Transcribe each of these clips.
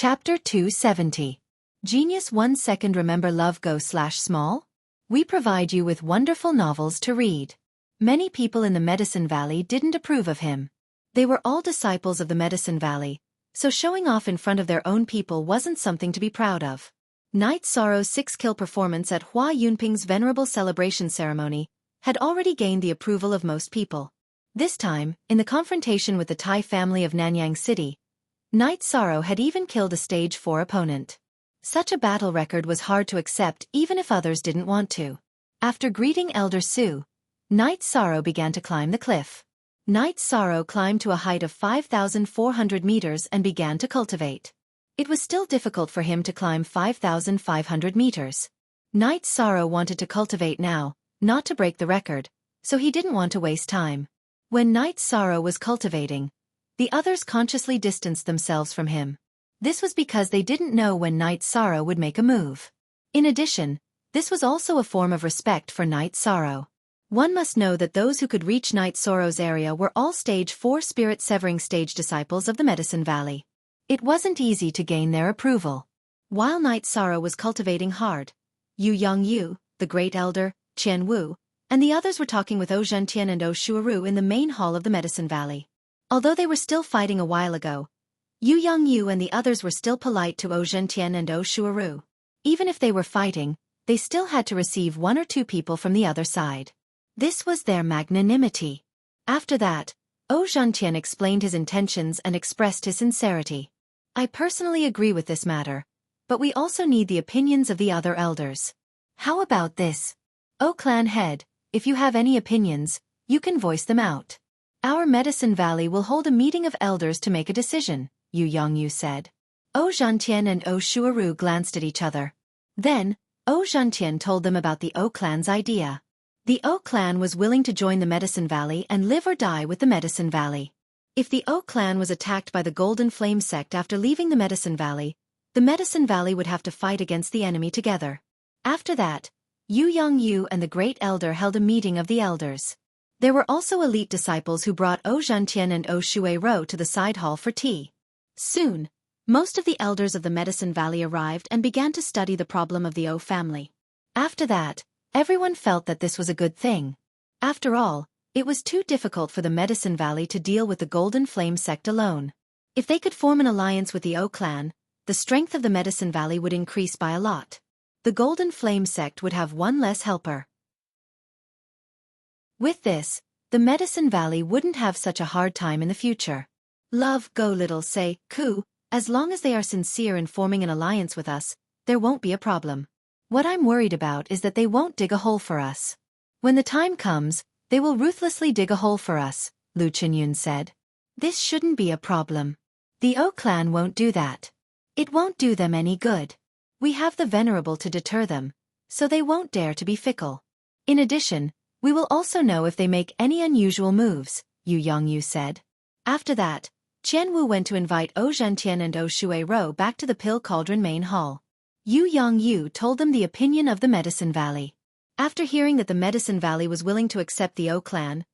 Chapter 270. Genius 1 second. Remember love go/small? We provide you with wonderful novels to read. Many people in the Medicine Valley didn't approve of him. They were all disciples of the Medicine Valley, so showing off in front of their own people wasn't something to be proud of. Night Sorrow's 6-kill performance at Hua Yunping's venerable celebration ceremony had already gained the approval of most people. This time, in the confrontation with the Tai family of Nanyang City, Night Sorrow had even killed a stage 4 opponent. Such a battle record was hard to accept even if others didn't want to. After greeting Elder Su, Night Sorrow began to climb the cliff. Night Sorrow climbed to a height of 5,400 meters and began to cultivate. It was still difficult for him to climb 5,500 meters. Night Sorrow wanted to cultivate now, not to break the record, so he didn't want to waste time. When Night Sorrow was cultivating, the others consciously distanced themselves from him. This was because they didn't know when Night Sorrow would make a move. In addition, this was also a form of respect for Night Sorrow. One must know that those who could reach Night Sorrow's area were all stage 4 spirit-severing stage disciples of the Medicine Valley. It wasn't easy to gain their approval. While Night Sorrow was cultivating hard, Yu Yongyu, the Great Elder, Qian Wu, and the others were talking with O Zhentian and O Shuaru in the main hall of the Medicine Valley. Although they were still fighting a while ago, Yu Yongyu and the others were still polite to O Zhentian and O Shuaru. Even if they were fighting, they still had to receive 1 or 2 people from the other side. This was their magnanimity. After that, O Zhentian explained his intentions and expressed his sincerity. I personally agree with this matter, but we also need the opinions of the other elders. How about this? O Clan Head, if you have any opinions, you can voice them out. Our Medicine Valley will hold a meeting of elders to make a decision, Yu Yongyu said. O Zhentian and O Shuaru glanced at each other. Then, O Zhentian told them about the O Clan's idea. The O Clan was willing to join the Medicine Valley and live or die with the Medicine Valley. If the O Clan was attacked by the Golden Flame sect after leaving the Medicine Valley would have to fight against the enemy together. After that, Yu Yongyu and the Great Elder held a meeting of the elders. There were also elite disciples who brought O Zhentian and O Shuaru to the side hall for tea. Soon, most of the elders of the Medicine Valley arrived and began to study the problem of the O family. After that, everyone felt that this was a good thing. After all, it was too difficult for the Medicine Valley to deal with the Golden Flame sect alone. If they could form an alliance with the O Clan, the strength of the Medicine Valley would increase by a lot. The Golden Flame sect would have one less helper. With this, the Medicine Valley wouldn't have such a hard time in the future. Love go little say, Ku, as long as they are sincere in forming an alliance with us, there won't be a problem. What I'm worried about is that they won't dig a hole for us. When the time comes, they will ruthlessly dig a hole for us, Lu Qinyun said. This shouldn't be a problem. The O Clan won't do that. It won't do them any good. We have the Venerable to deter them, so they won't dare to be fickle. In addition, we will also know if they make any unusual moves, Yu Yongyu said. After that, Qian Wu went to invite O Zhentian and O Shuaru back to the Pill Cauldron main hall. Yu Yongyu told them the opinion of the Medicine Valley. After hearing that the Medicine Valley was willing to accept the O Clan,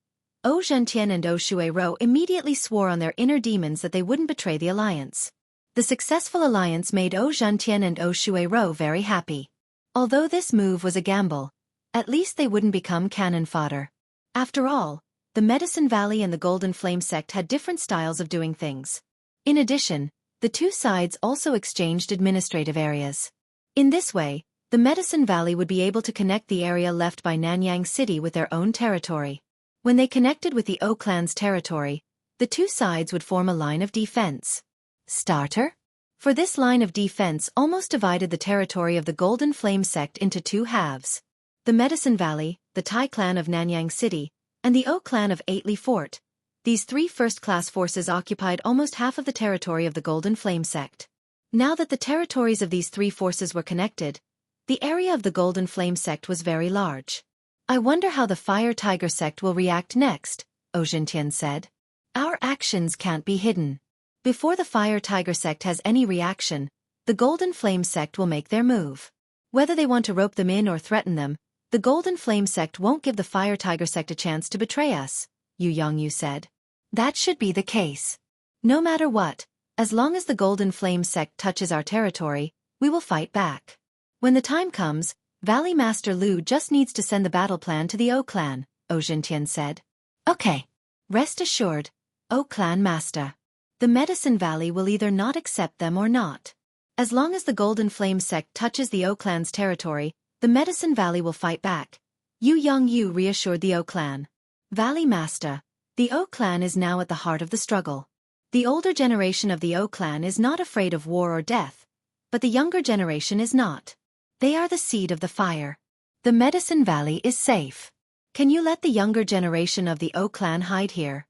O Zhentian and O Shuaru immediately swore on their inner demons that they wouldn't betray the alliance. The successful alliance made O Zhentian and O Shuaru very happy. Although this move was a gamble, at least they wouldn't become cannon fodder. After all, the Medicine Valley and the Golden Flame sect had different styles of doing things. In addition, the two sides also exchanged administrative areas. In this way, the Medicine Valley would be able to connect the area left by Nanyang City with their own territory. When they connected with the O Clan's territory, the two sides would form a line of defense. Starter? For this line of defense almost divided the territory of the Golden Flame sect into 2 halves. The Medicine Valley, the Tai clan of Nanyang City, and the O clan of Eightley Fort. These 3 first-class forces occupied almost half of the territory of the Golden Flame sect. Now that the territories of these 3 forces were connected, the area of the Golden Flame sect was very large. I wonder how the Fire Tiger sect will react next, O Zhentian said. Our actions can't be hidden. Before the Fire Tiger sect has any reaction, the Golden Flame sect will make their move. Whether they want to rope them in or threaten them, the Golden Flame sect won't give the Fire Tiger sect a chance to betray us, Yu Yongyu said. That should be the case. No matter what, As long as the Golden Flame sect touches our territory, we will fight back. When the time comes, Valley Master Lu just needs to send the battle plan to the O clan, O Zhentian said. Okay. Rest assured, O clan master. The Medicine Valley will either not accept them or not. As long as the Golden Flame sect touches the O clan's territory, the Medicine Valley will fight back. Yu Yongyu reassured the O clan. Valley Master, the O clan is now at the heart of the struggle. The older generation of the O clan is not afraid of war or death, but the younger generation is not. They are the seed of the fire. The Medicine Valley is safe. Can you let the younger generation of the O clan hide here?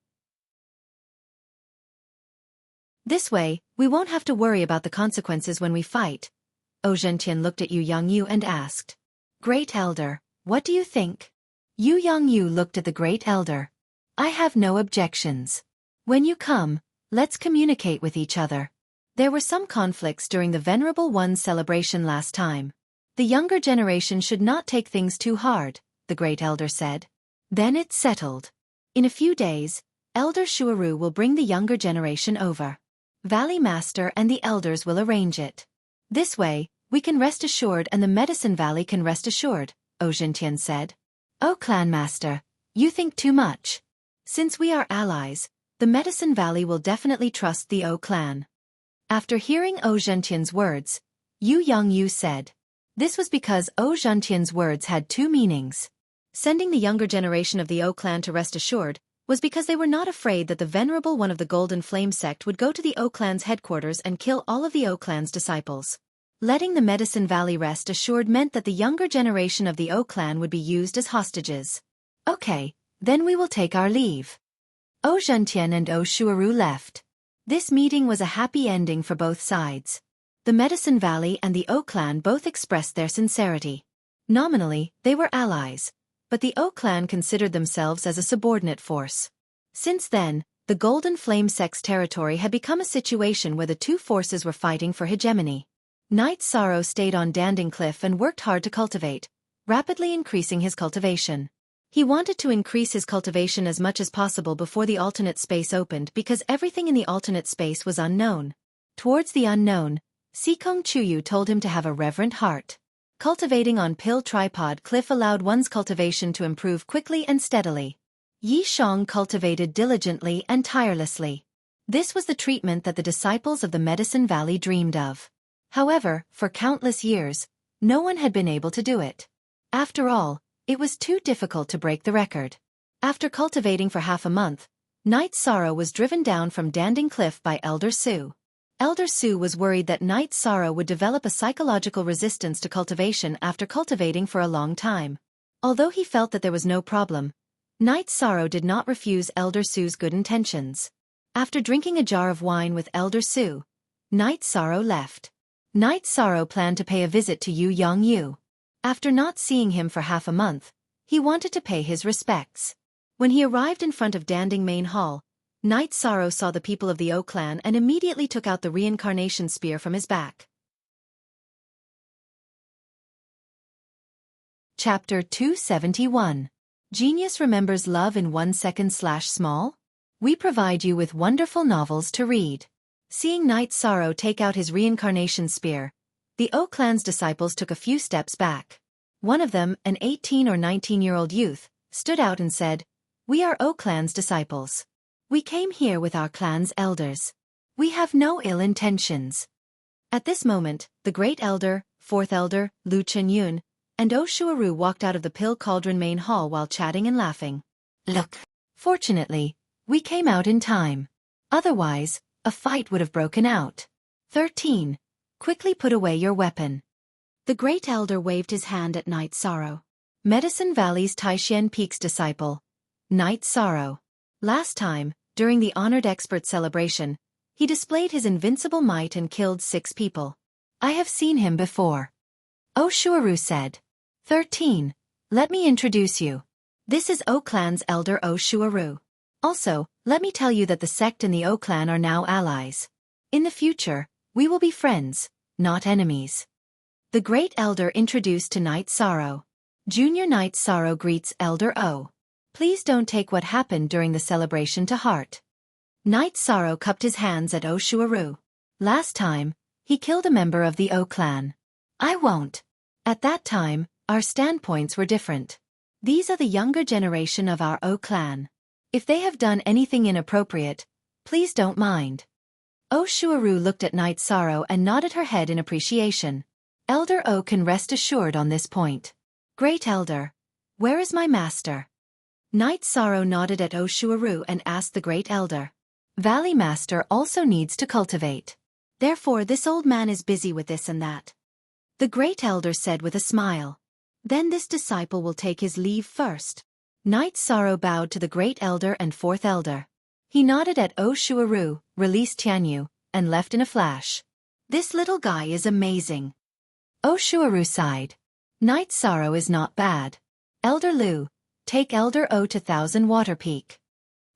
This way, we won't have to worry about the consequences when we fight. O Zhentian looked at Yu Yongyu and asked. Great Elder, what do you think? Yu Yongyu looked at the Great Elder. I have no objections. When you come, let's communicate with each other. There were some conflicts during the Venerable One's celebration last time. The younger generation should not take things too hard, the Great Elder said. Then it's settled. In a few days, Elder Shuaru will bring the younger generation over. Valley Master and the elders will arrange it. This way, we can rest assured and the Medicine Valley can rest assured, O Zhentian said. O Clan Master, you think too much. Since we are allies, the Medicine Valley will definitely trust the O clan. After hearing O Zhentian's words, Yu Yongyu said. This was because O Zhentian's words had two meanings. Sending the younger generation of the O clan to rest assured was because they were not afraid that the Venerable One of the Golden Flame sect would go to the O clan's headquarters and kill all of the O clan's disciples. Letting the Medicine Valley rest assured meant that the younger generation of the O clan would be used as hostages. Okay, then we will take our leave. O Zhentian and O Shuaru left. This meeting was a happy ending for both sides. The Medicine Valley and the O clan both expressed their sincerity. Nominally, they were allies, but the O clan considered themselves as a subordinate force. Since then, the Golden Flame sect's territory had become a situation where the two forces were fighting for hegemony. Knight Sorrow stayed on Danding Cliff and worked hard to cultivate, rapidly increasing his cultivation. He wanted to increase his cultivation as much as possible before the alternate space opened because everything in the alternate space was unknown. Towards the unknown, Sikong Chuyu told him to have a reverent heart. Cultivating on Pill Tripod Cliff allowed one's cultivation to improve quickly and steadily. Yi Shang cultivated diligently and tirelessly. This was the treatment that the disciples of the Medicine Valley dreamed of. However, for countless years, no one had been able to do it. After all, it was too difficult to break the record. After cultivating for half a month, Knight Sorrow was driven down from Danding Cliff by Elder Su. Elder Su was worried that Knight Sorrow would develop a psychological resistance to cultivation after cultivating for a long time. Although he felt that there was no problem, Knight Sorrow did not refuse Elder Su's good intentions. After drinking a jar of wine with Elder Su, Knight Sorrow left. Knight Sorrow planned to pay a visit to Yu Yongyu. After not seeing him for half a month, he wanted to pay his respects. When he arrived in front of Danding Main Hall, Knight Sorrow saw the people of the O clan and immediately took out the reincarnation spear from his back. Chapter 271. Genius Remembers Love in 1 Second/Small? We provide you with wonderful novels to read. Seeing Knight Sorrow take out his reincarnation spear, the O clan's disciples took a few steps back. One of them, an 18 or 19-year-old youth, stood out and said, "We are O clan's disciples. We came here with our clan's elders. We have no ill intentions." At this moment, the Great Elder, Fourth Elder, Lu Chenyun, and O Shuaru walked out of the Pill Cauldron main hall while chatting and laughing. Look. Fortunately, we came out in time. Otherwise, a fight would have broken out. 13. Quickly put away your weapon. The Great Elder waved his hand at Knight Sorrow. Medicine Valley's Taishan Peak's disciple, Knight Sorrow. Last time, during the Honored Expert celebration, he displayed his invincible might and killed 6 people. I have seen him before. O Shuaru said. 13. Let me introduce you. This is O Clan's Elder O Shuaru. Also, let me tell you that the sect and the O Clan are now allies. In the future, we will be friends, not enemies. The Great Elder introduced to Knight Sorrow. Junior Knight Sorrow greets Elder O. Please don't take what happened during the celebration to heart. Knight Sorrow cupped his hands at O Shuaru. Last time, he killed a member of the O clan. I won't. At that time, our standpoints were different. These are the younger generation of our O clan. If they have done anything inappropriate, please don't mind. O Shuaru looked at Night Sorrow and nodded her head in appreciation. Elder O can rest assured on this point. Great Elder, where is my master? Night Sorrow nodded at O Shuaru and asked the Great Elder. Valley Master also needs to cultivate. Therefore this old man is busy with this and that. The Great Elder said with a smile. Then this disciple will take his leave first. Night Sorrow bowed to the Great Elder and Fourth Elder. He nodded at O Shuaru, released Tianyu, and left in a flash. This little guy is amazing. O Shuaru sighed. Night Sorrow is not bad. Elder Lu, take Elder O to Thousand Water Peak.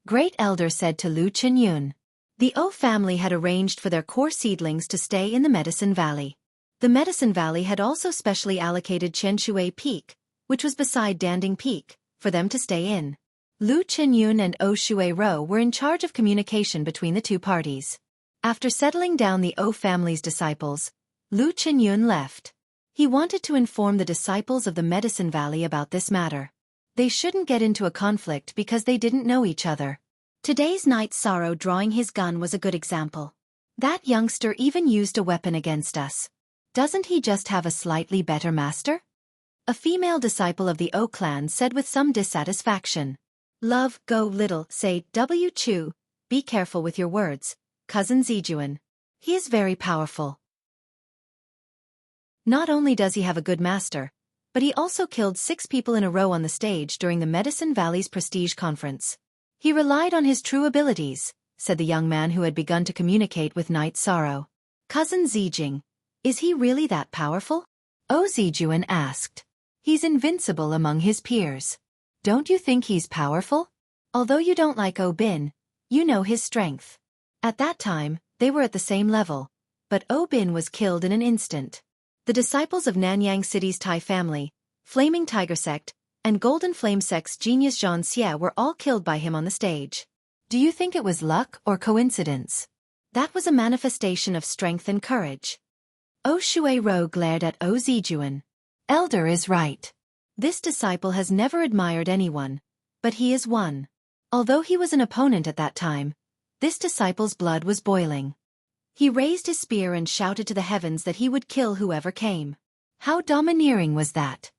Great Elder said to Lu Qinyun. The O family had arranged for their core seedlings to stay in the Medicine Valley. The Medicine Valley had also specially allocated Qianshui Peak, which was beside Danding Peak, for them to stay in. Lu Qinyun and O Shuai-ro were in charge of communication between the two parties. After settling down the O family's disciples, Lu Qinyun left. He wanted to inform the disciples of the Medicine Valley about this matter. They shouldn't get into a conflict because they didn't know each other. Today's Night Sorrow drawing his gun was a good example. That youngster even used a weapon against us. Doesn't he just have a slightly better master? A female disciple of the O clan said with some dissatisfaction. Love, go little, say, W Chu, be careful with your words, cousin Zijuan. He is very powerful. Not only does he have a good master, but he also killed 6 people in a row on the stage during the Medicine Valley's prestige conference. He relied on his true abilities, said the young man who had begun to communicate with Night Sorrow. Cousin Zijing, is he really that powerful? O Zijuan asked. He's invincible among his peers. Don't you think he's powerful? Although you don't like O Bin, you know his strength. At that time, they were at the same level, but O Bin was killed in an instant. The disciples of Nanyang City's Tai family, Flaming Tiger Sect, and Golden Flame Sect's genius Zhan Xie were all killed by him on the stage. Do you think it was luck or coincidence? That was a manifestation of strength and courage. O Shuai-ro glared at O Zijuan. Elder is right. This disciple has never admired anyone, but he is one. Although he was an opponent at that time, this disciple's blood was boiling. He raised his spear and shouted to the heavens that he would kill whoever came. How domineering was that?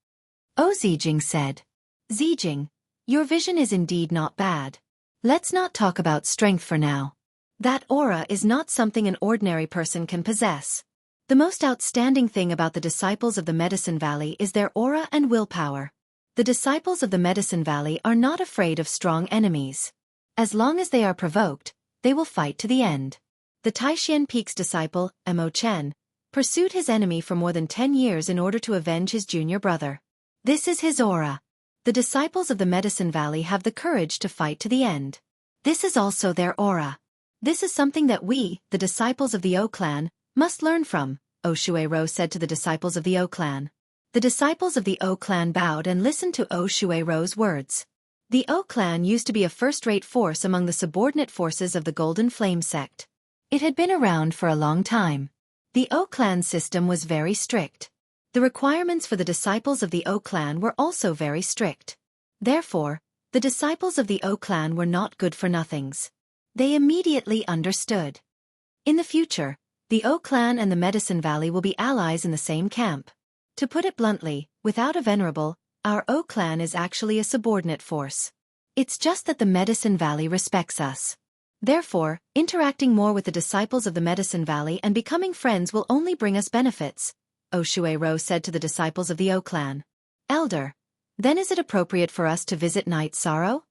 O Zijing said. Zijing, your vision is indeed not bad. Let's not talk about strength for now. That aura is not something an ordinary person can possess. The most outstanding thing about the disciples of the Medicine Valley is their aura and willpower. The disciples of the Medicine Valley are not afraid of strong enemies. As long as they are provoked, they will fight to the end. The Taishan Peak's disciple, Mo Chen, pursued his enemy for more than 10 years in order to avenge his junior brother. This is his aura. The disciples of the Medicine Valley have the courage to fight to the end. This is also their aura. This is something that we, the disciples of the O clan, must learn from, O Shuai-ro said to the disciples of the O clan. The disciples of the O clan bowed and listened to O Shuai-ro's words. The O clan used to be a first-rate force among the subordinate forces of the Golden Flame sect. It had been around for a long time. The O clan system was very strict. The requirements for the disciples of the O clan were also very strict. Therefore, the disciples of the O clan were not good-for-nothings. They immediately understood. In the future, the O clan and the Medicine Valley will be allies in the same camp. To put it bluntly, without a venerable, our O clan is actually a subordinate force. It's just that the Medicine Valley respects us. Therefore, interacting more with the disciples of the Medicine Valley and becoming friends will only bring us benefits, O Shuai-ro said to the disciples of the O clan. Elder, then is it appropriate for us to visit Night Sorrow?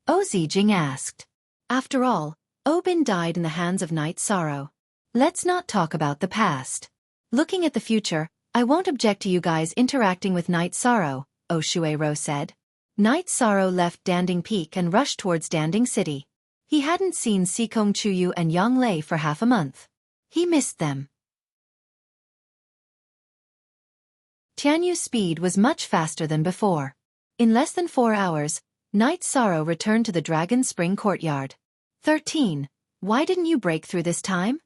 O Zijing asked. After all, O Bin died in the hands of Night Sorrow. Let's not talk about the past. Looking at the future, I won't object to you guys interacting with Night Sorrow, O Shuai-ro said. Night Sorrow left Danding Peak and rushed towards Danding City. He hadn't seen Sikong Chuyu and Yang Lei for half a month. He missed them. Tianyu's speed was much faster than before. In less than 4 hours, Night Sorrow returned to the Dragon Spring courtyard. 13. Why didn't you break through this time?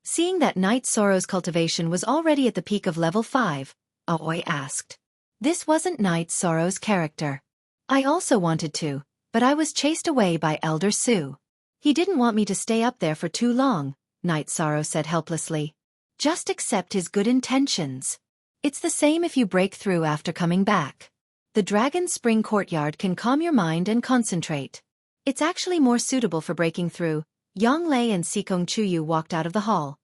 Seeing that Night Sorrow's cultivation was already at the peak of level 5, Aoi asked. This wasn't Night Sorrow's character. I also wanted to, but I was chased away by Elder Su. He didn't want me to stay up there for too long, Night Sorrow said helplessly. Just accept his good intentions. It's the same if you break through after coming back. The Dragon Spring Courtyard can calm your mind and concentrate. It's actually more suitable for breaking through. Yang Lei and Sikong Chuyu walked out of the hall.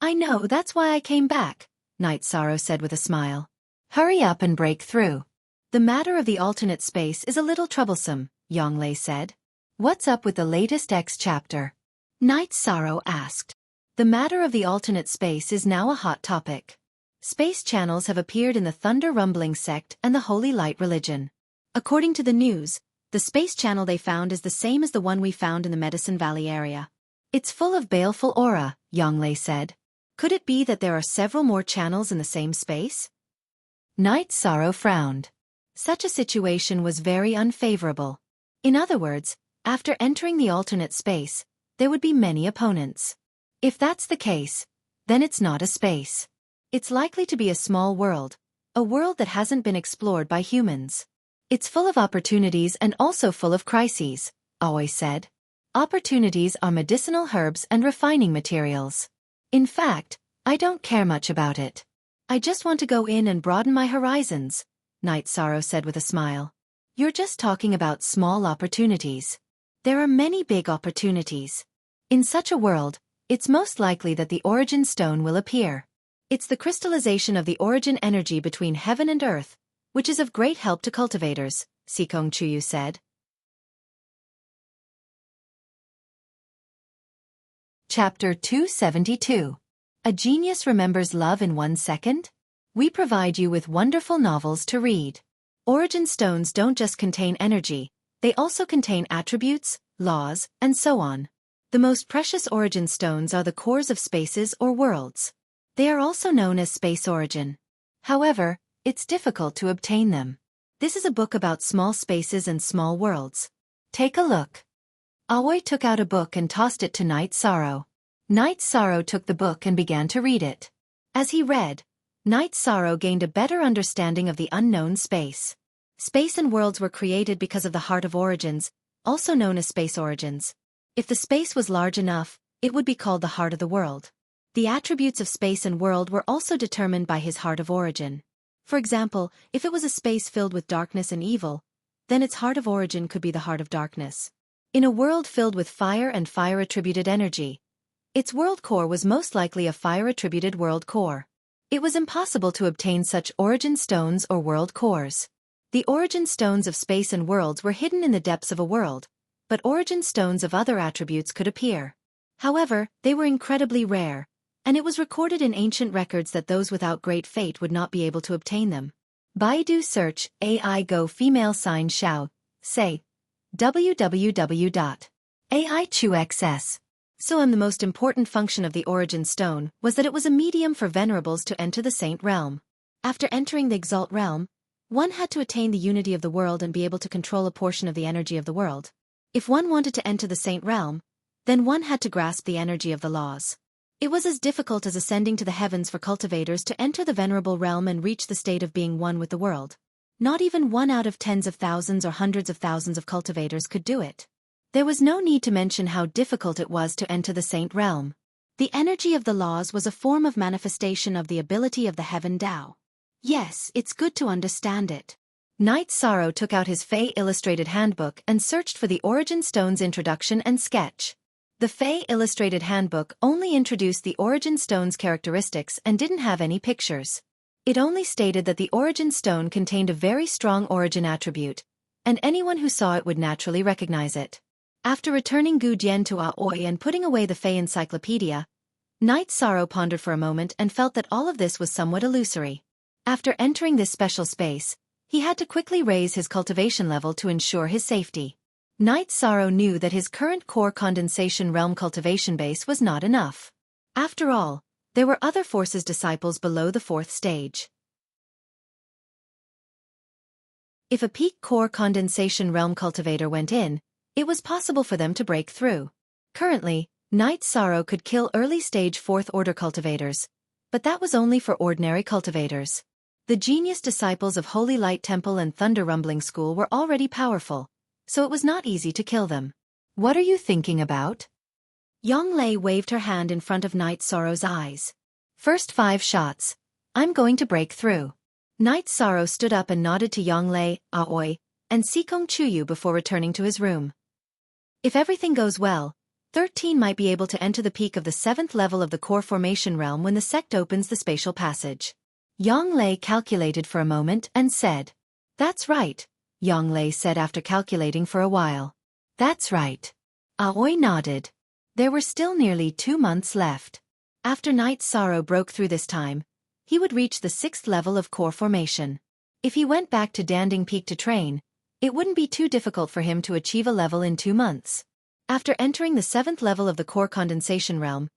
I know, that's why I came back, Night Sorrow said with a smile. Hurry up and break through. The matter of the alternate space is a little troublesome, Yang Lei said. What's up with the latest X chapter? Night Sorrow asked. The matter of the alternate space is now a hot topic. Space channels have appeared in the Thunder Rumbling sect and the Holy Light religion. According to the news, the space channel they found is the same as the one we found in the Medicine Valley area. It's full of baleful aura, Yang Lei said. Could it be that there are several more channels in the same space? Night Sorrow frowned. Such a situation was very unfavorable. In other words, after entering the alternate space, there would be many opponents. If that's the case, then it's not a space. It's likely to be a small world, a world that hasn't been explored by humans. It's full of opportunities and also full of crises, Aoi said. Opportunities are medicinal herbs and refining materials. In fact, I don't care much about it. I just want to go in and broaden my horizons, Night Sorrow said with a smile. You're just talking about small opportunities. There are many big opportunities. In such a world, it's most likely that the Origin Stone will appear. It's the crystallization of the origin energy between heaven and earth, which is of great help to cultivators, Sikong Chuyu said. Chapter 272. A Genius Remembers Love in 1 Second? We provide you with wonderful novels to read. Origin stones don't just contain energy, they also contain attributes, laws, and so on. The most precious origin stones are the cores of spaces or worlds. They are also known as space origin. However, it's difficult to obtain them. This is a book about small spaces and small worlds. Take a look. Aoi took out a book and tossed it to Night Sorrow. Night Sorrow took the book and began to read it. As he read, Night Sorrow gained a better understanding of the unknown space. Space and worlds were created because of the Heart of Origins, also known as space origins. If the space was large enough, it would be called the heart of the world. The attributes of space and world were also determined by his heart of origin. For example, if it was a space filled with darkness and evil, then its heart of origin could be the heart of darkness. In a world filled with fire and fire-attributed energy, its world core was most likely a fire-attributed world core. It was impossible to obtain such origin stones or world cores. The origin stones of space and worlds were hidden in the depths of a world, but origin stones of other attributes could appear. However, they were incredibly rare, and it was recorded in ancient records that those without great fate would not be able to obtain them. Baidu search AI Go female sign Xiao, say www.aichuxs. So the most important function of the origin stone was that it was a medium for venerables to enter the Saint Realm. After entering the Exalt Realm, one had to attain the unity of the world and be able to control a portion of the energy of the world. If one wanted to enter the Saint Realm, then one had to grasp the energy of the laws. It was as difficult as ascending to the heavens for cultivators to enter the venerable realm and reach the state of being one with the world. Not even 1 out of tens of thousands or hundreds of thousands of cultivators could do it. There was no need to mention how difficult it was to enter the Saint Realm. The energy of the laws was a form of manifestation of the ability of the Heaven Tao. Yes, it's good to understand it. Night Sorrow took out his Fey Illustrated Handbook and searched for the Origin Stone's introduction and sketch. The Fey Illustrated Handbook only introduced the Origin Stone's characteristics and didn't have any pictures. It only stated that the Origin Stone contained a very strong origin attribute, and anyone who saw it would naturally recognize it. After returning Gu Jian to Aoi and putting away the Fey Encyclopedia, Night Sorrow pondered for a moment and felt that all of this was somewhat illusory. After entering this special space, he had to quickly raise his cultivation level to ensure his safety. Night Sorrow knew that his current core condensation realm cultivation base was not enough. After all, there were other forces disciples below the 4th stage. If a peak core condensation realm cultivator went in, it was possible for them to break through. Currently, Night Sorrow could kill early-stage 4th Order cultivators, but that was only for ordinary cultivators. The genius disciples of Holy Light Temple and Thunder Rumbling School were already powerful, so it was not easy to kill them. What are you thinking about? Yonglei waved her hand in front of Night Sorrow's eyes. First 5 shots. I'm going to break through. Night Sorrow stood up and nodded to Yonglei, Aoi, and Sikong Chuyu before returning to his room. If everything goes well, 13 might be able to enter the peak of the 7th level of the core formation realm when the sect opens the spatial passage. Yonglei calculated for a moment and said, "That's right," Yonglei said after calculating for a while. "That's right." Aoi nodded. There were still nearly 2 months left. After Night Sorrow broke through this time, he would reach the 6th level of core formation. If he went back to Danding Peak to train, it wouldn't be too difficult for him to achieve a level in 2 months. After entering the 7th level of the core condensation realm,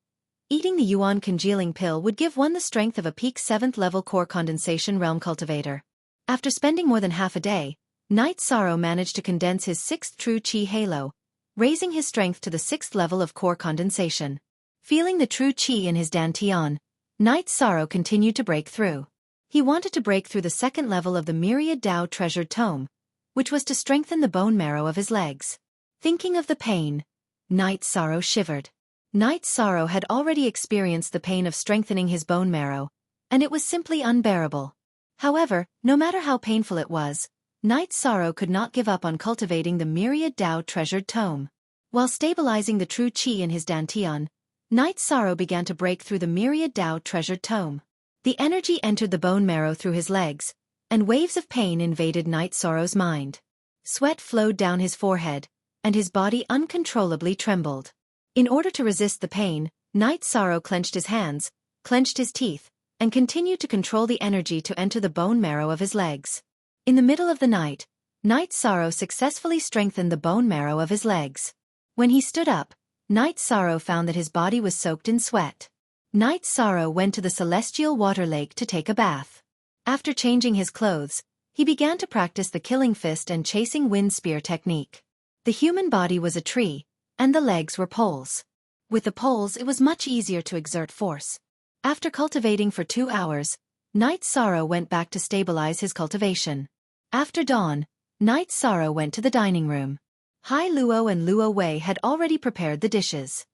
eating the Yuan congealing pill would give one the strength of a peak 7th level core condensation realm cultivator. After spending more than half a day, Night Sorrow managed to condense his 6th true Qi halo, raising his strength to the 6th level of core condensation. Feeling the true Qi in his dantian, Night Sorrow continued to break through. He wanted to break through the 2nd level of the Myriad Dao Treasured Tome, which was to strengthen the bone marrow of his legs. Thinking of the pain, Night Sorrow shivered. Night Sorrow had already experienced the pain of strengthening his bone marrow, and it was simply unbearable. However, no matter how painful it was, Night Sorrow could not give up on cultivating the Myriad Dao Treasured Tome. While stabilizing the true Qi in his dantian, Night Sorrow began to break through the Myriad Dao Treasured Tome. The energy entered the bone marrow through his legs, and waves of pain invaded Night Sorrow's mind. Sweat flowed down his forehead, and his body uncontrollably trembled. In order to resist the pain, Night Sorrow clenched his hands, clenched his teeth, and continued to control the energy to enter the bone marrow of his legs. In the middle of the night, Night Sorrow successfully strengthened the bone marrow of his legs. When he stood up, Night Sorrow found that his body was soaked in sweat. Night Sorrow went to the celestial water lake to take a bath. After changing his clothes, he began to practice the killing fist and chasing wind spear technique. The human body was a tree, and the legs were poles. With the poles it was much easier to exert force. After cultivating for 2 hours, Night Sorrow went back to stabilize his cultivation. After dawn, Night Sorrow went to the dining room. Hai Luo and Luo Wei had already prepared the dishes.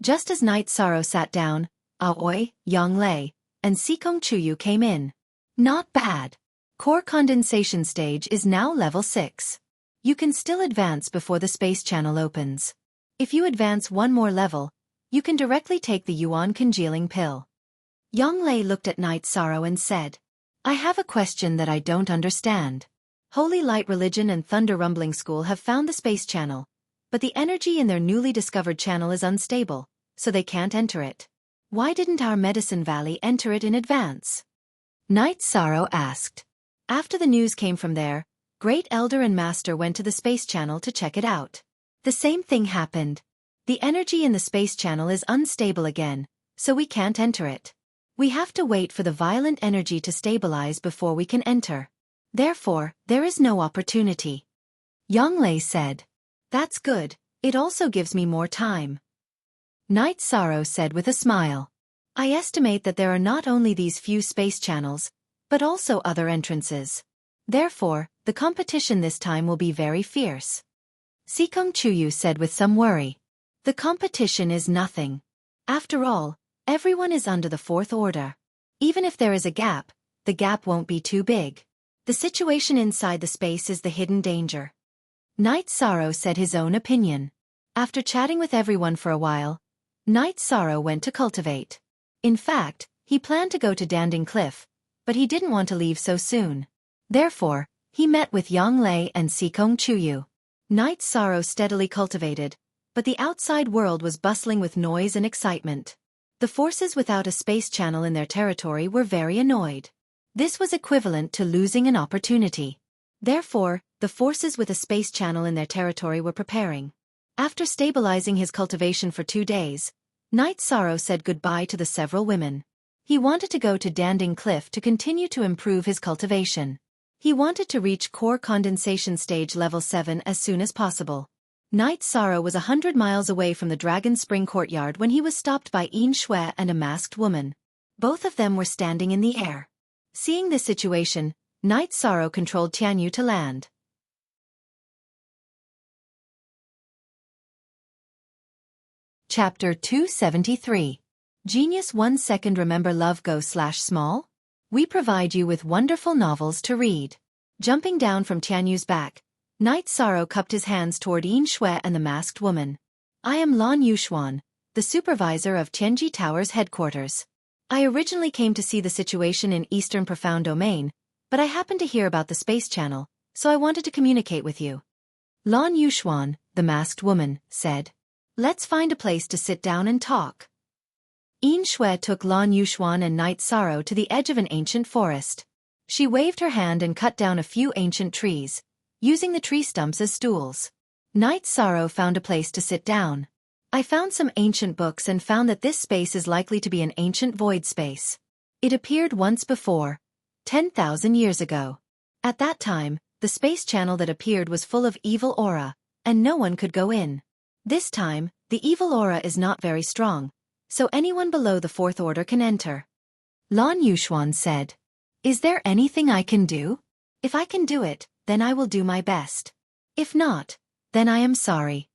Just as Night Sorrow sat down, Aoi, Yonglei, and Sikong Chuyu came in. Not bad. Core condensation stage is now level 6. You can still advance before the space channel opens. If you advance 1 more level, you can directly take the Yuan congealing pill. Yonglei looked at Night Sorrow and said, "I have a question that I don't understand. Holy Light Religion and Thunder Rumbling School have found the space channel, but the energy in their newly discovered channel is unstable, so they can't enter it. Why didn't our Medicine Valley enter it in advance?" Night Sorrow asked. After the news came from there, Great Elder and Master went to the space channel to check it out. The same thing happened. The energy in the space channel is unstable again, so we can't enter it. We have to wait for the violent energy to stabilize before we can enter. Therefore, there is no opportunity. Yonglei said. That's good, it also gives me more time. Night Sorrow said with a smile. I estimate that there are not only these few space channels, but also other entrances. Therefore, the competition this time will be very fierce. Sikong Chuyu said with some worry. The competition is nothing. After all, everyone is under the 4th order. Even if there is a gap, the gap won't be too big. The situation inside the space is the hidden danger. Night Sorrow said his own opinion. After chatting with everyone for a while, Night Sorrow went to cultivate. In fact, he planned to go to Danding Cliff, but he didn't want to leave so soon. Therefore, he met with Yonglei and Sikong Chuyu. Night Sorrow steadily cultivated, but the outside world was bustling with noise and excitement. The forces without a space channel in their territory were very annoyed. This was equivalent to losing an opportunity. Therefore, the forces with a space channel in their territory were preparing. After stabilizing his cultivation for 2 days, Night Sorrow said goodbye to the several women. He wanted to go to Danding Cliff to continue to improve his cultivation. He wanted to reach core condensation stage level 7 as soon as possible. Night Sorrow was 100 miles away from the Dragon Spring courtyard when he was stopped by Yin Shui and a masked woman. Both of them were standing in the air. Seeing this situation, Night Sorrow controlled Tianyu to land. Chapter 273. Genius 1 second. Remember love go/small? We provide you with wonderful novels to read. Jumping down from Tianyu's back, Night Sorrow cupped his hands toward Yin Shui and the masked woman. I am Lan Yuxuan, the supervisor of Tianji Tower's headquarters. I originally came to see the situation in Eastern Profound Domain, but I happened to hear about the space channel, so I wanted to communicate with you. Lan Yuxuan, the masked woman, said. Let's find a place to sit down and talk. Yin Shui took Lan Yuxuan and Night Sorrow to the edge of an ancient forest. She waved her hand and cut down a few ancient trees, using the tree stumps as stools. Night Sorrow found a place to sit down. I found some ancient books and found that this space is likely to be an ancient void space. It appeared once before, 10,000 years ago. At that time, the space channel that appeared was full of evil aura, and no one could go in. This time, the evil aura is not very strong, so anyone below the fourth order can enter. Lan Yuxuan said. Is there anything I can do? If I can do it, then I will do my best. If not, then I am sorry.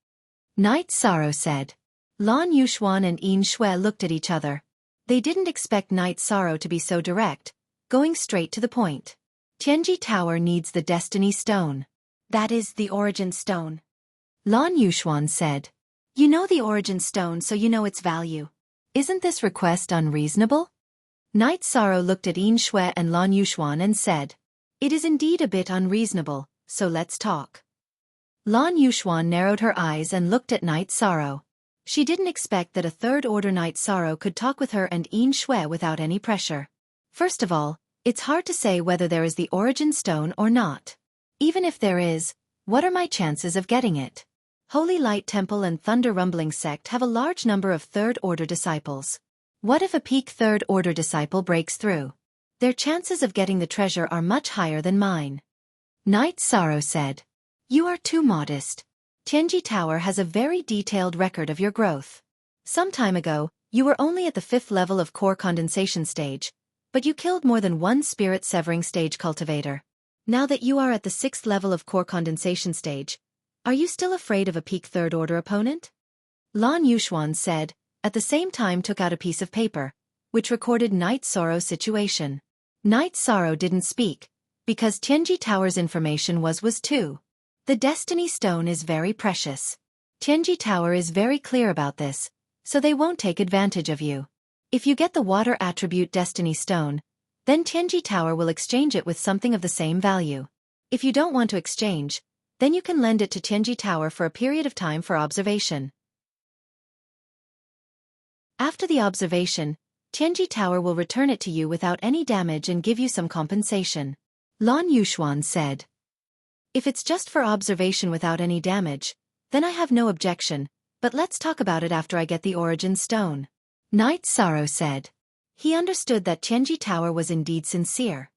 Night Sorrow said. Lan Yuxuan and Yin Shui looked at each other. They didn't expect Night Sorrow to be so direct, going straight to the point. Tianji Tower needs the Destiny Stone. That is the Origin Stone. Lan Yuxuan said. You know the Origin Stone, so you know its value. Isn't this request unreasonable? Night Sorrow looked at Yin Shui and Lan Yuxuan and said. It is indeed a bit unreasonable, so let's talk. Lan Yuxuan narrowed her eyes and looked at Night Sorrow. She didn't expect that a third-order Night Sorrow could talk with her and Yin Shui without any pressure. First of all, it's hard to say whether there is the Origin Stone or not. Even if there is, what are my chances of getting it? Holy Light Temple and Thunder Rumbling Sect have a large number of third-order disciples. What if a peak third-order disciple breaks through? Their chances of getting the treasure are much higher than mine. Night Sorrow said. You are too modest. Tianji Tower has a very detailed record of your growth. Some time ago, you were only at the 5th level of core condensation stage, but you killed more than one spirit-severing stage cultivator. Now that you are at the 6th level of core condensation stage, are you still afraid of a peak third-order opponent? Lan Yuxuan said, at the same time took out a piece of paper, which recorded Night Sorrow's situation. Night Sorrow didn't speak, because Tianji Tower's information was too. The Destiny Stone is very precious. Tianji Tower is very clear about this, so they won't take advantage of you. If you get the water attribute Destiny Stone, then Tianji Tower will exchange it with something of the same value. If you don't want to exchange, then you can lend it to Tianji Tower for a period of time for observation. After the observation, Tianji Tower will return it to you without any damage and give you some compensation. Lan Yuxuan said. If it's just for observation without any damage, then I have no objection, but let's talk about it after I get the Origin Stone. Night Sorrow said. He understood that Tianji Tower was indeed sincere.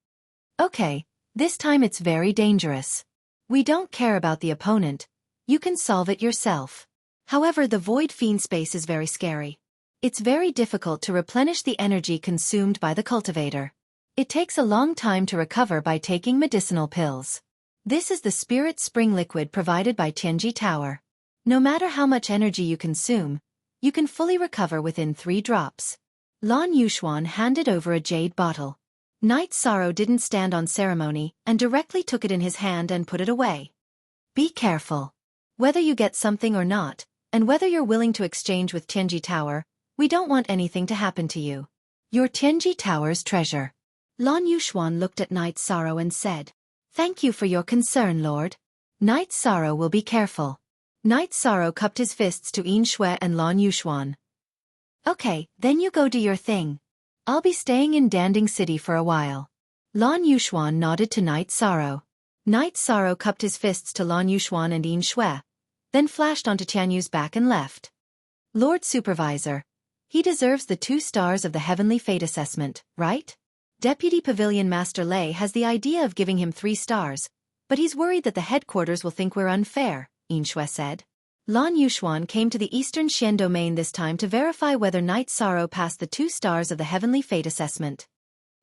Okay, this time it's very dangerous. We don't care about the opponent, you can solve it yourself. However, the Void Fiend space is very scary. It's very difficult to replenish the energy consumed by the cultivator. It takes a long time to recover by taking medicinal pills. This is the Spirit Spring liquid provided by Tianji Tower. No matter how much energy you consume, you can fully recover within 3 drops. Lan Yuxuan handed over a jade bottle. Night Sorrow didn't stand on ceremony and directly took it in his hand and put it away. Be careful. Whether you get something or not, and whether you're willing to exchange with Tianji Tower, we don't want anything to happen to you. Your Tianji Tower's treasure. Lan Yuxuan looked at Night Sorrow and said, Thank you for your concern, Lord. Night Sorrow will be careful. Night Sorrow cupped his fists to Yin Shui and Lan Yuxuan. Okay, then you go do your thing. I'll be staying in Danding City for a while. Lan Yuxuan nodded to Night Sorrow. Night Sorrow cupped his fists to Lan Yuxuan and Yin Shui, then flashed onto Tianyu's back and left. Lord Supervisor, he deserves the 2 stars of the Heavenly Fate assessment, right? Deputy Pavilion Master Lei has the idea of giving him 3 stars, but he's worried that the headquarters will think we're unfair, Yin Shui said. Lan Yuxuan came to the Eastern Xian domain this time to verify whether Night Sorrow passed the 2 stars of the Heavenly Fate assessment.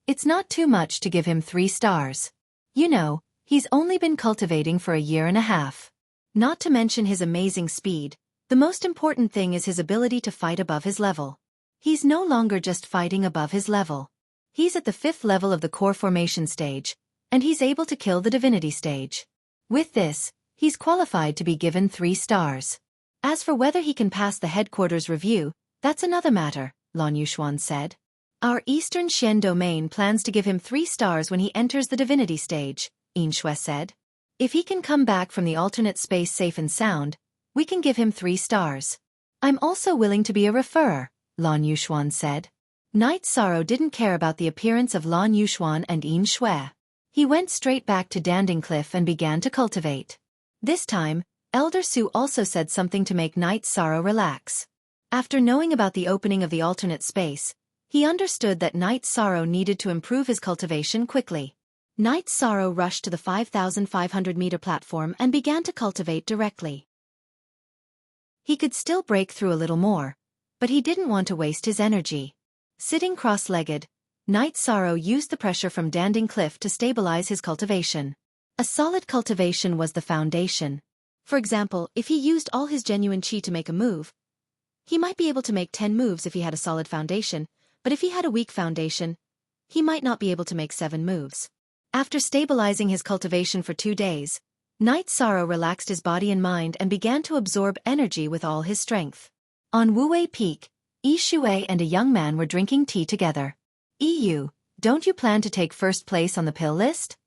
It's not too much to give him 3 stars. You know, he's only been cultivating for a year and a half. Not to mention his amazing speed, the most important thing is his ability to fight above his level. He's no longer just fighting above his level. He's at the 5th level of the core formation stage, and he's able to kill the divinity stage. With this, he's qualified to be given 3 stars. As for whether he can pass the headquarters review, that's another matter, Lan Yuxuan said. Our Eastern Xian domain plans to give him 3 stars when he enters the divinity stage, Yin Shui said. If he can come back from the alternate space safe and sound, we can give him 3 stars. I'm also willing to be a referrer, Lan Yuxuan said. Night Sorrow didn't care about the appearance of Lan Yuxuan and Yin Shui. He went straight back to Danding Cliff and began to cultivate. This time, Elder Su also said something to make Night Sorrow relax. After knowing about the opening of the alternate space, he understood that Night Sorrow needed to improve his cultivation quickly. Night Sorrow rushed to the 5,500-meter platform and began to cultivate directly. He could still break through a little more, but he didn't want to waste his energy. Sitting cross-legged, Night Sorrow used the pressure from Danding Cliff to stabilize his cultivation. A solid cultivation was the foundation. For example, if he used all his genuine qi to make a move, he might be able to make 10 moves if he had a solid foundation, but if he had a weak foundation, he might not be able to make 7 moves. After stabilizing his cultivation for 2 days, Night Sorrow relaxed his body and mind and began to absorb energy with all his strength. On Wuwei Peak, Yi Shui and a young man were drinking tea together. "Yu, don't you plan to take first place on the pill list?"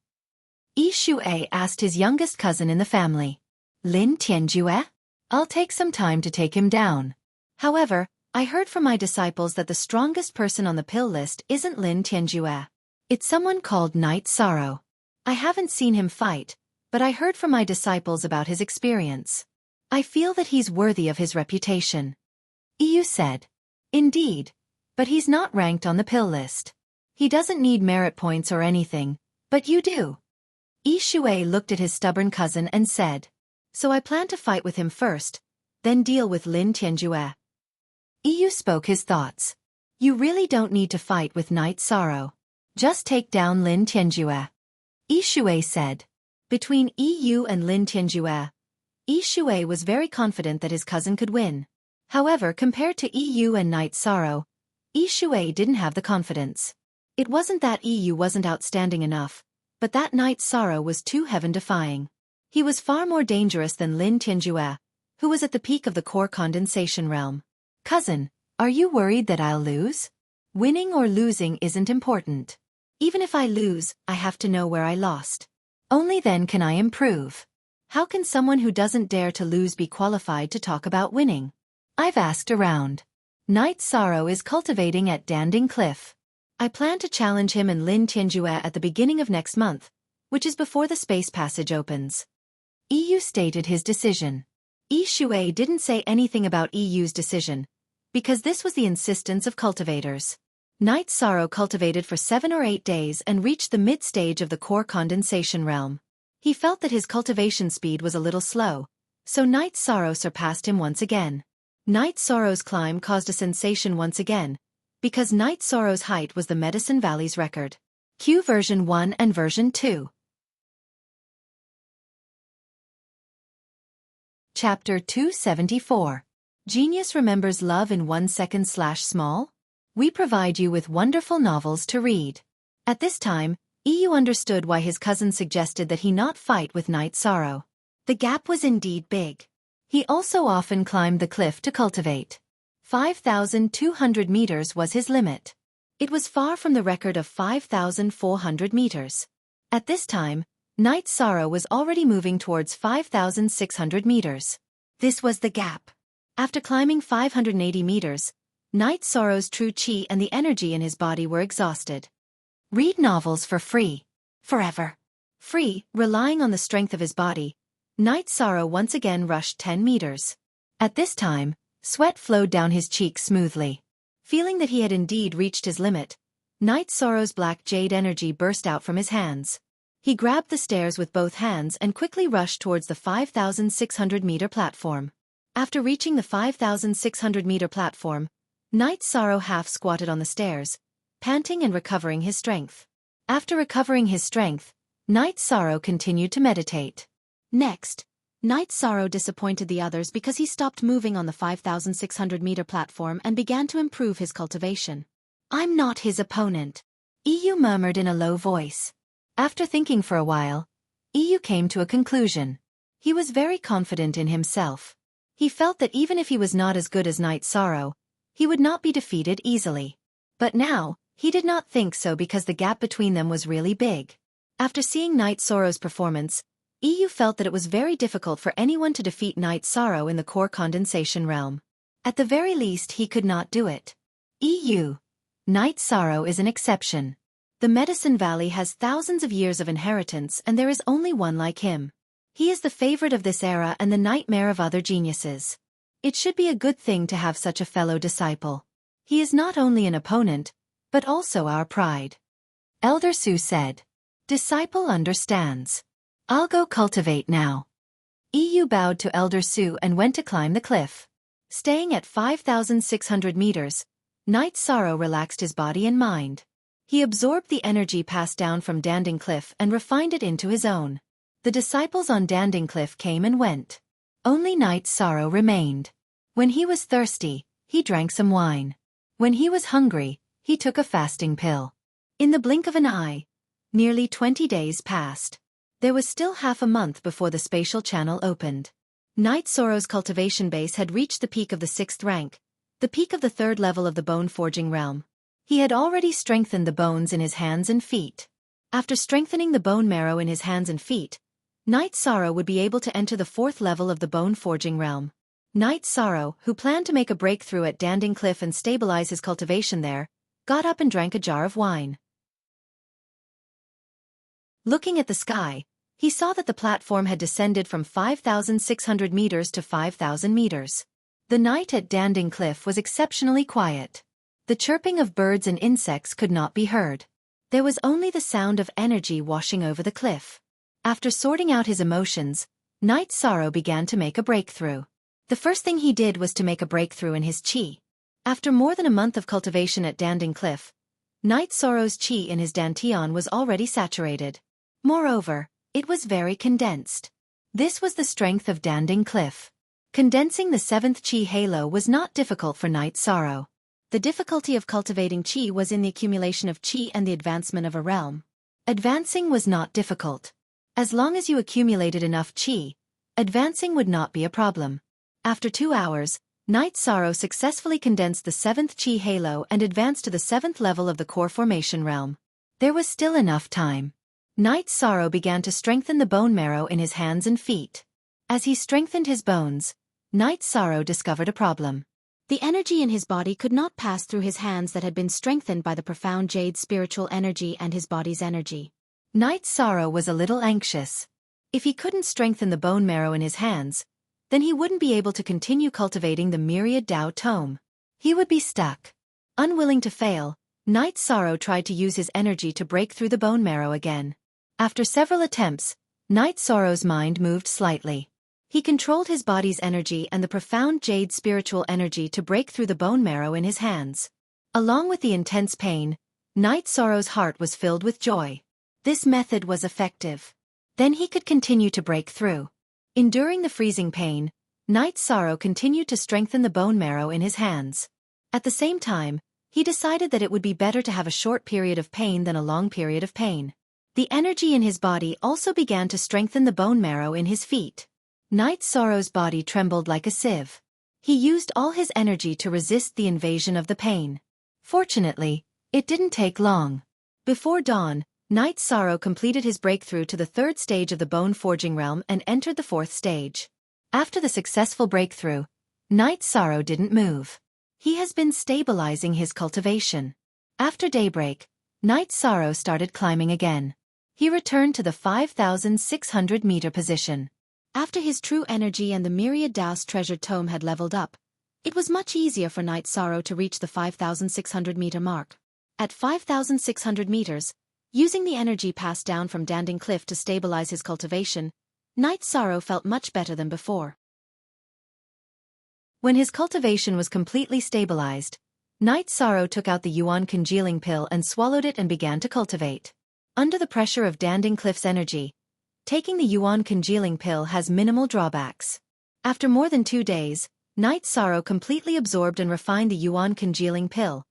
Yi Shui asked his youngest cousin in the family. "Lin Tianjue? I'll take some time to take him down. However, I heard from my disciples that the strongest person on the pill list isn't Lin Tianjue. It's someone called Night Sorrow. I haven't seen him fight, but I heard from my disciples about his experience. I feel that he's worthy of his reputation." Yu said. "Indeed, but he's not ranked on the pill list. He doesn't need merit points or anything, but you do." Yi Shui looked at his stubborn cousin and said, "So I plan to fight with him first, then deal with Lin Tianjue." Yu spoke his thoughts. "You really don't need to fight with Night Sorrow. Just take down Lin Tianjue." Yi Shui said. Between Yu and Lin Tianjue, Yi Shui was very confident that his cousin could win. However, compared to Yu and Night Sorrow, Yi Shui didn't have the confidence. It wasn't that Yu wasn't outstanding enough, but that Night Sorrow was too heaven-defying. He was far more dangerous than Lin Tianjue, who was at the peak of the core condensation realm. "Cousin, are you worried that I'll lose? Winning or losing isn't important. Even if I lose, I have to know where I lost. Only then can I improve. How can someone who doesn't dare to lose be qualified to talk about winning? I've asked around. Night Sorrow is cultivating at Danding Cliff. I plan to challenge him and Lin Tianjue at the beginning of next month, which is before the space passage opens." Yu stated his decision. Yi Shui didn't say anything about Yu's decision, because this was the insistence of cultivators. Night Sorrow cultivated for 7 or 8 days and reached the mid-stage of the core condensation realm. He felt that his cultivation speed was a little slow, so Night Sorrow surpassed him once again. Night Sorrow's climb caused a sensation once again, because Night Sorrow's height was the Medicine Valley's record. Q version 1 and version 2. Chapter 274. Genius Remembers Love in 1 second/small? We provide you with wonderful novels to read. At this time, Yu understood why his cousin suggested that he not fight with Night Sorrow. The gap was indeed big. He also often climbed the cliff to cultivate. 5,200 meters was his limit. It was far from the record of 5,400 meters. At this time, Night Sorrow was already moving towards 5,600 meters. This was the gap. After climbing 580 meters, Night Sorrow's true chi and the energy in his body were exhausted. Read novels for free. Forever. Free, relying on the strength of his body, Night Sorrow once again rushed 10 meters. At this time, sweat flowed down his cheeks smoothly. Feeling that he had indeed reached his limit, Night Sorrow's black jade energy burst out from his hands. He grabbed the stairs with both hands and quickly rushed towards the 5,600-meter platform. After reaching the 5,600-meter platform, Night Sorrow half-squatted on the stairs, panting and recovering his strength. After recovering his strength, Night Sorrow continued to meditate. Next, Night Sorrow disappointed the others because he stopped moving on the 5,600-meter platform and began to improve his cultivation. "I'm not his opponent," EU murmured in a low voice. After thinking for a while, EU came to a conclusion. He was very confident in himself. He felt that even if he was not as good as Night Sorrow, he would not be defeated easily. But now, he did not think so because the gap between them was really big. After seeing Night Sorrow's performance, EU felt that it was very difficult for anyone to defeat Night Sorrow in the core condensation realm. At the very least, he could not do it. EU. Night Sorrow is an exception. The Medicine Valley has thousands of years of inheritance and there is only one like him. He is the favorite of this era and the nightmare of other geniuses. It should be a good thing to have such a fellow disciple. He is not only an opponent, but also our pride. Elder Su said. Disciple understands. I'll go cultivate now. EU bowed to Elder Su and went to climb the cliff. Staying at 5,600 meters, Night Sorrow relaxed his body and mind. He absorbed the energy passed down from Danding Cliff and refined it into his own. The disciples on Danding Cliff came and went. Only Night Sorrow remained. When he was thirsty, he drank some wine. When he was hungry, he took a fasting pill. In the blink of an eye, nearly 20 days passed. There was still half a month before the spatial channel opened. Night Sorrow's cultivation base had reached the peak of the 6th rank, the peak of the 3rd level of the bone-forging realm. He had already strengthened the bones in his hands and feet. After strengthening the bone marrow in his hands and feet, Night Sorrow would be able to enter the 4th level of the bone-forging realm. Night Sorrow, who planned to make a breakthrough at Danding Cliff and stabilize his cultivation there, got up and drank a jar of wine. Looking at the sky, he saw that the platform had descended from 5,600 meters to 5,000 meters. The night at Danding Cliff was exceptionally quiet. The chirping of birds and insects could not be heard. There was only the sound of energy washing over the cliff. After sorting out his emotions, Night Sorrow began to make a breakthrough. The first thing he did was to make a breakthrough in his chi. After more than a month of cultivation at Danding Cliff, Night Sorrow's chi in his dantian was already saturated. Moreover, it was very condensed. This was the strength of Danding Cliff. Condensing the 7th chi halo was not difficult for Night Sorrow. The difficulty of cultivating chi was in the accumulation of chi and the advancement of a realm. Advancing was not difficult. As long as you accumulated enough chi, advancing would not be a problem. After 2 hours, Night Sorrow successfully condensed the 7th chi halo and advanced to the 7th level of the core formation realm. There was still enough time. Night Sorrow began to strengthen the bone marrow in his hands and feet. As he strengthened his bones, Night Sorrow discovered a problem. The energy in his body could not pass through his hands that had been strengthened by the profound jade spiritual energy and his body's energy. Night Sorrow was a little anxious. If he couldn't strengthen the bone marrow in his hands, then he wouldn't be able to continue cultivating the myriad Tao tome. He would be stuck. Unwilling to fail, Night Sorrow tried to use his energy to break through the bone marrow again. After several attempts, Night Sorrow's mind moved slightly. He controlled his body's energy and the profound jade spiritual energy to break through the bone marrow in his hands. Along with the intense pain, Night Sorrow's heart was filled with joy. This method was effective. Then he could continue to break through. Enduring the freezing pain, Night Sorrow continued to strengthen the bone marrow in his hands. At the same time, he decided that it would be better to have a short period of pain than a long period of pain. The energy in his body also began to strengthen the bone marrow in his feet. Night Sorrow's body trembled like a sieve. He used all his energy to resist the invasion of the pain. Fortunately, it didn't take long. Before dawn, Night Sorrow completed his breakthrough to the 3rd stage of the bone forging realm and entered the 4th stage. After the successful breakthrough, Night Sorrow didn't move. He has been stabilizing his cultivation. After daybreak, Night Sorrow started climbing again. He returned to the 5,600-meter position. After his true energy and the myriad Tao's treasured tome had leveled up, it was much easier for Night Sorrow to reach the 5,600-meter mark. At 5,600 meters, using the energy passed down from Danding Cliff to stabilize his cultivation, Night Sorrow felt much better than before. When his cultivation was completely stabilized, Night Sorrow took out the Yuan congealing pill and swallowed it and began to cultivate. Under the pressure of Danding Cliff's energy, taking the Yuan congealing pill has minimal drawbacks. After more than 2 days, Night Sorrow completely absorbed and refined the Yuan congealing pill,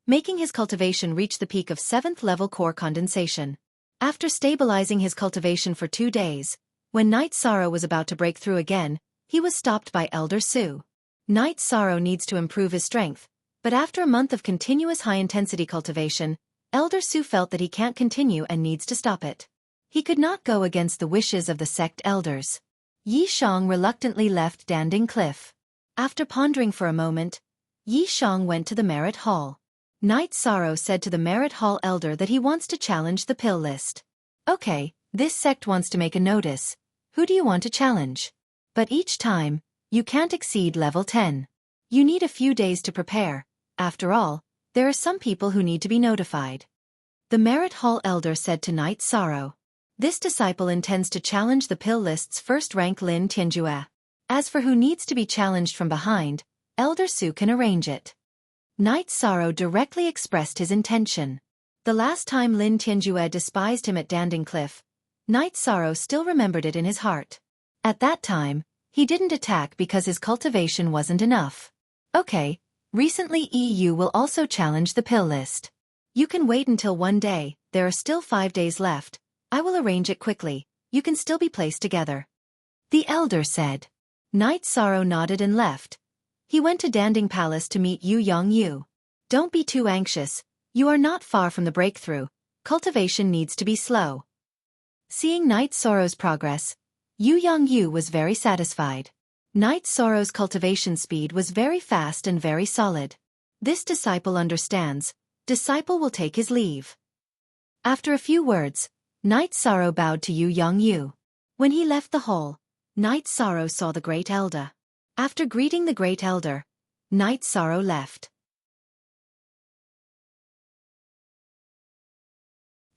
making his cultivation reach the peak of 7th level core condensation. After stabilizing his cultivation for 2 days, when Night Sorrow was about to break through again, he was stopped by Elder Su. Night Sorrow needs to improve his strength, but after a month of continuous high-intensity cultivation, Elder Su felt that he can't continue and needs to stop it. He could not go against the wishes of the sect elders. Yi Shang reluctantly left Danding Cliff. After pondering for a moment, Yi Shang went to the Merit Hall. Night Sorrow said to the Merit Hall elder that he wants to challenge the pill list. Okay, this sect wants to make a notice. Who do you want to challenge? But each time, you can't exceed level 10. You need a few days to prepare. After all, there are some people who need to be notified. The Merit Hall elder said to Night Sorrow. This disciple intends to challenge the pill list's first rank Lin Tianjue. As for who needs to be challenged from behind, Elder Su can arrange it. Night Sorrow directly expressed his intention. The last time Lin Tianjue despised him at Danding Cliff, Night Sorrow still remembered it in his heart. At that time, he didn't attack because his cultivation wasn't enough. Okay, recently EU will also challenge the pill list. You can wait until one day, there are still 5 days left. I will arrange it quickly, you can still be placed together. The elder said. Night Sorrow nodded and left. He went to Danding Palace to meet Yu Yongyu. Don't be too anxious, you are not far from the breakthrough, cultivation needs to be slow. Seeing Night Sorrow's progress, Yu Yongyu was very satisfied. Night Sorrow's cultivation speed was very fast and very solid. This disciple understands, disciple will take his leave. After a few words, Night Sorrow bowed to Yu Yongyu. When he left the hall, Night Sorrow saw the Great Elder. After greeting the Great Elder, Night Sorrow left.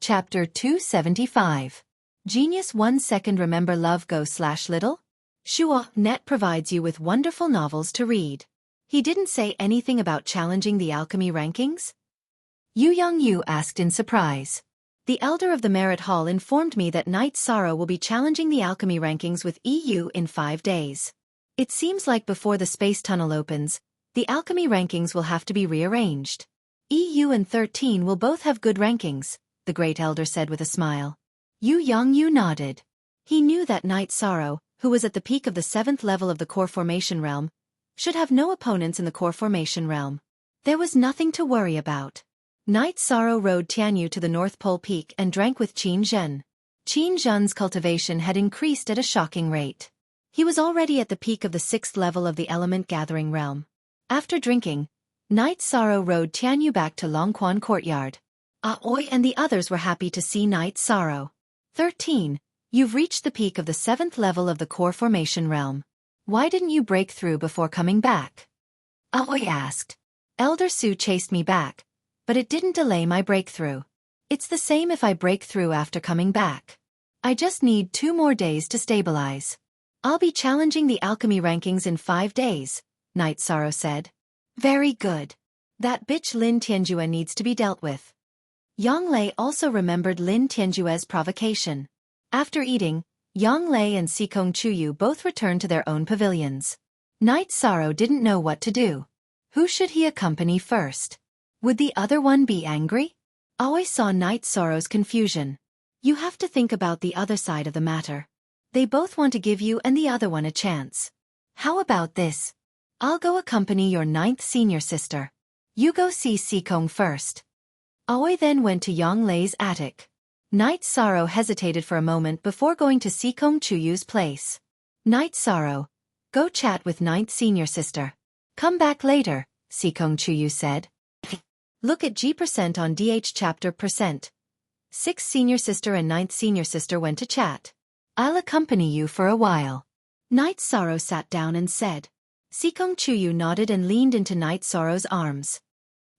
Chapter 275. Genius 1 second remember love go/little? Shuo.net provides you with wonderful novels to read. He didn't say anything about challenging the alchemy rankings? Yu Yongyu asked in surprise. The elder of the Merit Hall informed me that Night Sorrow will be challenging the alchemy rankings with EU in 5 days. It seems like before the space tunnel opens, the alchemy rankings will have to be rearranged. EU and 13 will both have good rankings, the Great Elder said with a smile. Yu Yongyu nodded. He knew that Night Sorrow, who was at the peak of the 7th level of the core formation realm, should have no opponents in the core formation realm. There was nothing to worry about. Night Sorrow rode Tianyu to the North Pole Peak and drank with Qin Zhen. Qin Zhen's cultivation had increased at a shocking rate. He was already at the peak of the 6th level of the element gathering realm. After drinking, Night Sorrow rode Tianyu back to Longquan Courtyard. Aoi and the others were happy to see Night Sorrow. 13. You've reached the peak of the 7th level of the core formation realm. Why didn't you break through before coming back? Aoi asked. Elder Su chased me back, but it didn't delay my breakthrough. It's the same if I break through after coming back. I just need 2 more days to stabilize. I'll be challenging the alchemy rankings in 5 days, Night Sorrow said. Very good. That bitch Lin Tianjue needs to be dealt with. Yang Lei also remembered Lin Tianjue's provocation. After eating, Yang Lei and Sikong Chuyu both returned to their own pavilions. Night Sorrow didn't know what to do. Who should he accompany first? Would the other one be angry? Aoi saw Night Sorrow's confusion. You have to think about the other side of the matter. They both want to give you and the other one a chance. How about this? I'll go accompany your 9th senior sister. You go see Sikong first. Aoi then went to Yang Lei's attic. Night Sorrow hesitated for a moment before going to Sikong Chuyu's place. Night Sorrow, go chat with 9th senior sister. Come back later, Sikong Chuyu said. Look at G% on DH chapter %. 6th senior sister and 9th senior sister went to chat. I'll accompany you for a while. Night Sorrow sat down and said. Sikong Chuyu nodded and leaned into Night Sorrow's arms.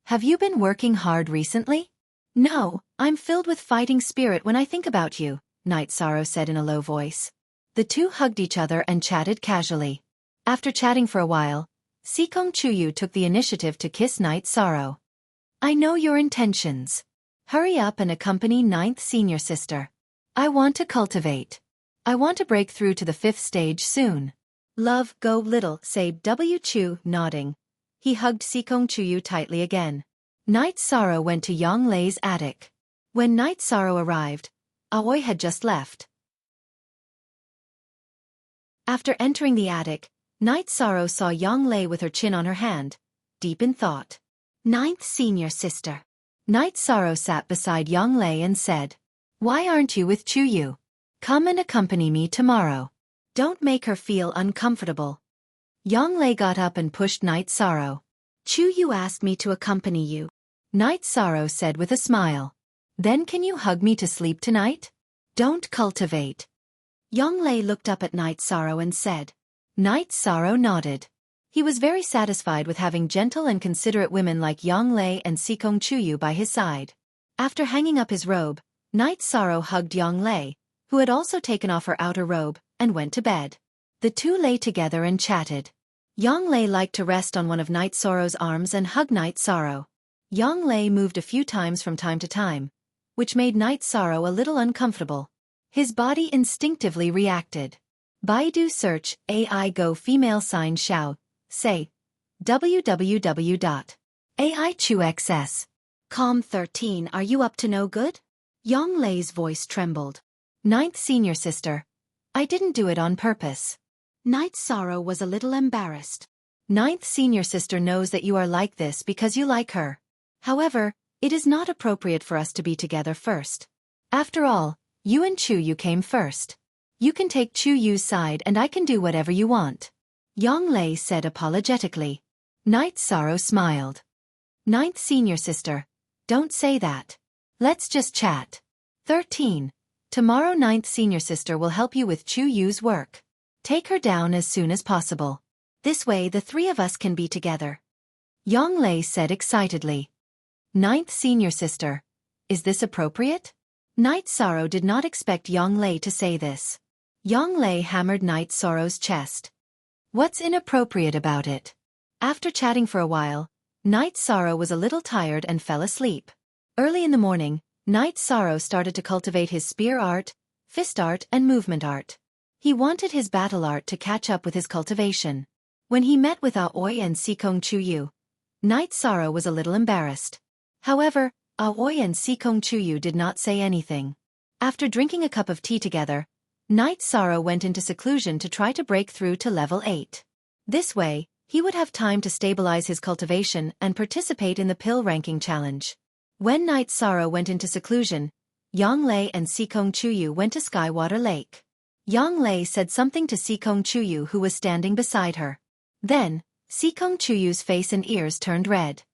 Have you been working hard recently? No, I'm filled with fighting spirit when I think about you, Night Sorrow said in a low voice. The two hugged each other and chatted casually. After chatting for a while, Sikong Chuyu took the initiative to kiss Night Sorrow. I know your intentions. Hurry up and accompany ninth senior sister. I want to cultivate. I want to break through to the 5th stage soon. Love, go little, said W. Chu, nodding. He hugged Sikong Chuyu tightly again. Night Sorrow went to Yang Lei's attic. When Night Sorrow arrived, Aoi had just left. After entering the attic, Night Sorrow saw Yang Lei with her chin on her hand, deep in thought. Ninth senior sister. Night Sorrow sat beside Yang Lei and said, Why aren't you with Chuyu? Come and accompany me tomorrow. Don't make her feel uncomfortable. Yang Lei got up and pushed Night Sorrow. Chuyu asked me to accompany you. Night Sorrow said with a smile. Then can you hug me to sleep tonight? Don't cultivate. Yang Lei looked up at Night Sorrow and said. Night Sorrow nodded. He was very satisfied with having gentle and considerate women like Yang Lei and Sikong Chuyu by his side. After hanging up his robe, Night Sorrow hugged Yang Lei, who had also taken off her outer robe, and went to bed. The two lay together and chatted. Yang Lei liked to rest on one of Night Sorrow's arms and hug Night Sorrow. Yang Lei moved a few times from time to time, which made Night Sorrow a little uncomfortable. His body instinctively reacted. Baidu search AI Go female sign Xiao, say www.aichuxs. Com 13 Are you up to no good? Yang Lei's voice trembled. Ninth senior sister. I didn't do it on purpose. Night Sorrow was a little embarrassed. Ninth senior sister knows that you are like this because you like her. However, it is not appropriate for us to be together first. After all, you and Chuyu came first. You can take Chuyu's side and I can do whatever you want. Yang Lei said apologetically. Night Sorrow smiled. Ninth senior sister. Don't say that. Let's just chat. 13. Tomorrow ninth senior sister will help you with Chuyu's work. Take her down as soon as possible. This way the three of us can be together. Yang Lei said excitedly. Ninth senior sister. Is this appropriate? Night Sorrow did not expect Yang Lei to say this. Yang Lei hammered Night Sorrow's chest. What's inappropriate about it? After chatting for a while, Night Sorrow was a little tired and fell asleep. Early in the morning, Night Sorrow started to cultivate his spear art, fist art and movement art. He wanted his battle art to catch up with his cultivation. When he met with Aoi and Sikong Chuyu, Night Sorrow was a little embarrassed. However, Aoi and Sikong Chuyu did not say anything. After drinking a cup of tea together, Night Sorrow went into seclusion to try to break through to level 8. This way, he would have time to stabilize his cultivation and participate in the pill ranking challenge. When Night Sorrow went into seclusion, Yang Lei and Sikong Chuyu went to Skywater Lake. Yang Lei said something to Sikong Chuyu who was standing beside her. Then, Sikong Chuyu's face and ears turned red.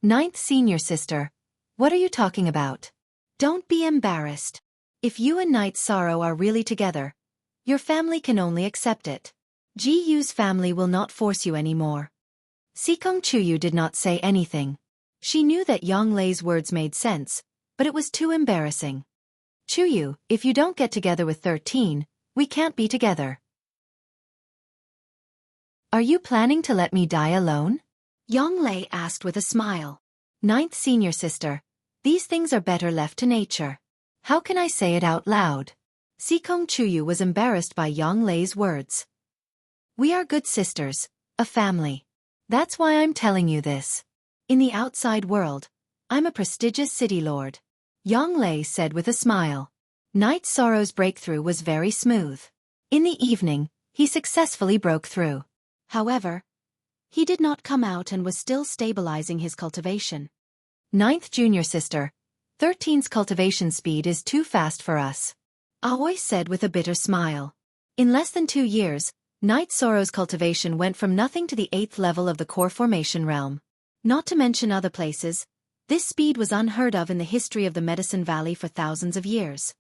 Ninth senior sister. What are you talking about? Don't be embarrassed. If you and Night Sorrow are really together, your family can only accept it. Jiyu's family will not force you anymore. Sikong Chuyu did not say anything. She knew that Yang Lei's words made sense, but it was too embarrassing. Chuyu, if you don't get together with 13, we can't be together. Are you planning to let me die alone? Yang Lei asked with a smile. Ninth senior sister. These things are better left to nature. How can I say it out loud? Sikong Chuyu was embarrassed by Yang Lei's words. We are good sisters, a family. That's why I'm telling you this. In the outside world, I'm a prestigious city lord. Yang Lei said with a smile. Night Sorrow's breakthrough was very smooth. In the evening, he successfully broke through. However, he did not come out and was still stabilizing his cultivation. Ninth junior sister. 13's cultivation speed is too fast for us. Aoi said with a bitter smile. In less than 2 years, Night Sorrow's cultivation went from nothing to the 8th level of the core formation realm. Not to mention other places, this speed was unheard of in the history of the Medicine Valley for thousands of years.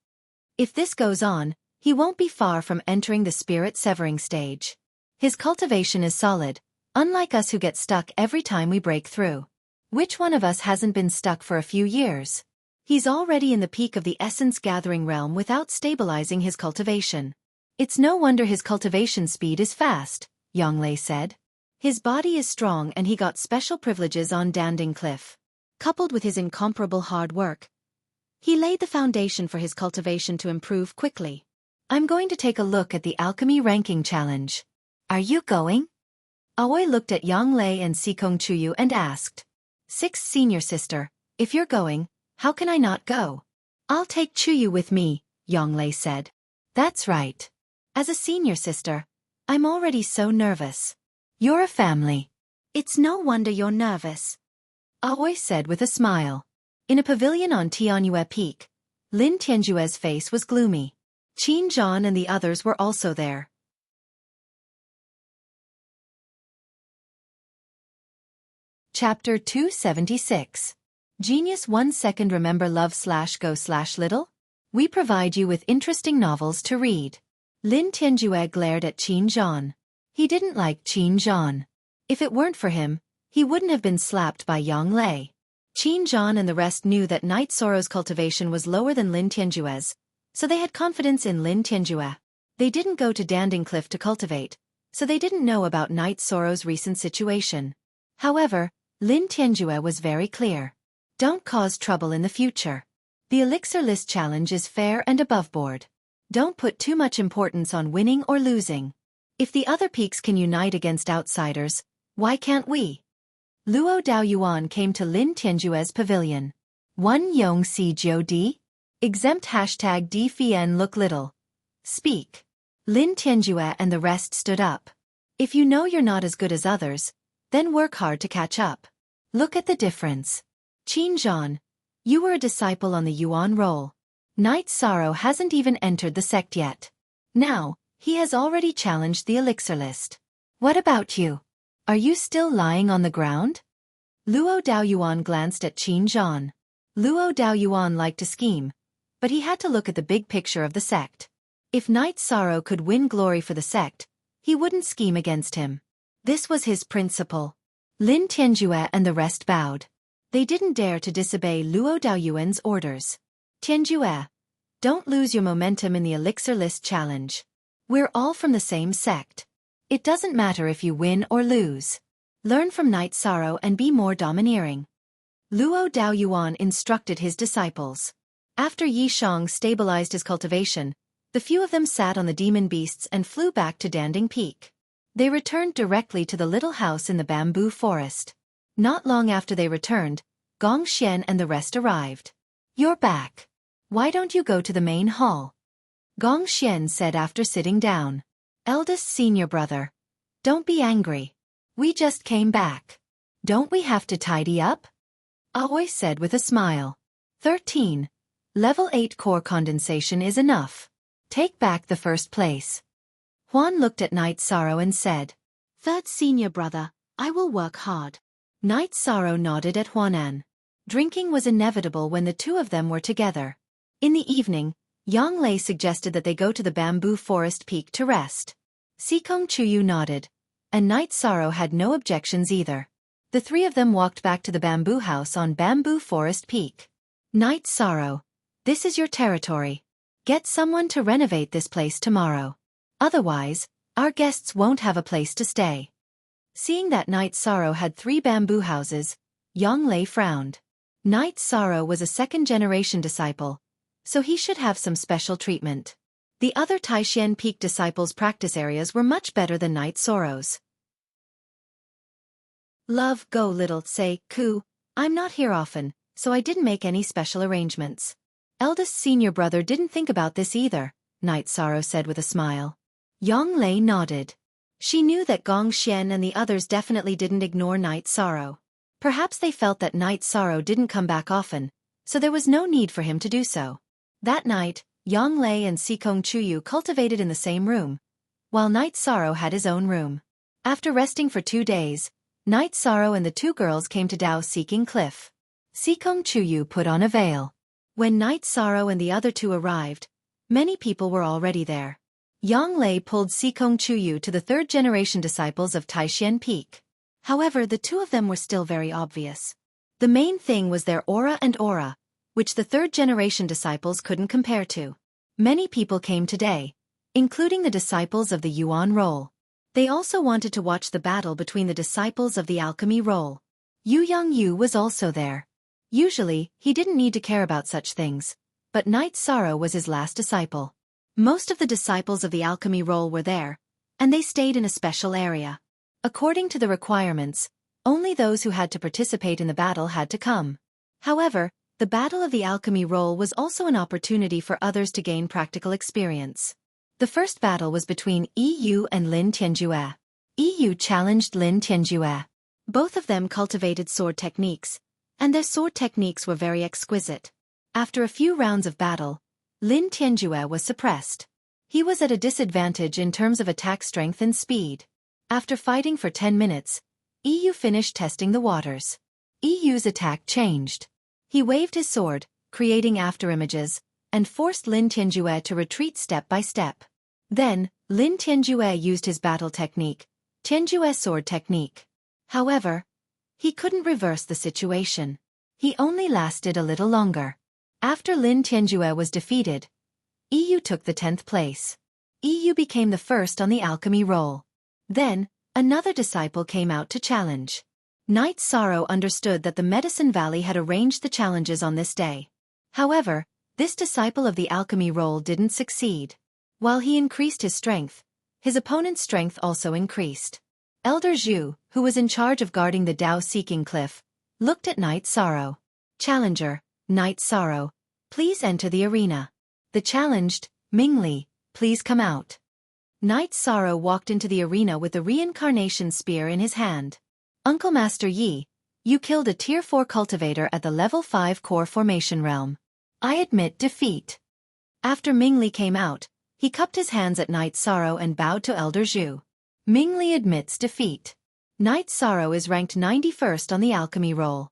If this goes on, he won't be far from entering the spirit severing stage. His cultivation is solid, unlike us who get stuck every time we break through. Which one of us hasn't been stuck for a few years? He's already in the peak of the essence gathering realm without stabilizing his cultivation. It's no wonder his cultivation speed is fast, Yang Lei said. His body is strong and he got special privileges on Danding Cliff. Coupled with his incomparable hard work, he laid the foundation for his cultivation to improve quickly. I'm going to take a look at the Alchemy Ranking Challenge. Are you going? Aoi looked at Yang Lei and Sikong Chuyu and asked. Sixth senior sister, if you're going, how can I not go? I'll take Chuyu with me, Yang Lei said. That's right. As a senior sister, I'm already so nervous. You're a family. It's no wonder you're nervous, Aoi said with a smile. In a pavilion on Tianyue Peak, Lin Tianjue's face was gloomy. Qin Zhan and the others were also there. Chapter 276. Genius 1 second. Remember love/go/little? We provide you with interesting novels to read. Lin Tianjue glared at Qin Zhan. He didn't like Qin Zhan. If it weren't for him, he wouldn't have been slapped by Yang Lei. Qin Zhan and the rest knew that Night Sorrow's cultivation was lower than Lin Tianjue's, so they had confidence in Lin Tianjue. They didn't go to Danding Cliff to cultivate, so they didn't know about Night Sorrow's recent situation. However, Lin Tianjue was very clear. Don't cause trouble in the future. The Elixir List Challenge is fair and above board. Don't put too much importance on winning or losing. If the other peaks can unite against outsiders, why can't we? Luo Daoyuan came to Lin Tianjue's pavilion. One Yong Si Jiu Di? Exempt hashtag DFN look little. Speak. Lin Tianjue and the rest stood up. If you know you're not as good as others, then work hard to catch up. Look at the difference. Qin Zhan, you were a disciple on the Yuan roll. Night Sorrow hasn't even entered the sect yet. Now, he has already challenged the elixir list. What about you? Are you still lying on the ground? Luo Daoyuan glanced at Qin Zhan. Luo Daoyuan liked to scheme, but he had to look at the big picture of the sect. If Night Sorrow could win glory for the sect, he wouldn't scheme against him. This was his principle. Lin Tianjue and the rest bowed. They didn't dare to disobey Luo Daoyuan's orders. Tianjue, don't lose your momentum in the Elixir List Challenge. We're all from the same sect. It doesn't matter if you win or lose. Learn from Night Sorrow and be more domineering. Luo Daoyuan instructed his disciples. After Yi Shang stabilized his cultivation, the few of them sat on the demon beasts and flew back to Danding Peak. They returned directly to the little house in the bamboo forest. Not long after they returned, Gong Xian and the rest arrived. You're back. Why don't you go to the main hall? Gong Xian said after sitting down. Eldest senior brother. Don't be angry. We just came back. Don't we have to tidy up? Aoi said with a smile. 13. Level 8 core condensation is enough. Take back the first place. Huan looked at Night Sorrow and said, Third senior brother, I will work hard. Night Sorrow nodded at Huanan. Drinking was inevitable when the two of them were together. In the evening, Yang Lei suggested that they go to the bamboo forest peak to rest. Sikong Chuyu nodded, and Night Sorrow had no objections either. The three of them walked back to the bamboo house on Bamboo Forest Peak. Night Sorrow, this is your territory. Get someone to renovate this place tomorrow. Otherwise, our guests won't have a place to stay. Seeing that Night Sorrow had 3 bamboo houses, Yang Lei frowned. Night Sorrow was a second-generation disciple, so he should have some special treatment. The other Taishan Peak disciples' practice areas were much better than Night Sorrow's. Love go little say, Ku, I'm not here often, so I didn't make any special arrangements. Eldest senior brother didn't think about this either, Night Sorrow said with a smile. Yang Lei nodded. She knew that Gong Xian and the others definitely didn't ignore Night Sorrow. Perhaps they felt that Night Sorrow didn't come back often, so there was no need for him to do so. That night, Yang Lei and Sikong Chuyu cultivated in the same room, while Night Sorrow had his own room. After resting for 2 days, Night Sorrow and the 2 girls came to Dao Seeking Cliff. Sikong Chuyu put on a veil. When Night Sorrow and the other 2 arrived, many people were already there. Yang Lei pulled Sikong Chuyu to the 3rd-generation disciples of Taishan Peak. However, the 2 of them were still very obvious. The main thing was their aura and aura, which the 3rd-generation disciples couldn't compare to. Many people came today, including the disciples of the Yuan Roll. They also wanted to watch the battle between the disciples of the alchemy roll. Yu Yongyu was also there. Usually, he didn't need to care about such things, but Night Sorrow was his last disciple. Most of the disciples of the alchemy roll were there, and they stayed in a special area. According to the requirements, only those who had to participate in the battle had to come. However, the Battle of the Alchemy Roll was also an opportunity for others to gain practical experience. The first battle was between Yu and Lin Tianjue. Yu challenged Lin Tianjue. Both of them cultivated sword techniques, and their sword techniques were very exquisite. After a few rounds of battle, Lin Tianjue was suppressed. He was at a disadvantage in terms of attack strength and speed. After fighting for 10 minutes, Yu finished testing the waters. Yu's attack changed. He waved his sword, creating afterimages, and forced Lin Tianjue to retreat step by step. Then, Lin Tianjue used his battle technique, Tianjue sword technique. However, he couldn't reverse the situation. He only lasted a little longer. After Lin Tianjue was defeated, Yu took the 10th place. Yu became the first on the alchemy roll. Then, another disciple came out to challenge. Night Sorrow understood that the Medicine Valley had arranged the challenges on this day. However, this disciple of the alchemy roll didn't succeed. While he increased his strength, his opponent's strength also increased. Elder Zhu, who was in charge of guarding the Dao-seeking cliff, looked at Night Sorrow. Challenger, Night Sorrow, please enter the arena. The challenged, Mingli, please come out. Night Sorrow walked into the arena with the reincarnation spear in his hand. Uncle Master Yi, you killed a Tier 4 cultivator at the Level 5 core formation realm. I admit defeat. After Mingli came out, he cupped his hands at Night Sorrow and bowed to Elder Zhu. Mingli admits defeat. Night Sorrow is ranked 91st on the alchemy roll.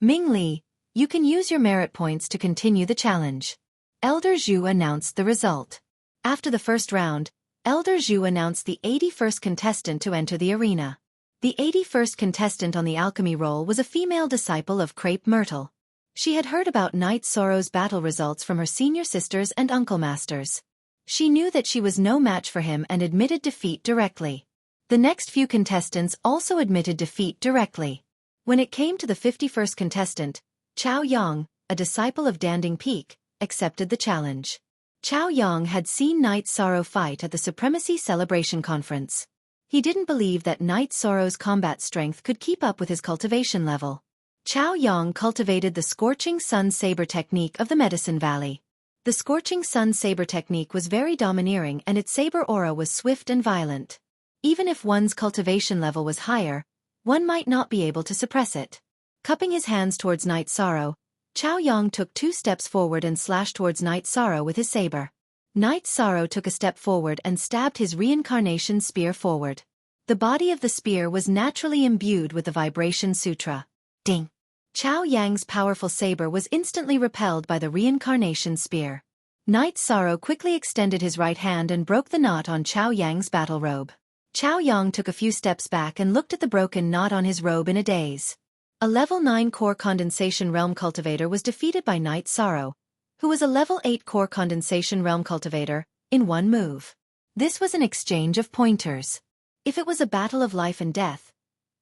Mingli, you can use your merit points to continue the challenge. Elder Zhu announced the result. After the first round, Elder Zhu announced the 81st contestant to enter the arena. The 81st contestant on the alchemy roll was a female disciple of Crepe Myrtle. She had heard about Night Sorrow's battle results from her senior sisters and uncle masters. She knew that she was no match for him and admitted defeat directly. The next few contestants also admitted defeat directly. When it came to the 51st contestant, Chao Yang, a disciple of Danding Peak, accepted the challenge. Chao Yang had seen Night Sorrow fight at the Supremacy Celebration Conference. He didn't believe that Night Sorrow's combat strength could keep up with his cultivation level. Chao Yang cultivated the Scorching Sun Saber technique of the Medicine Valley. The Scorching Sun Saber technique was very domineering and its saber aura was swift and violent. Even if one's cultivation level was higher, one might not be able to suppress it. Cupping his hands towards Night Sorrow, Chao Yang took 2 steps forward and slashed towards Night Sorrow with his saber. Night Sorrow took a step forward and stabbed his reincarnation spear forward. The body of the spear was naturally imbued with the Vibration Sutra. Ding! Chao Yang's powerful saber was instantly repelled by the reincarnation spear. Night Sorrow quickly extended his right hand and broke the knot on Chao Yang's battle robe. Chao Yang took a few steps back and looked at the broken knot on his robe in a daze. A level 9 core condensation realm cultivator was defeated by Night Sorrow, who was a level 8 core condensation realm cultivator, in one move. This was an exchange of pointers. If it was a battle of life and death,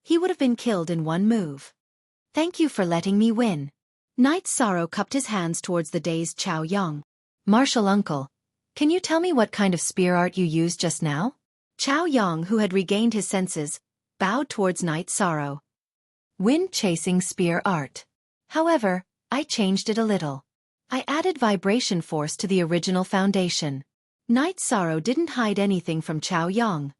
he would have been killed in one move. Thank you for letting me win. Night Sorrow cupped his hands towards the dazed Chao Yang. Martial Uncle, can you tell me what kind of spear art you used just now? Chao Yang, who had regained his senses, bowed towards Night Sorrow. Wind-chasing spear art. However, I changed it a little. I added vibration force to the original foundation. Night Sorrow didn't hide anything from Chao Yang.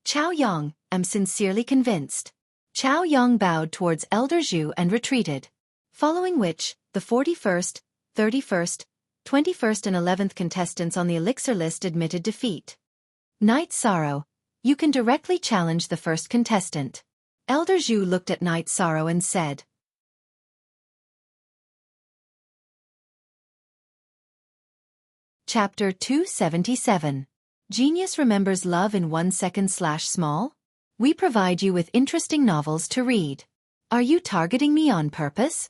Chao Yang, am sincerely convinced. Chao Yang bowed towards Elder Zhu and retreated. Following which, the 41st, 31st, 21st and 11th contestants on the elixir list admitted defeat. Night Sorrow, you can directly challenge the first contestant. Elder Zhu looked at Night Sorrow and said. Chapter 277. Genius Remembers Love in 1 Second/Small? We provide you with interesting novels to read. Are you targeting me on purpose?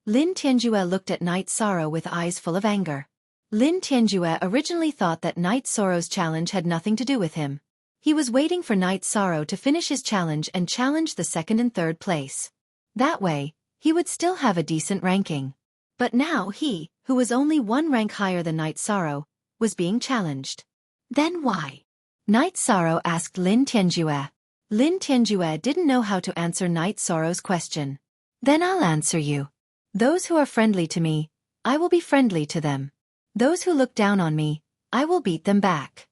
Lin Tianjue looked at Night Sorrow with eyes full of anger. Lin Tianjue originally thought that Night Sorrow's challenge had nothing to do with him. He was waiting for Night Sorrow to finish his challenge and challenge the second and third place. That way, he would still have a decent ranking. But now he, who was only one rank higher than Night Sorrow, was being challenged. Then why? Night Sorrow asked Lin Tianjue. Lin Tianjue didn't know how to answer Night Sorrow's question. Then I'll answer you. Those who are friendly to me, I will be friendly to them. Those who look down on me, I will beat them back.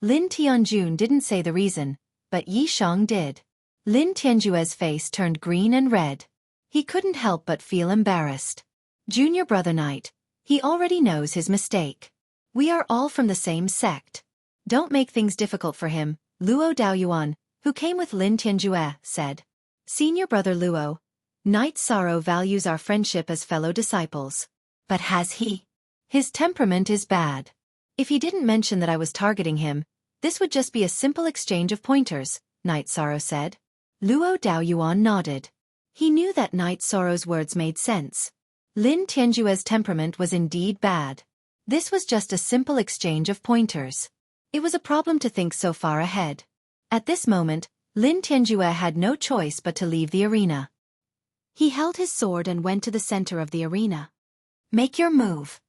Lin Tianjun didn't say the reason, but Yi Shang did. Lin Tianjue's face turned green and red. He couldn't help but feel embarrassed. Junior brother Knight, he already knows his mistake. We are all from the same sect. Don't make things difficult for him, Luo Daoyuan, who came with Lin Tianjue, said. Senior brother Luo, Night Sorrow values our friendship as fellow disciples. But has he? His temperament is bad. If he didn't mention that I was targeting him, this would just be a simple exchange of pointers, Night Sorrow said. Luo Daoyuan nodded. He knew that Night Sorrow's words made sense. Lin Tianjue's temperament was indeed bad. This was just a simple exchange of pointers. It was a problem to think so far ahead. At this moment, Lin Tianjue had no choice but to leave the arena. He held his sword and went to the center of the arena. Make your move.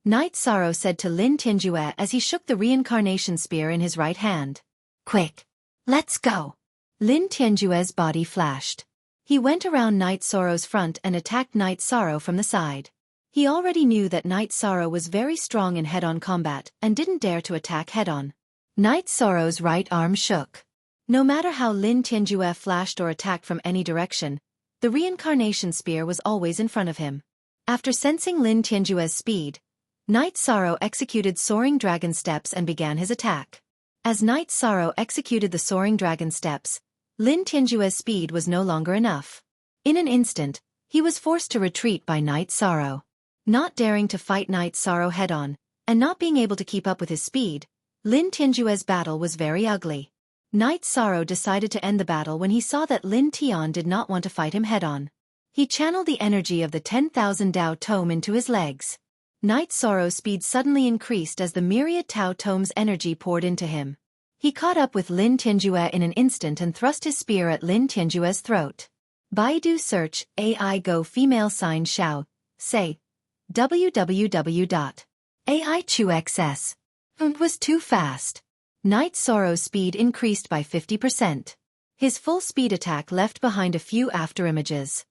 Night Sorrow said to Lin Tianjue as he shook the reincarnation spear in his right hand. Quick! Let's go! Lin Tianjue's body flashed. He went around Night Sorrow's front and attacked Night Sorrow from the side. He already knew that Night Sorrow was very strong in head-on combat and didn't dare to attack head-on. Night Sorrow's right arm shook. No matter how Lin Tianjue flashed or attacked from any direction, the reincarnation spear was always in front of him. After sensing Lin Tianjue's speed, Night Sorrow executed Soaring Dragon Steps and began his attack. As Night Sorrow executed the Soaring Dragon Steps, Lin Tianjue's speed was no longer enough. In an instant, he was forced to retreat by Night Sorrow. Not daring to fight Night Sorrow head-on, and not being able to keep up with his speed, Lin Tianjue's battle was very ugly. Night Sorrow decided to end the battle when he saw that Lin Tian did not want to fight him head-on. He channeled the energy of the 10,000 Tao Tome into his legs. Night Sorrow's speed suddenly increased as the myriad Tao Tome's energy poured into him. He caught up with Lin Tianjue in an instant and thrust his spear at Lin Tianjue's throat. Baidu search, AI Go female sign Xiao, say, www.aichuxs. It was too fast. Night Sorrow's speed increased by 50%. His full speed attack left behind a few afterimages.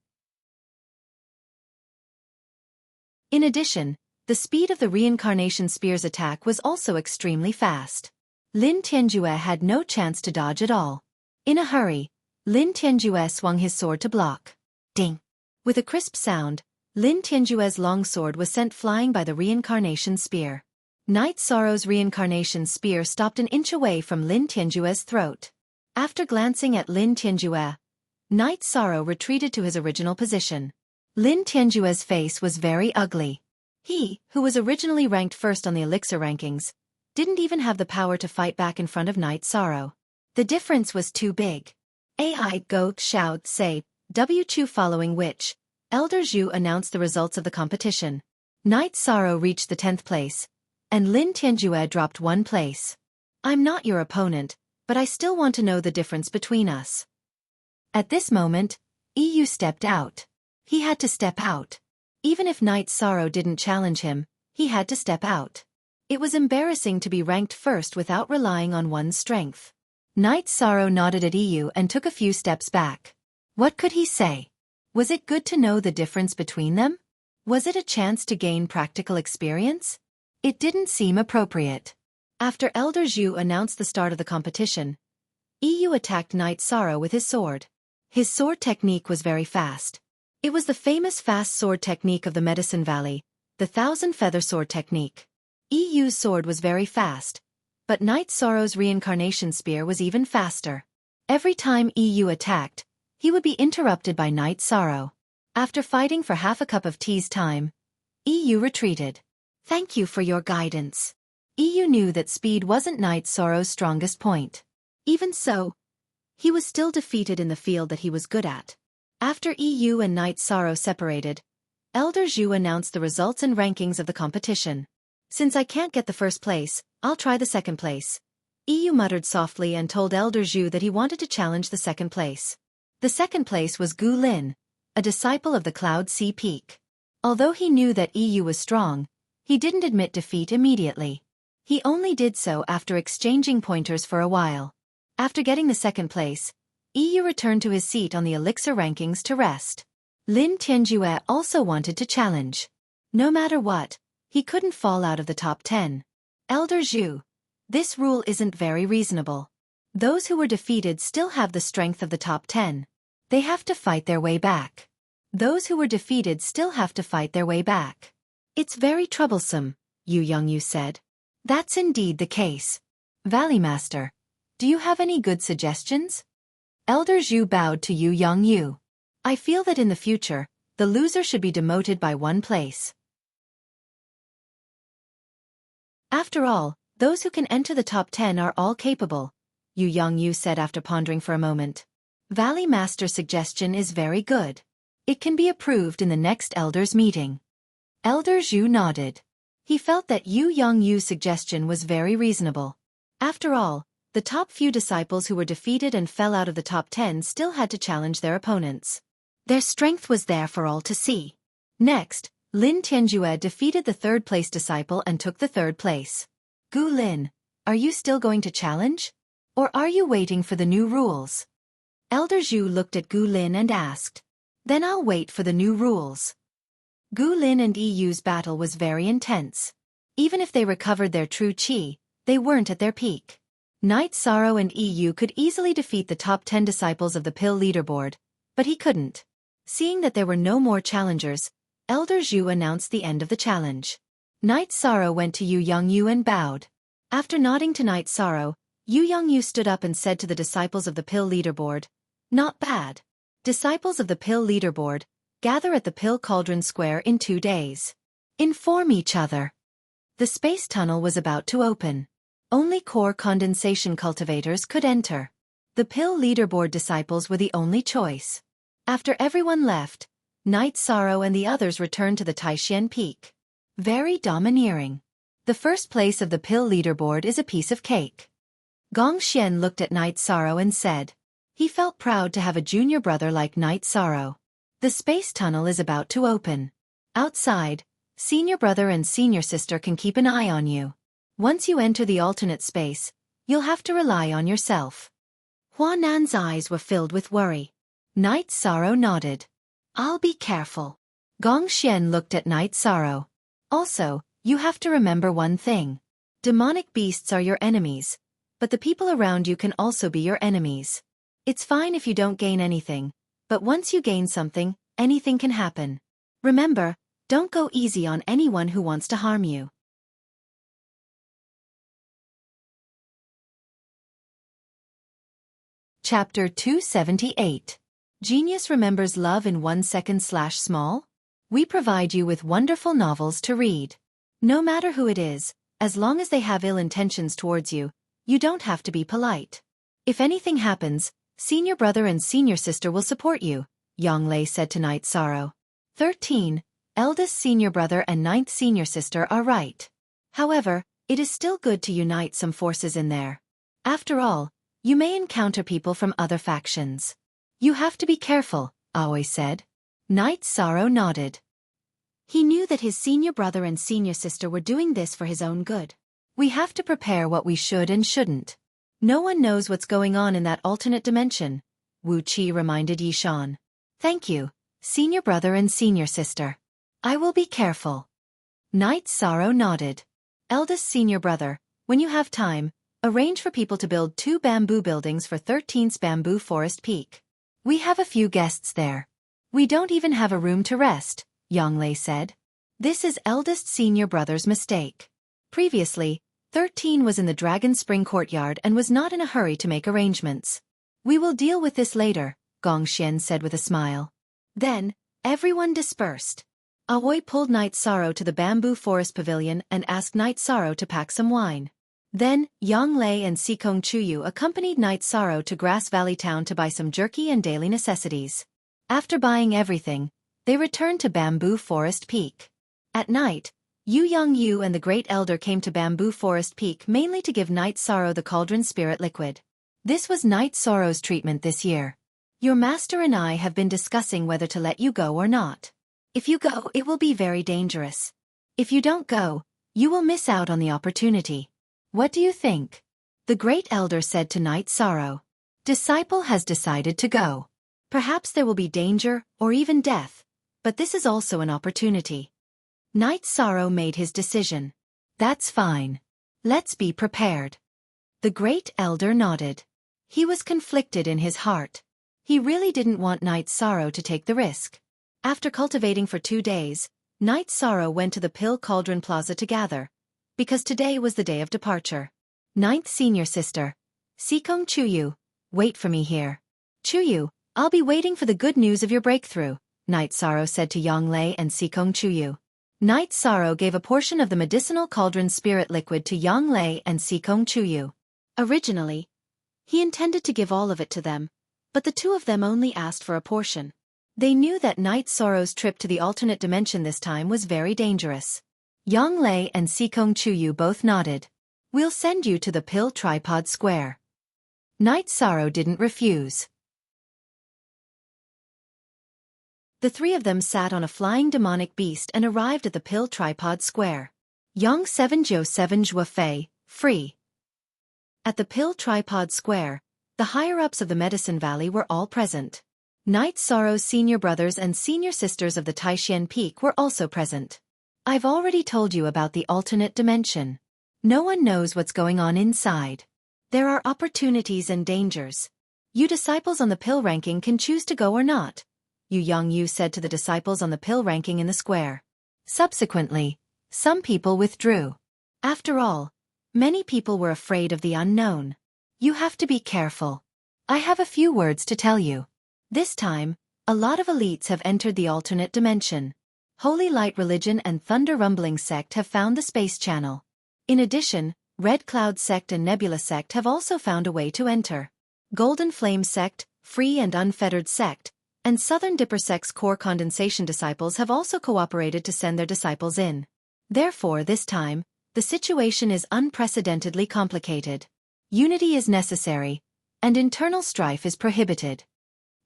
In addition, the speed of the reincarnation spear's attack was also extremely fast. Lin Tianjue had no chance to dodge at all. In a hurry, Lin Tianjue swung his sword to block. Ding! With a crisp sound, Lin Tianjue's long sword was sent flying by the reincarnation spear. Night Sorrow's reincarnation spear stopped an inch away from Lin Tianjue's throat. After glancing at Lin Tianjue, Night Sorrow retreated to his original position. Lin Tianjue's face was very ugly. He, who was originally ranked first on the elixir rankings, didn't even have the power to fight back in front of Night Sorrow. The difference was too big. AI Go Xiao say, W2 following which, Elder Zhu announced the results of the competition. Night Sorrow reached the 10th place, and Lin Tianjue dropped 1 place. I'm not your opponent, but I still want to know the difference between us. At this moment, EU stepped out. He had to step out. Even if Night Sorrow didn't challenge him, he had to step out. It was embarrassing to be ranked first without relying on one's strength. Night Sorrow nodded at EU and took a few steps back. What could he say? Was it good to know the difference between them? Was it a chance to gain practical experience? It didn't seem appropriate. After Elder Zhu announced the start of the competition, EU attacked Night Sorrow with his sword. His sword technique was very fast. It was the famous fast sword technique of the Medicine Valley, the Thousand Feather Sword technique. EU's sword was very fast, but Night Sorrow's reincarnation spear was even faster. Every time EU attacked, he would be interrupted by Night Sorrow. After fighting for half a cup of tea's time, EU retreated. Thank you for your guidance. EU knew that speed wasn't Night Sorrow's strongest point. Even so, he was still defeated in the field that he was good at. After EU and Night Sorrow separated, Elder Zhu announced the results and rankings of the competition. Since I can't get the first place, I'll try the second place. Yu muttered softly and told Elder Zhu that he wanted to challenge the second place. The second place was Gu Lin, a disciple of the Cloud Sea Peak. Although he knew that Yu was strong, he didn't admit defeat immediately. He only did so after exchanging pointers for a while. After getting the second place, Yu returned to his seat on the elixir rankings to rest. Lin Tianjue also wanted to challenge. No matter what, he couldn't fall out of the top 10. Elder Zhu, this rule isn't very reasonable. Those who were defeated still have the strength of the top 10. They have to fight their way back. Those who were defeated still have to fight their way back. It's very troublesome, Yu Yongyu said. That's indeed the case. Valley Master, do you have any good suggestions? Elder Zhu bowed to Yu Yongyu. I feel that in the future, the loser should be demoted by one place. After all, those who can enter the top 10 are all capable, Yu Yongyu said after pondering for a moment. Valley Master's suggestion is very good. It can be approved in the next Elders meeting. Elder Zhu nodded. He felt that Yu Yongyu's suggestion was very reasonable. After all, the top few disciples who were defeated and fell out of the top 10 still had to challenge their opponents. Their strength was there for all to see. Next, Lin Tianjue defeated the third-place disciple and took the third place. Gu Lin, are you still going to challenge? Or are you waiting for the new rules? Elder Zhu looked at Gu Lin and asked. Then I'll wait for the new rules. Gu Lin and Yu's battle was very intense. Even if they recovered their true qi, they weren't at their peak. Night Sorrow and Yu could easily defeat the top 10 disciples of the pill leaderboard, but he couldn't. Seeing that there were no more challengers, Elder Zhu announced the end of the challenge. Night Sorrow went to Yu Yongyu and bowed. After nodding to Night Sorrow, Yu Yongyu stood up and said to the disciples of the pill leaderboard, "Not bad. Disciples of the pill leaderboard, gather at the Pill Cauldron Square in 2 days. Inform each other." The space tunnel was about to open. Only core condensation cultivators could enter. The Pill leaderboard disciples were the only choice. After everyone left, Night Sorrow and the others returned to the Taishan Peak. Very domineering. The first place of the Pill leaderboard is a piece of cake. Gong Xian looked at Night Sorrow and said. He felt proud to have a junior brother like Night Sorrow. The space tunnel is about to open. Outside, senior brother and senior sister can keep an eye on you. Once you enter the alternate space, you'll have to rely on yourself. Hua Nan's eyes were filled with worry. Night Sorrow nodded. I'll be careful. Gong Xian looked at Night Sorrow. Also, you have to remember one thing. Demonic beasts are your enemies, but the people around you can also be your enemies. It's fine if you don't gain anything, but once you gain something, anything can happen. Remember, don't go easy on anyone who wants to harm you. Chapter 278. Genius Remembers Love in 1 Second/Small? We provide you with wonderful novels to read. No matter who it is, as long as they have ill intentions towards you, you don't have to be polite. If anything happens, senior brother and senior sister will support you, Yang Lei said to Night Sorrow. 13. Eldest senior brother and 9th senior sister are right. However, it is still good to unite some forces in there. After all, you may encounter people from other factions. You have to be careful, Aoi said. Night Sorrow nodded. He knew that his senior brother and senior sister were doing this for his own good. We have to prepare what we should and shouldn't. No one knows what's going on in that alternate dimension, Wu Qi reminded Yishan. Thank you, senior brother and senior sister. I will be careful. Night Sorrow nodded. Eldest senior brother, when you have time, arrange for people to build 2 bamboo buildings for 13th Bamboo Forest Peak. We have a few guests there. We don't even have a room to rest, Yang Lei said. This is eldest senior brother's mistake. Previously, 13 was in the Dragon Spring courtyard and was not in a hurry to make arrangements. We will deal with this later, Gong Xian said with a smile. Then, everyone dispersed. Aoi pulled Night Sorrow to the Bamboo Forest Pavilion and asked Night Sorrow to pack some wine. Then, Yang Lei and Sikong Chuyu accompanied Night Sorrow to Grass Valley Town to buy some jerky and daily necessities. After buying everything, they returned to Bamboo Forest Peak. At night, Yu Yongyu and the Great Elder came to Bamboo Forest Peak mainly to give Night Sorrow the cauldron spirit liquid. This was Night Sorrow's treatment this year. Your master and I have been discussing whether to let you go or not. If you go, it will be very dangerous. If you don't go, you will miss out on the opportunity. What do you think? The Great Elder said to Night Sorrow. Disciple has decided to go. Perhaps there will be danger or even death, but this is also an opportunity. Night Sorrow made his decision. That's fine. Let's be prepared. The Great Elder nodded. He was conflicted in his heart. He really didn't want Night Sorrow to take the risk. After cultivating for 2 days, Night Sorrow went to the Pill Cauldron Plaza to gather, because today was the day of departure. Ninth Senior Sister, Sikong Chuyu, wait for me here. Chuyu, I'll be waiting for the good news of your breakthrough, Night Sorrow said to Yonglei and Sikong Chuyu. Night Sorrow gave a portion of the medicinal cauldron spirit liquid to Yonglei and Sikong Chuyu. Originally, he intended to give all of it to them, but the two of them only asked for a portion. They knew that Night Sorrow's trip to the alternate dimension this time was very dangerous. Yonglei and Sikong Chuyu both nodded. We'll send you to the Pill Tripod Square. Night Sorrow didn't refuse. The three of them sat on a flying demonic beast and arrived at the Pill Tripod Square. Yang 7 Jiu 7 Zhua Fei, free. At the Pill Tripod Square, the higher-ups of the Medicine Valley were all present. Night Sorrow's senior brothers and senior sisters of the Taishan Peak were also present. I've already told you about the alternate dimension. No one knows what's going on inside. There are opportunities and dangers. You disciples on the pill ranking can choose to go or not, Yu Yongyu said to the disciples on the pill ranking in the square. Subsequently, some people withdrew. After all, many people were afraid of the unknown. You have to be careful. I have a few words to tell you. This time, a lot of elites have entered the alternate dimension. Holy Light Religion and Thunder Rumbling Sect have found the space channel. In addition, Red Cloud Sect and Nebula Sect have also found a way to enter. Golden Flame Sect, Free and Unfettered Sect, and Southern Dipper Sect's core condensation disciples have also cooperated to send their disciples in. Therefore, this time, the situation is unprecedentedly complicated. Unity is necessary, and internal strife is prohibited.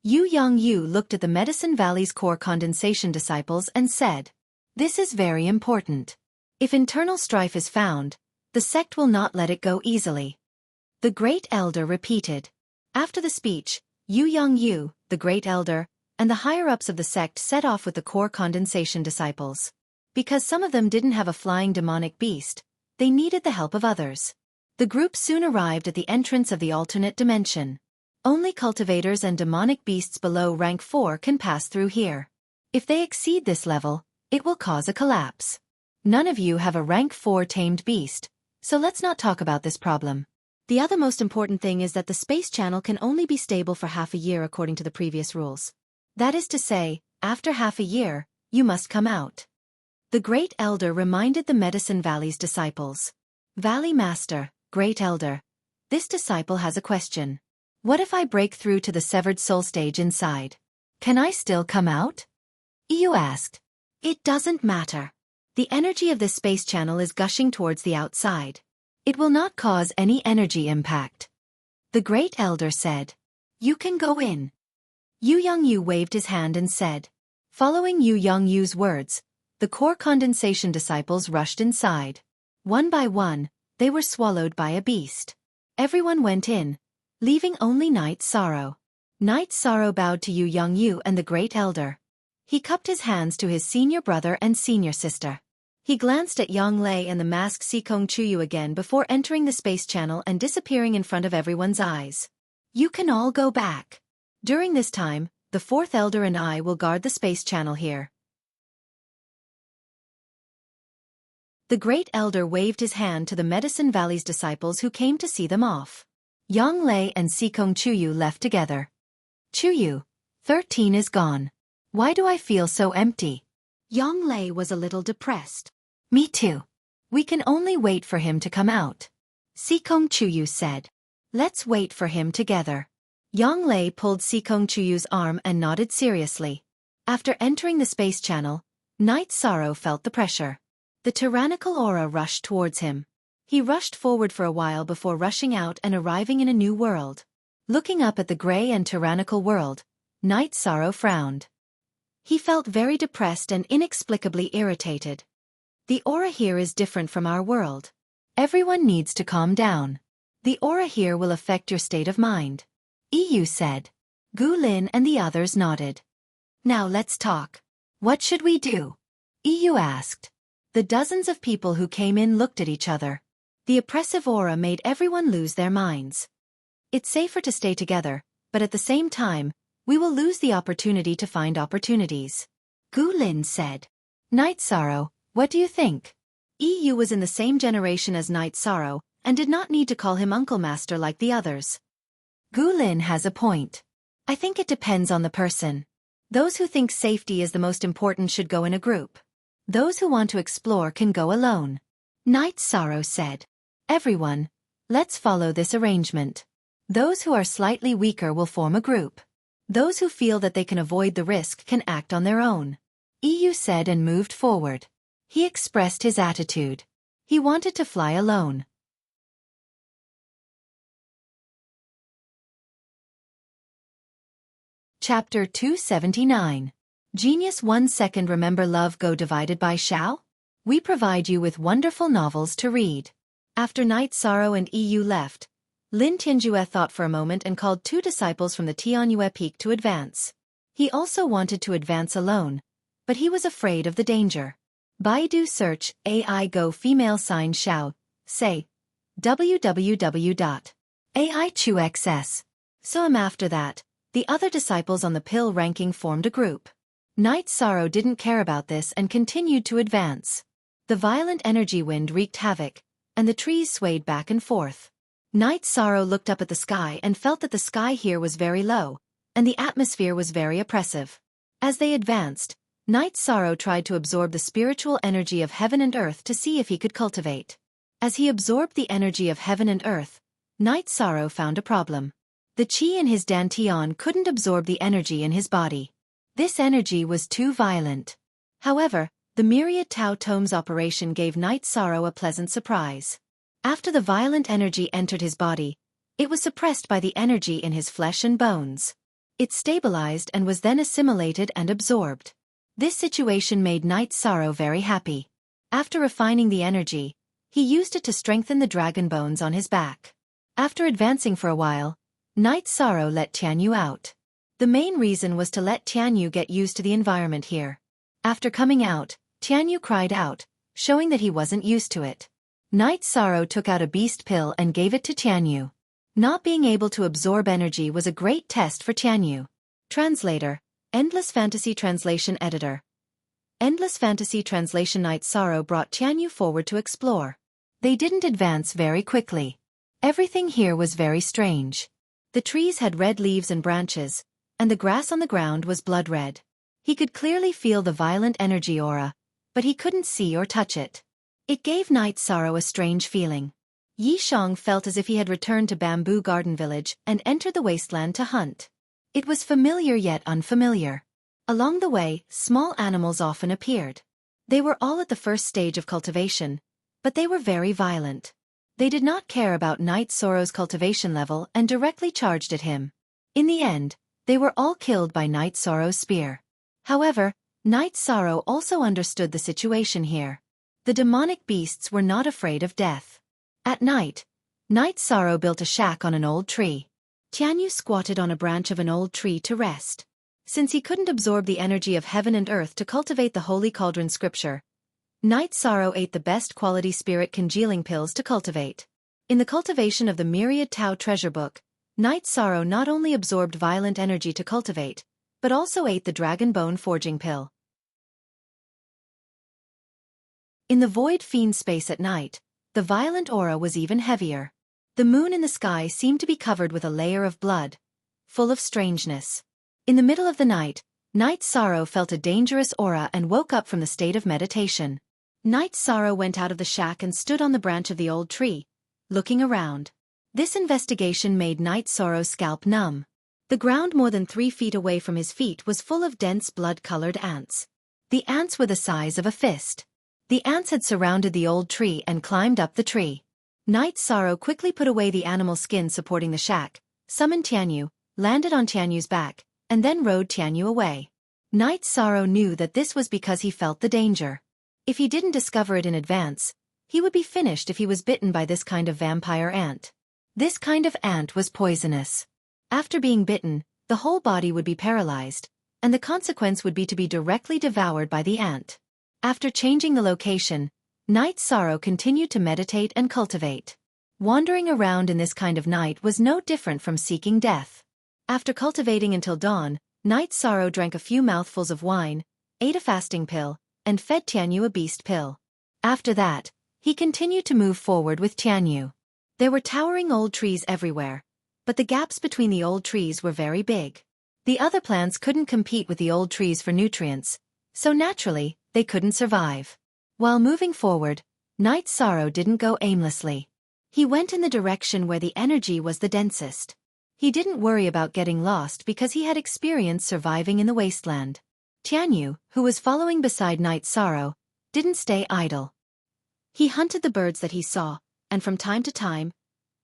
Yu Yongyu looked at the Medicine Valley's core condensation disciples and said, "This is very important. If internal strife is found, the sect will not let it go easily." The Great Elder repeated. After the speech, Yu Yongyu, the Great Elder, and the higher-ups of the sect set off with the core condensation disciples. Because some of them didn't have a flying demonic beast, they needed the help of others. The group soon arrived at the entrance of the alternate dimension. Only cultivators and demonic beasts below rank 4 can pass through here. If they exceed this level, it will cause a collapse. None of you have a rank 4 tamed beast, so let's not talk about this problem. The other most important thing is that the space channel can only be stable for half a year according to the previous rules. That is to say, after half a year, you must come out. The Great Elder reminded the Medicine Valley's disciples. Valley Master, Great Elder, this disciple has a question. What if I break through to the severed soul stage inside? Can I still come out? Yu asked. It doesn't matter. The energy of this space channel is gushing towards the outside. It will not cause any energy impact. The Great Elder said. You can go in. Yu Yongyu waved his hand and said. Following Yu Yongyu's words, the core condensation disciples rushed inside. One by one, they were swallowed by a beast. Everyone went in, leaving only Night Sorrow. Night Sorrow bowed to Yu Yongyu and the Great Elder. He cupped his hands to his senior brother and senior sister. He glanced at Yonglei and the masked Sikong Chuyu again before entering the space channel and disappearing in front of everyone's eyes. You can all go back. During this time, the fourth elder and I will guard the space channel here. The Great Elder waved his hand to the Medicine Valley's disciples who came to see them off. Yonglei and Sikong Chuyu left together. Chuyu, 13 is gone. Why do I feel so empty? Yonglei was a little depressed. Me too. We can only wait for him to come out. Sikong Chuyu said. Let's wait for him together. Yonglei pulled Sikong Chuyu's arm and nodded seriously. After entering the space channel, Night Sorrow felt the pressure. The tyrannical aura rushed towards him. He rushed forward for a while before rushing out and arriving in a new world. Looking up at the gray and tyrannical world, Night Sorrow frowned. He felt very depressed and inexplicably irritated. The aura here is different from our world. Everyone needs to calm down. The aura here will affect your state of mind. EU said. Gu Lin and the others nodded. Now let's talk. What should we do? EU asked. The dozens of people who came in looked at each other. The oppressive aura made everyone lose their minds. It's safer to stay together, but at the same time, we will lose the opportunity to find opportunities. Gu Lin said. Night Sorrow, what do you think? EU was in the same generation as Night Sorrow, and did not need to call him Uncle Master like the others. Gu Lin has a point. I think it depends on the person. Those who think safety is the most important should go in a group. Those who want to explore can go alone. Night Sorrow said. Everyone, let's follow this arrangement. Those who are slightly weaker will form a group. Those who feel that they can avoid the risk can act on their own. EU said and moved forward. He expressed his attitude. He wanted to fly alone. Chapter 279. Genius 1 second. Remember Love Go divided by Xiao? We provide you with wonderful novels to read. After Night Sorrow and EU left, Lin Tianjue thought for a moment and called 2 disciples from the Tianyue Peak to advance. He also wanted to advance alone, but he was afraid of the danger. Baidu search AI Go female sign Xiao, say www.aichuxs. After that, the other disciples on the pill ranking formed a group. Night Sorrow didn't care about this and continued to advance. The violent energy wind wreaked havoc, and the trees swayed back and forth. Night Sorrow looked up at the sky and felt that the sky here was very low, and the atmosphere was very oppressive. As they advanced, Night Sorrow tried to absorb the spiritual energy of heaven and earth to see if he could cultivate. As he absorbed the energy of heaven and earth, Night Sorrow found a problem. The qi in his dantian couldn't absorb the energy in his body. This energy was too violent. However, the myriad Tao Tomes operation gave Night Sorrow a pleasant surprise. After the violent energy entered his body, it was suppressed by the energy in his flesh and bones. It stabilized and was then assimilated and absorbed. This situation made Night Sorrow very happy. After refining the energy, he used it to strengthen the dragon bones on his back. After advancing for a while, Night Sorrow let Tianyu out. The main reason was to let Tianyu get used to the environment here. After coming out, Tianyu cried out, showing that he wasn't used to it. Night Sorrow took out a beast pill and gave it to Tianyu. Not being able to absorb energy was a great test for Tianyu. Translator, Endless Fantasy Translation Editor. Endless Fantasy Translation. Night Sorrow brought Tianyu forward to explore. They didn't advance very quickly. Everything here was very strange. The trees had red leaves and branches, and the grass on the ground was blood red. He could clearly feel the violent energy aura, but he couldn't see or touch it. It gave Night Sorrow a strange feeling. Yi Shang felt as if he had returned to Bamboo Garden Village and entered the wasteland to hunt. It was familiar yet unfamiliar. Along the way, small animals often appeared. They were all at the first stage of cultivation, but they were very violent. They did not care about Night Sorrow's cultivation level and directly charged at him. In the end, they were all killed by Night Sorrow's spear. However, Night Sorrow also understood the situation here. The demonic beasts were not afraid of death. At night, Night Sorrow built a shack on an old tree. Tianyu squatted on a branch of an old tree to rest. Since he couldn't absorb the energy of heaven and earth to cultivate the Holy Cauldron scripture, Night Sorrow ate the best quality spirit congealing pills to cultivate. In the cultivation of the myriad Tao treasure book, Night Sorrow not only absorbed violent energy to cultivate, but also ate the dragon bone forging pill. In the void fiend space at night, the violent aura was even heavier. The moon in the sky seemed to be covered with a layer of blood, full of strangeness. In the middle of the night, Night Sorrow felt a dangerous aura and woke up from the state of meditation. Night Sorrow went out of the shack and stood on the branch of the old tree, looking around. This investigation made Night Sorrow's scalp numb. The ground more than 3 feet away from his feet was full of dense blood-colored ants. The ants were the size of a fist. The ants had surrounded the old tree and climbed up the tree. Night Sorrow quickly put away the animal skin supporting the shack, summoned Tianyu, landed on Tianyu's back, and then rode Tianyu away. Night Sorrow knew that this was because he felt the danger. If he didn't discover it in advance, he would be finished if he was bitten by this kind of vampire ant. This kind of ant was poisonous. After being bitten, the whole body would be paralyzed, and the consequence would be to be directly devoured by the ant. After changing the location, Night Sorrow continued to meditate and cultivate. Wandering around in this kind of night was no different from seeking death. After cultivating until dawn, Night Sorrow drank a few mouthfuls of wine, ate a fasting pill, and fed Tianyu a beast pill. After that, he continued to move forward with Tianyu. There were towering old trees everywhere, but the gaps between the old trees were very big. The other plants couldn't compete with the old trees for nutrients, so naturally, they couldn't survive. While moving forward, Night Sorrow didn't go aimlessly. He went in the direction where the energy was the densest. He didn't worry about getting lost because he had experience surviving in the wasteland. Tianyu, who was following beside Night Sorrow, didn't stay idle. He hunted the birds that he saw, and from time to time,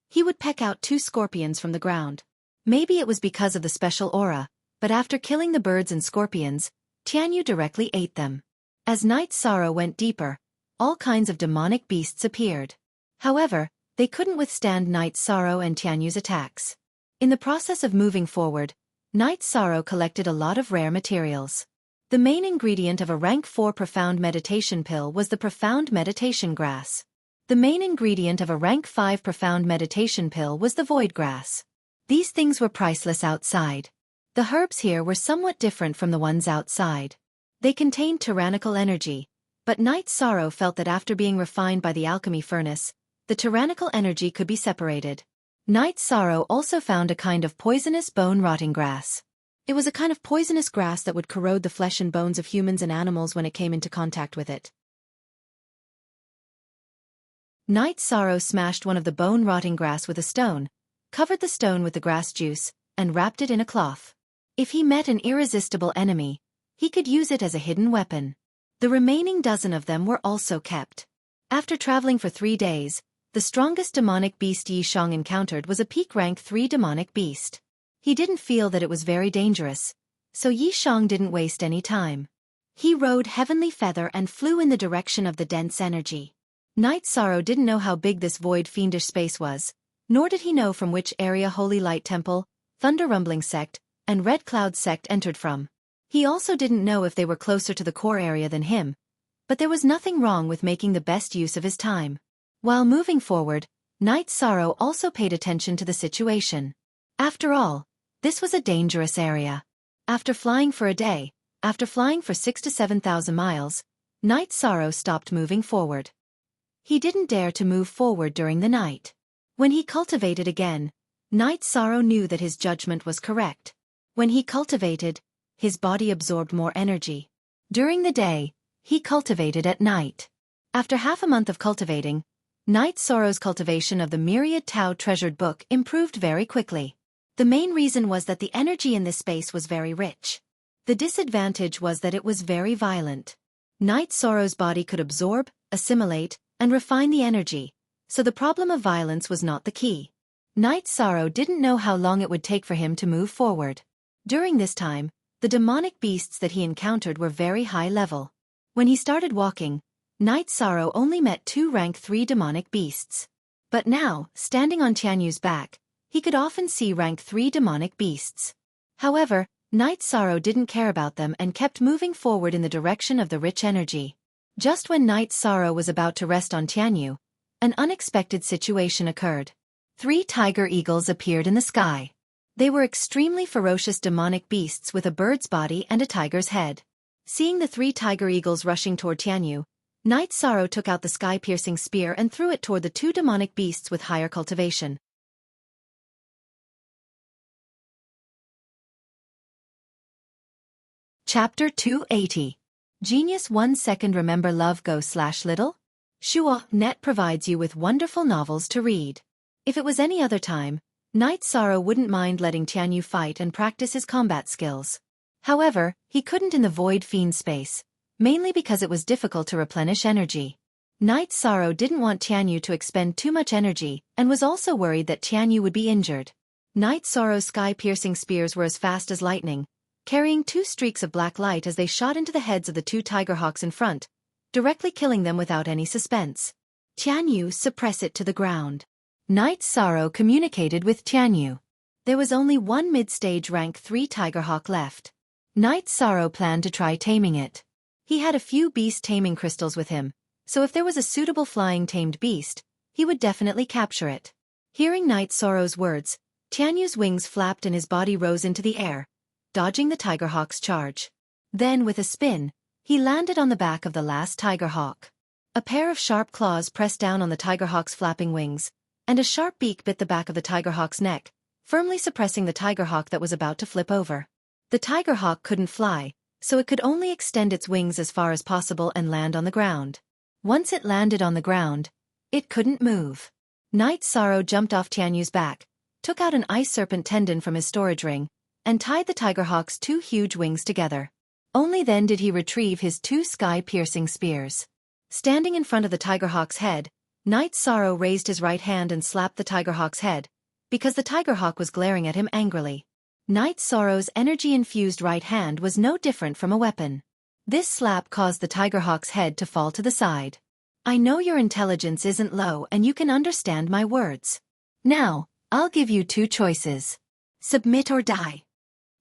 he would peck out 2 scorpions from the ground. Maybe it was because of the special aura, but after killing the birds and scorpions, Tianyu directly ate them. As Night Sorrow went deeper, all kinds of demonic beasts appeared. However, they couldn't withstand Night Sorrow and Tianyu's attacks. In the process of moving forward, Night Sorrow collected a lot of rare materials. The main ingredient of a rank 4 profound meditation pill was the profound meditation grass. The main ingredient of a rank 5 profound meditation pill was the void grass. These things were priceless outside. The herbs here were somewhat different from the ones outside. They contained tyrannical energy, but Night Sorrow felt that after being refined by the alchemy furnace, the tyrannical energy could be separated. Night Sorrow also found a kind of poisonous bone-rotting grass. It was a kind of poisonous grass that would corrode the flesh and bones of humans and animals when it came into contact with it. Night Sorrow smashed one of the bone-rotting grass with a stone, covered the stone with the grass juice, and wrapped it in a cloth. If he met an irresistible enemy, he could use it as a hidden weapon. The remaining dozen of them were also kept. After traveling for 3 days, the strongest demonic beast Yi Shang encountered was a peak rank 3 demonic beast. He didn't feel that it was very dangerous, so Yi Shang didn't waste any time. He rode Heavenly Feather and flew in the direction of the dense energy. Night Sorrow didn't know how big this void fiendish space was, nor did he know from which area Holy Light Temple, Thunder Rumbling Sect, and Red Cloud Sect entered from. He also didn't know if they were closer to the core area than him, but there was nothing wrong with making the best use of his time. While moving forward, Night Sorrow also paid attention to the situation. After all, this was a dangerous area. After flying for a day, after flying for 6,000 to 7,000 miles, Night Sorrow stopped moving forward. He didn't dare to move forward during the night. When he cultivated again, Night Sorrow knew that his judgment was correct. When he cultivated, his body absorbed more energy. During the day, he cultivated at night. After half a month of cultivating, Night Sorrow's cultivation of the Myriad Tao treasured book improved very quickly. The main reason was that the energy in this space was very rich. The disadvantage was that it was very violent. Night Sorrow's body could absorb, assimilate, and refine the energy, so the problem of violence was not the key. Night Sorrow didn't know how long it would take for him to move forward. During this time, the demonic beasts that he encountered were very high level. When he started walking, Night Sorrow only met 2 rank 3 demonic beasts. But now, standing on Tianyu's back, he could often see rank 3 demonic beasts. However, Night Sorrow didn't care about them and kept moving forward in the direction of the rich energy. Just when Night Sorrow was about to rest on Tianyu, an unexpected situation occurred. 3 tiger eagles appeared in the sky. They were extremely ferocious demonic beasts with a bird's body and a tiger's head. Seeing the 3 tiger eagles rushing toward Tianyu, Night Sorrow took out the sky-piercing spear and threw it toward the 2 demonic beasts with higher cultivation. Chapter 280. Genius 1 second. Remember Love Go/Little? Shuo.net provides you with wonderful novels to read. If it was any other time, Night Sorrow wouldn't mind letting Tianyu fight and practice his combat skills. However, he couldn't in the Void Fiend space. mainly because it was difficult to replenish energy. Night Sorrow didn't want Tianyu to expend too much energy and was also worried that Tianyu would be injured. Night Sorrow's sky-piercing spears were as fast as lightning, carrying 2 streaks of black light as they shot into the heads of the 2 tiger hawks in front, directly killing them without any suspense. Tianyu, suppress it to the ground. Night Sorrow communicated with Tianyu. There was only one mid-stage rank 3 tiger hawk left. Night Sorrow planned to try taming it. He had a few beast taming crystals with him, so if there was a suitable flying tamed beast, he would definitely capture it. Hearing Night Sorrow's words, Tianyu's wings flapped and his body rose into the air, dodging the tiger hawk's charge. Then, with a spin, he landed on the back of the last tiger hawk. A pair of sharp claws pressed down on the tiger hawk's flapping wings, and a sharp beak bit the back of the tiger hawk's neck, firmly suppressing the tiger hawk that was about to flip over. The tiger hawk couldn't fly, so it could only extend its wings as far as possible and land on the ground. Once it landed on the ground, it couldn't move. Night Sorrow jumped off Tianyu's back, took out an ice serpent tendon from his storage ring, and tied the tiger hawk's 2 huge wings together. Only then did he retrieve his 2 sky-piercing spears. Standing in front of the tiger hawk's head, Night Sorrow raised his right hand and slapped the tiger hawk's head, because the tiger hawk was glaring at him angrily. Night Sorrow's energy-infused right hand was no different from a weapon. This slap caused the tiger hawk's head to fall to the side. I know your intelligence isn't low and you can understand my words. Now, I'll give you 2 choices. Submit or die.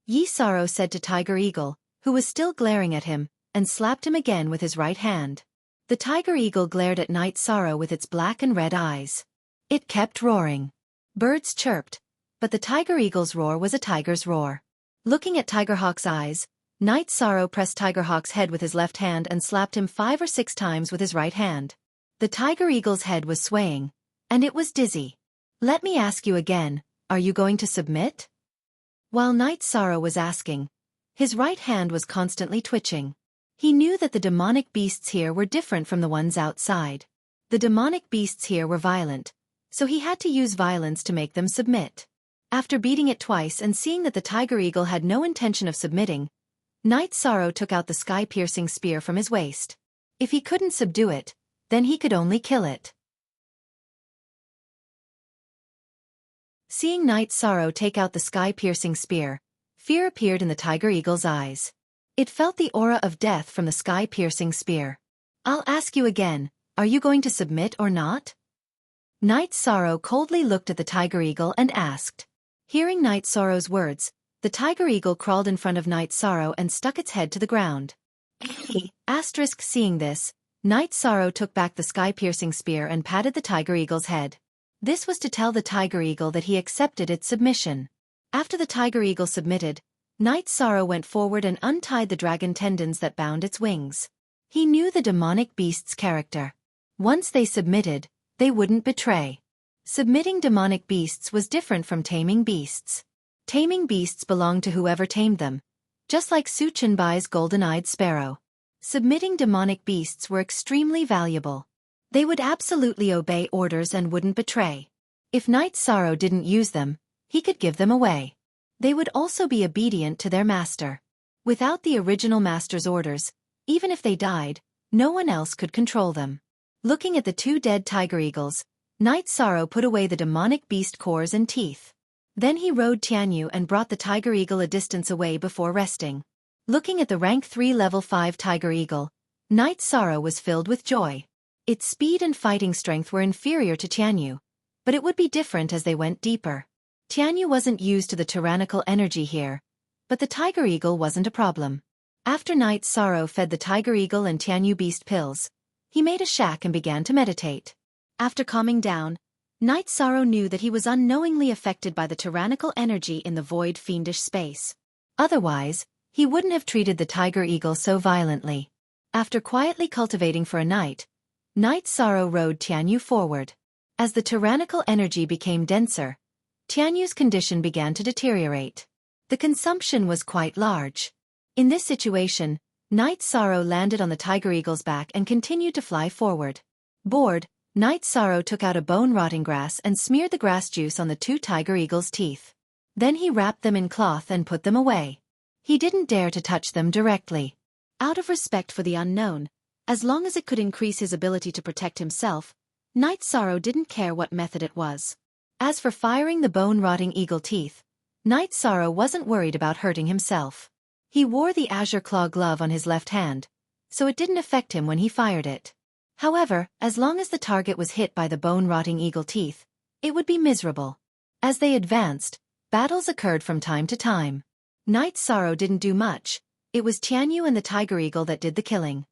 Yi Sorrow said to Tiger Eagle, who was still glaring at him, and slapped him again with his right hand. The Tiger Eagle glared at Night Sorrow with its black and red eyes. It kept roaring. Birds chirped, but the Tiger Eagle's roar was a tiger's roar. Looking at Tiger Hawk's eyes, Night Sorrow pressed Tiger Hawk's head with his left hand and slapped him 5 or 6 times with his right hand. The Tiger Eagle's head was swaying, and it was dizzy. Let me ask you again, are you going to submit? While Night Sorrow was asking, his right hand was constantly twitching. He knew that the demonic beasts here were different from the ones outside. The demonic beasts here were violent, so he had to use violence to make them submit. After beating it twice and seeing that the Tiger Eagle had no intention of submitting, Night Sorrow took out the sky-piercing spear from his waist. If he couldn't subdue it, then he could only kill it. Seeing Night Sorrow take out the sky-piercing spear, fear appeared in the Tiger Eagle's eyes. It felt the aura of death from the sky-piercing spear. I'll ask you again, are you going to submit or not? Night Sorrow coldly looked at the Tiger Eagle and asked. Hearing Night Sorrow's words, the Tiger Eagle crawled in front of Night Sorrow and stuck its head to the ground. Seeing this, Night Sorrow took back the sky-piercing spear and patted the Tiger Eagle's head. This was to tell the Tiger Eagle that he accepted its submission. After the Tiger Eagle submitted, Night Sorrow went forward and untied the dragon tendons that bound its wings. He knew the demonic beast's character. Once they submitted, they wouldn't betray. Submitting demonic beasts was different from taming beasts. Taming beasts belonged to whoever tamed them, just like Su Chenbai's golden-eyed sparrow. Submitting demonic beasts were extremely valuable. They would absolutely obey orders and wouldn't betray. If Night Sorrow didn't use them, he could give them away. They would also be obedient to their master. Without the original master's orders, even if they died, no one else could control them. Looking at the 2 dead Tiger Eagles, Night Sorrow put away the demonic beast cores and teeth. Then he rode Tianyu and brought the Tiger Eagle a distance away before resting. Looking at the rank 3 level 5 Tiger Eagle, Night Sorrow was filled with joy. Its speed and fighting strength were inferior to Tianyu, but it would be different as they went deeper. Tianyu wasn't used to the tyrannical energy here, but the Tiger Eagle wasn't a problem. After Night Sorrow fed the Tiger Eagle and Tianyu beast pills, he made a shack and began to meditate. After calming down, Night Sorrow knew that he was unknowingly affected by the tyrannical energy in the void fiendish space. Otherwise, he wouldn't have treated the Tiger Eagle so violently. After quietly cultivating for a night, Night Sorrow rode Tianyu forward. As the tyrannical energy became denser, Tianyu's condition began to deteriorate. The consumption was quite large. In this situation, Night Sorrow landed on the Tiger Eagle's back and continued to fly forward. Bored, Night Sorrow took out a bone-rotting grass and smeared the grass juice on the 2 Tiger Eagle's teeth. Then he wrapped them in cloth and put them away. He didn't dare to touch them directly. Out of respect for the unknown, as long as it could increase his ability to protect himself, Night Sorrow didn't care what method it was. As for firing the bone-rotting eagle teeth, Night Sorrow wasn't worried about hurting himself. He wore the azure claw glove on his left hand, so it didn't affect him when he fired it. However, as long as the target was hit by the bone-rotting eagle teeth, it would be miserable. As they advanced, battles occurred from time to time. Night Sorrow didn't do much. It was Tianyu and the tiger eagle that did the killing.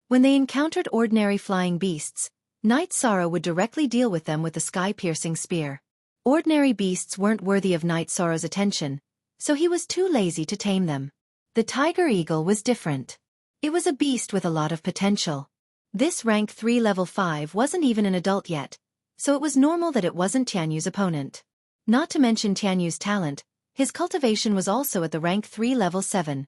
When they encountered ordinary flying beasts, Night Sorrow would directly deal with them with the sky-piercing spear. Ordinary beasts weren't worthy of Night Sorrow's attention, so he was too lazy to tame them. The tiger eagle was different. It was a beast with a lot of potential. This rank 3 level 5 wasn't even an adult yet, so it was normal that it wasn't Tianyu's opponent. Not to mention Tianyu's talent, his cultivation was also at the rank 3 level 7,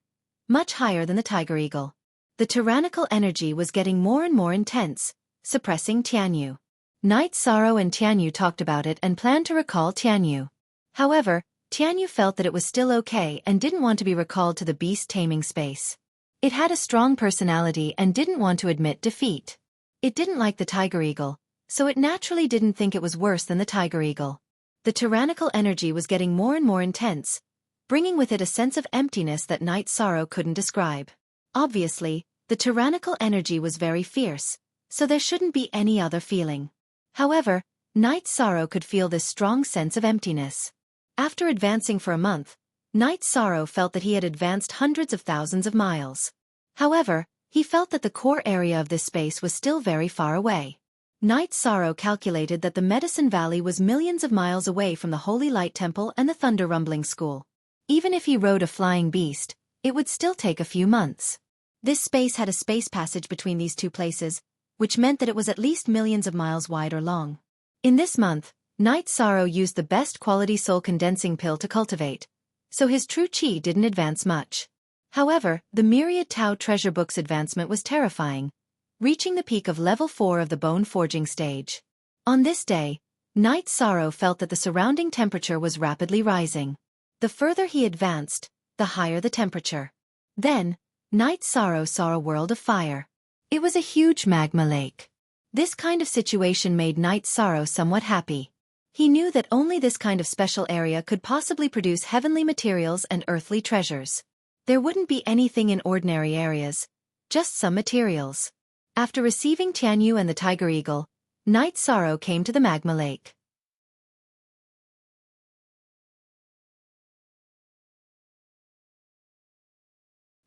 much higher than the tiger eagle. The tyrannical energy was getting more and more intense, suppressing Tianyu. Night Sorrow and Tianyu talked about it and planned to recall Tianyu. However, Tianyu felt that it was still okay and didn't want to be recalled to the beast taming space. It had a strong personality and didn't want to admit defeat. It didn't like the tiger eagle, so it naturally didn't think it was worse than the tiger eagle. The tyrannical energy was getting more and more intense, bringing with it a sense of emptiness that Night Sorrow couldn't describe. Obviously, the tyrannical energy was very fierce, so there shouldn't be any other feeling. However, Night Sorrow could feel this strong sense of emptiness. After advancing for a month, Night Sorrow felt that he had advanced hundreds of thousands of miles. However, he felt that the core area of this space was still very far away. Night Sorrow calculated that the Medicine Valley was millions of miles away from the Holy Light Temple and the Thunder Rumbling School. Even if he rode a flying beast, it would still take a few months. This space had a space passage between these two places, which meant that it was at least millions of miles wide or long. In this month, Night Sorrow used the best quality soul condensing pill to cultivate, so his true chi didn't advance much. However, the Myriad Tao Treasure Book's advancement was terrifying, reaching the peak of level 4 of the bone forging stage. On this day, Night Sorrow felt that the surrounding temperature was rapidly rising. The further he advanced, the higher the temperature. Then, Night Sorrow saw a world of fire. It was a huge magma lake. This kind of situation made Night Sorrow somewhat happy. He knew that only this kind of special area could possibly produce heavenly materials and earthly treasures. There wouldn't be anything in ordinary areas, just some materials. After receiving Tianyu and the tiger eagle, Night Sorrow came to the magma lake.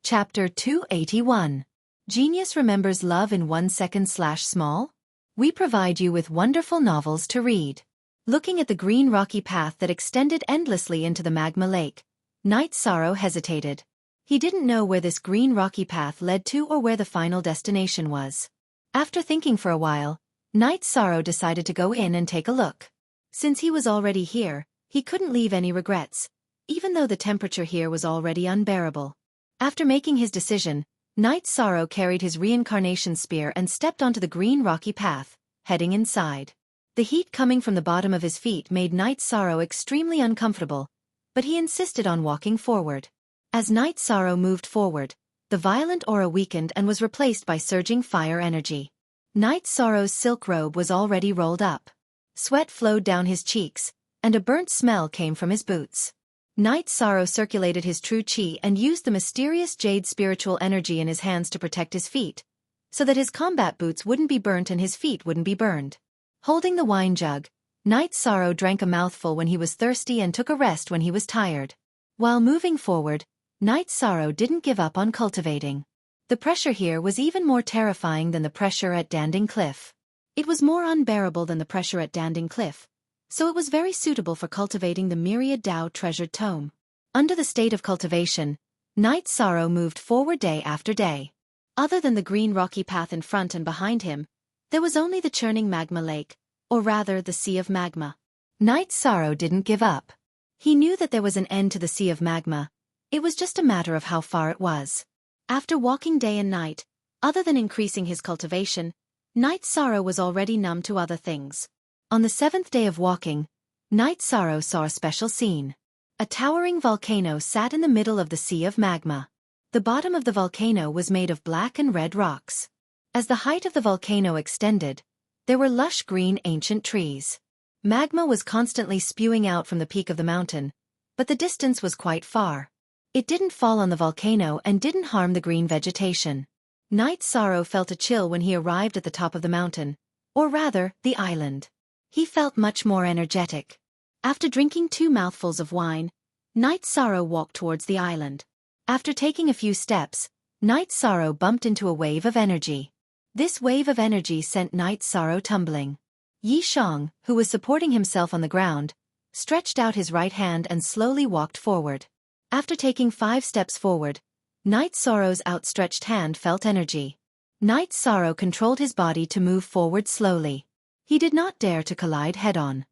Chapter 281. Genius Remembers Love in 1 second/small? We provide you with wonderful novels to read. Looking at the green rocky path that extended endlessly into the magma lake, Night Sorrow hesitated. He didn't know where this green rocky path led to or where the final destination was. After thinking for a while, Night Sorrow decided to go in and take a look. Since he was already here, he couldn't leave any regrets, even though the temperature here was already unbearable. After making his decision, Night Sorrow carried his reincarnation spear and stepped onto the green rocky path, heading inside. The heat coming from the bottom of his feet made Night Sorrow extremely uncomfortable, but he insisted on walking forward. As Night Sorrow moved forward, the violent aura weakened and was replaced by surging fire energy. Night Sorrow's silk robe was already rolled up. Sweat flowed down his cheeks, and a burnt smell came from his boots. Night Sorrow circulated his true chi and used the mysterious jade spiritual energy in his hands to protect his feet, so that his combat boots wouldn't be burnt and his feet wouldn't be burned. Holding the wine jug, Night Sorrow drank a mouthful when he was thirsty and took a rest when he was tired. While moving forward, Night Sorrow didn't give up on cultivating. The pressure here was even more terrifying than the pressure at Danding Cliff. It was more unbearable than the pressure at Danding Cliff, so it was very suitable for cultivating the Myriad Tao treasured tome. Under the state of cultivation, Night Sorrow moved forward day after day. Other than the green rocky path in front and behind him, there was only the churning magma lake, or rather the sea of magma. Night Sorrow didn't give up. He knew that there was an end to the sea of magma. It was just a matter of how far it was. After walking day and night, other than increasing his cultivation, Night Sorrow was already numb to other things. On the 7th day of walking, Night Sorrow saw a special scene. A towering volcano sat in the middle of the sea of magma. The bottom of the volcano was made of black and red rocks. As the height of the volcano extended, there were lush green ancient trees. Magma was constantly spewing out from the peak of the mountain, but the distance was quite far. It didn't fall on the volcano and didn't harm the green vegetation. Knight Sorrow felt a chill when he arrived at the top of the mountain, or rather, the island. He felt much more energetic. After drinking 2 mouthfuls of wine, Knight Sorrow walked towards the island. After taking a few steps, Knight Sorrow bumped into a wave of energy. This wave of energy sent Knight Sorrow tumbling. Yishang, who was supporting himself on the ground, stretched out his right hand and slowly walked forward. After taking 5 steps forward, Knight Sorrow's outstretched hand felt energy. Knight Sorrow controlled his body to move forward slowly. He did not dare to collide head-on.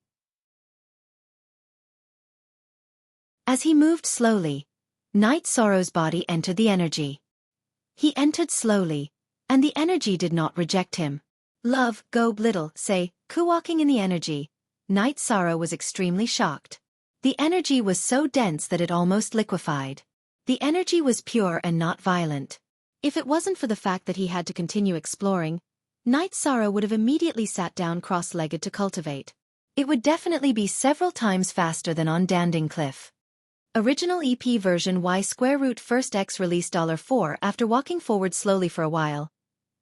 As he moved slowly, Knight Sorrow's body entered the energy. He entered slowly, and the energy did not reject him. Love, go little, say, walking in the energy. Knight Sorrow was extremely shocked. The energy was so dense that it almost liquefied. The energy was pure and not violent. If it wasn't for the fact that he had to continue exploring, Knight Sorrow would have immediately sat down cross-legged to cultivate. It would definitely be several times faster than on Danding Cliff. Original EP version Y square root first X release $4. After walking forward slowly for a while,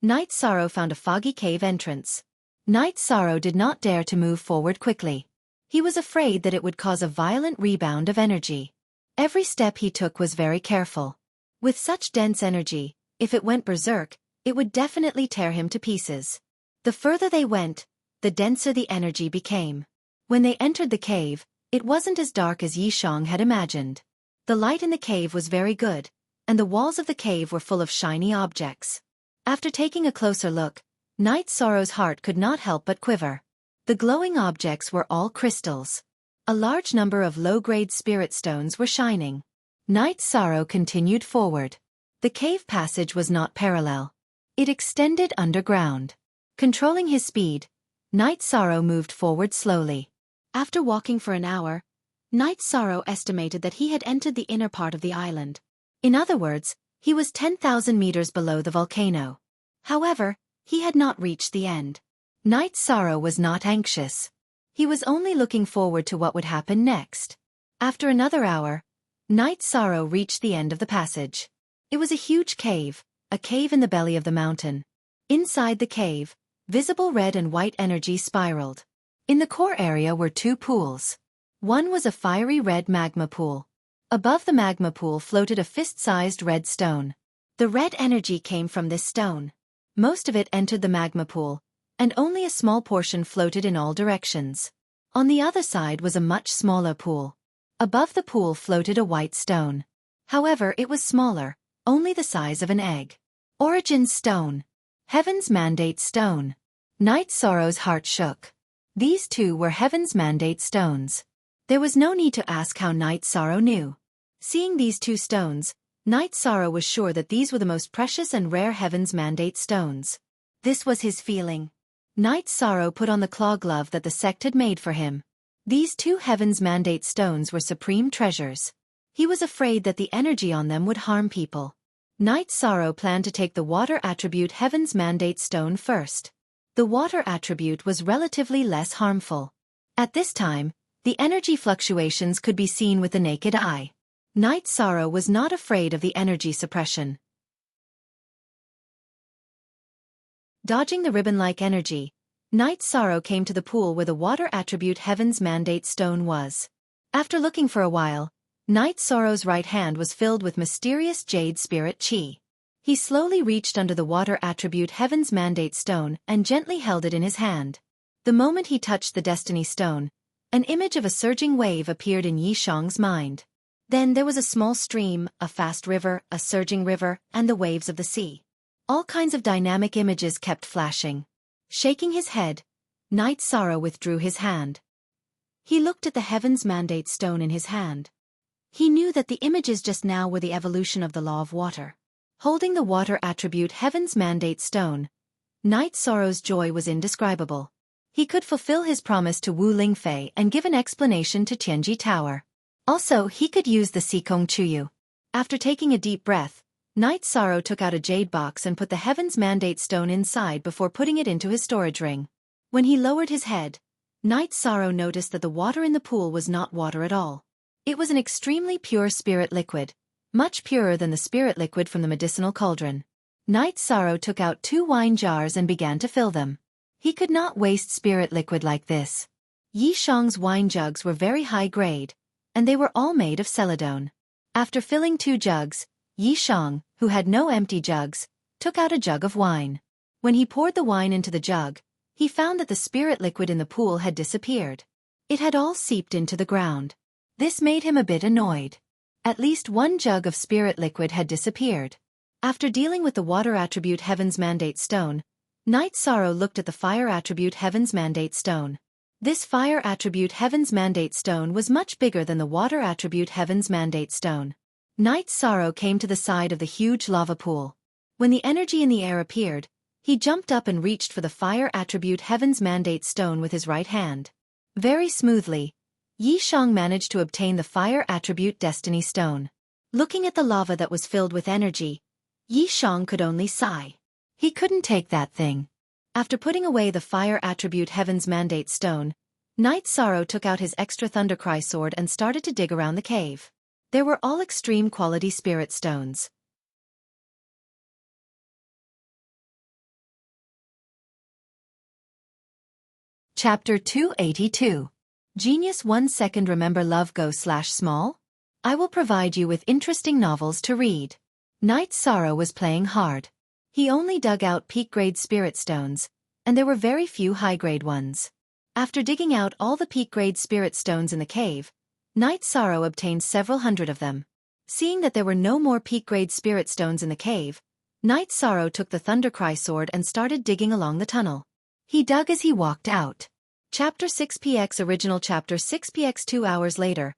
Knight Sorrow found a foggy cave entrance. Knight Sorrow did not dare to move forward quickly. He was afraid that it would cause a violent rebound of energy. Every step he took was very careful. With such dense energy, if it went berserk, it would definitely tear him to pieces. The further they went, the denser the energy became. When they entered the cave, it wasn't as dark as Yishang had imagined. The light in the cave was very good, and the walls of the cave were full of shiny objects. After taking a closer look, Knight Sorrow's heart could not help but quiver. The glowing objects were all crystals. A large number of low-grade spirit stones were shining. Knight Sorrow continued forward. The cave passage was not parallel. It extended underground. Controlling his speed, Knight Sorrow moved forward slowly. After walking for an hour, Knight Sorrow estimated that he had entered the inner part of the island. In other words, he was 10,000 meters below the volcano. However, he had not reached the end. Knight Sorrow was not anxious. He was only looking forward to what would happen next. After another hour, Knight Sorrow reached the end of the passage. It was a huge cave, a cave in the belly of the mountain. Inside the cave, visible red and white energy spiraled. In the core area were 2 pools. One was a fiery red magma pool. Above the magma pool floated a fist-sized red stone. The red energy came from this stone. Most of it entered the magma pool, and only a small portion floated in all directions. On the other side was a much smaller pool. Above the pool floated a white stone. However, it was smaller, only the size of an egg. Origin Stone. Heaven's Mandate Stone. Knight Sorrow's heart shook. These 2 were Heaven's Mandate Stones. There was no need to ask how Knight Sorrow knew. Seeing these 2 stones, Knight Sorrow was sure that these were the most precious and rare Heaven's Mandate Stones. This was his feeling. Knight Sorrow put on the claw glove that the sect had made for him. These 2 Heaven's Mandate Stones were supreme treasures. He was afraid that the energy on them would harm people. Knight Sorrow planned to take the water attribute Heaven's Mandate Stone first. The water attribute was relatively less harmful. At this time, the energy fluctuations could be seen with the naked eye. Knight Sorrow was not afraid of the energy suppression. Dodging the ribbon-like energy, Knight Sorrow came to the pool where the water attribute Heaven's Mandate Stone was. After looking for a while, Knight Sorrow's right hand was filled with mysterious jade spirit chi. He slowly reached under the water attribute Heaven's Mandate Stone and gently held it in his hand. The moment he touched the Destiny Stone, an image of a surging wave appeared in Yishang's mind. Then there was a small stream, a fast river, a surging river, and the waves of the sea. All kinds of dynamic images kept flashing. Shaking his head, Knight Sorrow withdrew his hand. He looked at the Heaven's Mandate Stone in his hand. He knew that the images just now were the evolution of the law of water. Holding the water attribute Heaven's Mandate Stone, Knight Sorrow's joy was indescribable. He could fulfill his promise to Wu Lingfei and give an explanation to Tianji Tower. Also, he could use the Sikong Chuyu. After taking a deep breath, Knight Sorrow took out a jade box and put the Heaven's Mandate stone inside before putting it into his storage ring. When he lowered his head, Knight Sorrow noticed that the water in the pool was not water at all. It was an extremely pure spirit liquid, much purer than the spirit liquid from the medicinal cauldron. Knight Sorrow took out 2 wine jars and began to fill them. He could not waste spirit liquid like this. Yi Shang's wine jugs were very high grade, and they were all made of celadone. After filling 2 jugs, Yi Shang, who had no empty jugs, took out a jug of wine. When he poured the wine into the jug, he found that the spirit liquid in the pool had disappeared. It had all seeped into the ground. This made him a bit annoyed. At least 1 jug of spirit liquid had disappeared. After dealing with the water attribute Heaven's Mandate stone, Knight Sorrow looked at the fire attribute Heaven's Mandate stone. This fire attribute Heaven's Mandate stone was much bigger than the water attribute Heaven's Mandate stone. Knight Sorrow came to the side of the huge lava pool. When the energy in the air appeared, he jumped up and reached for the fire attribute Heaven's Mandate stone with his right hand. Very smoothly, Yi Shang managed to obtain the fire attribute Destiny stone. Looking at the lava that was filled with energy, Yi Shang could only sigh. He couldn't take that thing. After putting away the fire attribute Heaven's Mandate stone, Knight Sorrow took out his extra Thundercry sword and started to dig around the cave. They were all extreme quality spirit stones. Chapter 282. Genius 1 second. Remember love go/small? I will provide you with interesting novels to read. Knight Sorrow was playing hard. He only dug out peak-grade spirit stones, and there were very few high-grade ones. After digging out all the peak-grade spirit stones in the cave, Knight Sorrow obtained several hundred of them. Seeing that there were no more peak-grade spirit stones in the cave, Knight Sorrow took the Thundercry sword and started digging along the tunnel. He dug as he walked out. Chapter 6px Original Chapter 6px 2 hours later,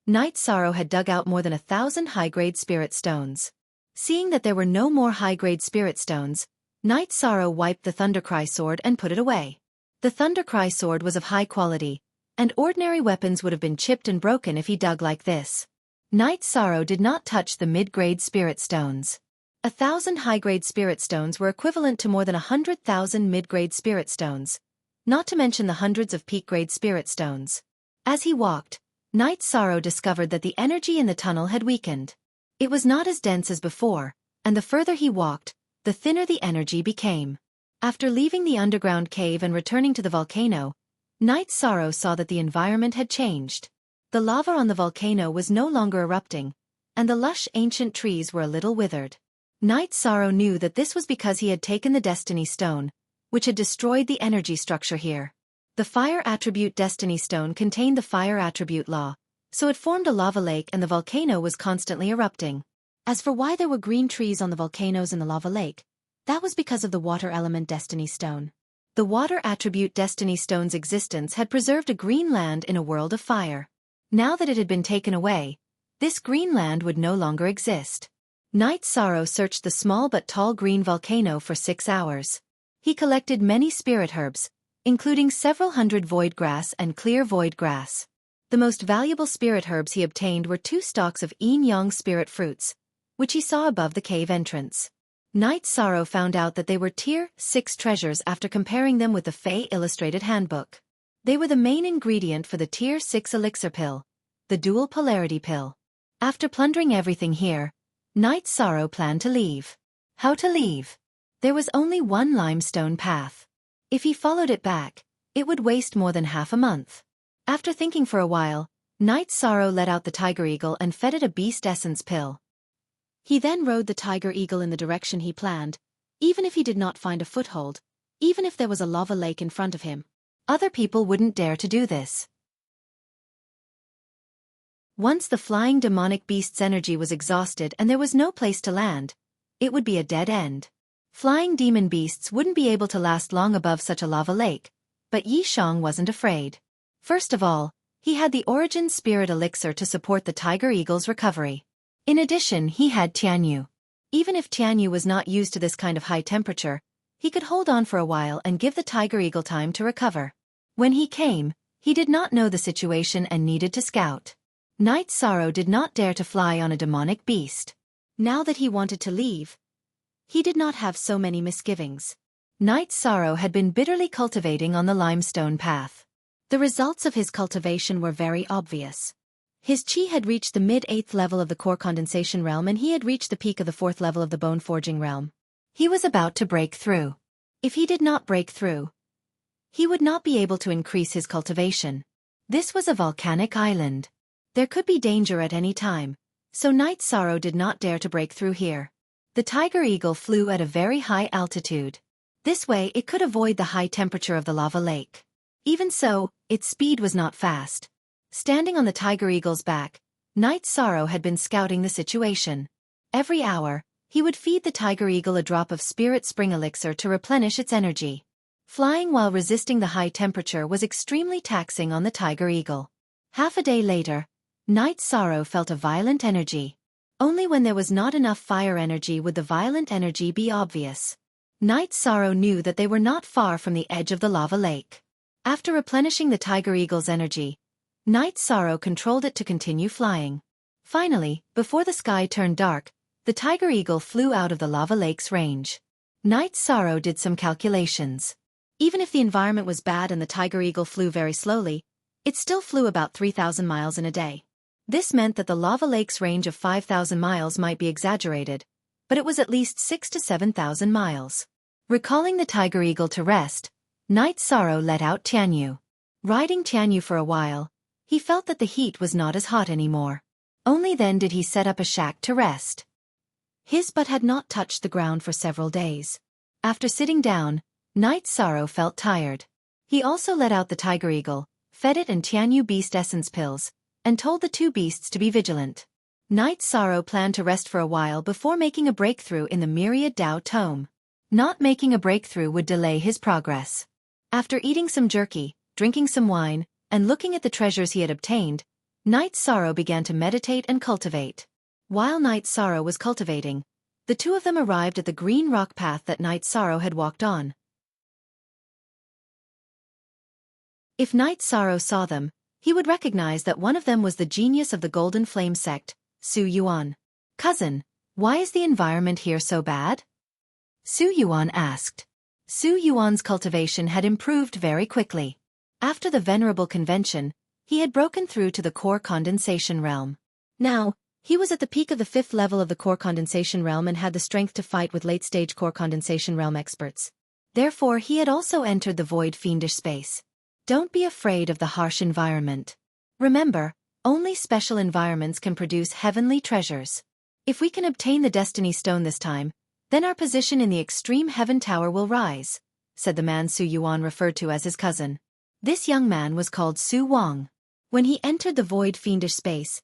Knight Sorrow had dug out more than 1,000 high-grade spirit stones. Seeing that there were no more high-grade spirit stones, Knight Sorrow wiped the Thundercry sword and put it away. The Thundercry sword was of high quality, and ordinary weapons would have been chipped and broken if he dug like this. Knight Sorrow did not touch the mid-grade spirit stones. 1,000 high-grade spirit stones were equivalent to more than 100,000 mid-grade spirit stones, not to mention the hundreds of peak-grade spirit stones. As he walked, Knight Sorrow discovered that the energy in the tunnel had weakened. It was not as dense as before, and the further he walked, the thinner the energy became. After leaving the underground cave and returning to the volcano, Knight Sorrow saw that the environment had changed. The lava on the volcano was no longer erupting, and the lush ancient trees were a little withered. Knight Sorrow knew that this was because he had taken the Destiny Stone, which had destroyed the energy structure here. The Fire Attribute Destiny Stone contained the Fire Attribute Law, so it formed a lava lake and the volcano was constantly erupting. As for why there were green trees on the volcanoes in the lava lake, that was because of the Water Element Destiny Stone. The Water Attribute Destiny Stone's existence had preserved a green land in a world of fire. Now that it had been taken away, this green land would no longer exist. Knight Sorrow searched the small but tall green volcano for 6 hours. He collected many spirit herbs, including several hundred void grass and clear void grass. The most valuable spirit herbs he obtained were 2 stalks of yin yang spirit fruits, which he saw above the cave entrance. Knight Sorrow found out that they were Tier 6 treasures after comparing them with the Fey Illustrated Handbook. They were the main ingredient for the Tier 6 elixir pill, the dual polarity pill. After plundering everything here, Knight Sorrow planned to leave. How to leave? There was only one limestone path. If he followed it back, it would waste more than half a month. After thinking for a while, Knight Sorrow let out the tiger eagle and fed it a beast essence pill. He then rode the tiger eagle in the direction he planned, even if he did not find a foothold, even if there was a lava lake in front of him. Other people wouldn't dare to do this. Once the flying demonic beast's energy was exhausted and there was no place to land, it would be a dead end. Flying demon beasts wouldn't be able to last long above such a lava lake, but Yi Shang wasn't afraid. First of all, he had the Origin Spirit Elixir to support the Tiger Eagle's recovery. In addition, he had Tianyu. Even if Tianyu was not used to this kind of high temperature, he could hold on for a while and give the Tiger Eagle time to recover. When he came, he did not know the situation and needed to scout. Night Sorrow did not dare to fly on a demonic beast. Now that he wanted to leave, he did not have so many misgivings. Night Sorrow had been bitterly cultivating on the limestone path. The results of his cultivation were very obvious. His chi had reached the mid-8th level of the core condensation realm, and he had reached the peak of the 4th level of the bone forging realm. He was about to break through. If he did not break through, he would not be able to increase his cultivation. This was a volcanic island. There could be danger at any time, so Night Sorrow did not dare to break through here. The tiger eagle flew at a very high altitude. This way it could avoid the high temperature of the lava lake. Even so, its speed was not fast. Standing on the tiger eagle's back, Night Sorrow had been scouting the situation. Every hour, he would feed the tiger eagle a drop of spirit spring elixir to replenish its energy. Flying while resisting the high temperature was extremely taxing on the tiger eagle. Half a day later, Night Sorrow felt a violent energy. Only when there was not enough fire energy would the violent energy be obvious. Night Sorrow knew that they were not far from the edge of the lava lake. After replenishing the tiger eagle's energy, Night Sorrow controlled it to continue flying. Finally, before the sky turned dark, the tiger eagle flew out of the lava lake's range. Night Sorrow did some calculations. Even if the environment was bad and the tiger eagle flew very slowly, it still flew about 3,000 miles in a day. This meant that the lava lake's range of 5,000 miles might be exaggerated, but it was at least 6,000 to 7,000 miles. Recalling the tiger eagle to rest, Night Sorrow let out Tianyu. Riding Tianyu for a while, he felt that the heat was not as hot anymore. Only then did he set up a shack to rest. His butt had not touched the ground for several days. After sitting down, Night Sorrow felt tired. He also let out the tiger eagle, fed it and Tianyu beast essence pills, and told the two beasts to be vigilant. Night Sorrow planned to rest for a while before making a breakthrough in the Myriad Dao Tome. Not making a breakthrough would delay his progress. After eating some jerky, drinking some wine, and looking at the treasures he had obtained, Night Sorrow began to meditate and cultivate. While Night Sorrow was cultivating, the two of them arrived at the green rock path that Night Sorrow had walked on. If Night Sorrow saw them, he would recognize that one of them was the genius of the Golden Flame sect, Su Yuan. "Cousin, why is the environment here so bad?" Su Yuan asked. Su Yuan's cultivation had improved very quickly. After the Venerable Convention, he had broken through to the core condensation realm. Now, he was at the peak of the 5th level of the core condensation realm and had the strength to fight with late-stage core condensation realm experts. Therefore, he had also entered the void fiendish space. Don't be afraid of the harsh environment. Remember, only special environments can produce heavenly treasures. If we can obtain the Destiny Stone this time, then our position in the extreme heaven tower will rise, said the man Su Yuan referred to as his cousin. This young man was called Su Wang. When he entered the void fiendish space,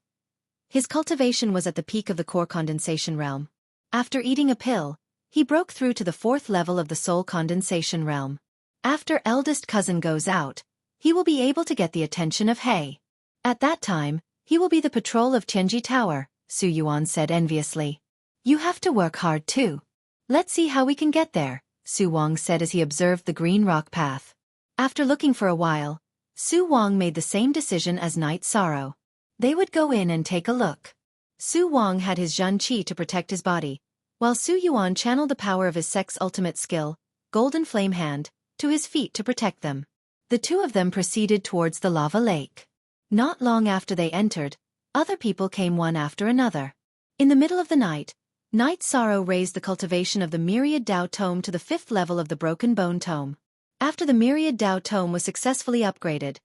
his cultivation was at the peak of the core condensation realm. After eating a pill, he broke through to the 4th level of the soul condensation realm. After eldest cousin goes out, he will be able to get the attention of He. At that time, he will be the patrol of Tianji Tower, Su Yuan said enviously. You have to work hard too. Let's see how we can get there, Su Wang said as he observed the green rock path. After looking for a while, Su Wang made the same decision as Night Sorrow. They would go in and take a look. Su Wang had his Zhen Qi to protect his body, while Su Yuan channeled the power of his sect's ultimate skill, Golden Flame Hand, to his feet to protect them. The two of them proceeded towards the lava lake. Not long after they entered, other people came one after another. In the middle of the night, Night Sorrow raised the cultivation of the Myriad Dao Tome to the 5th level of the Broken Bone Tome. After the Myriad Dao Tome was successfully upgraded,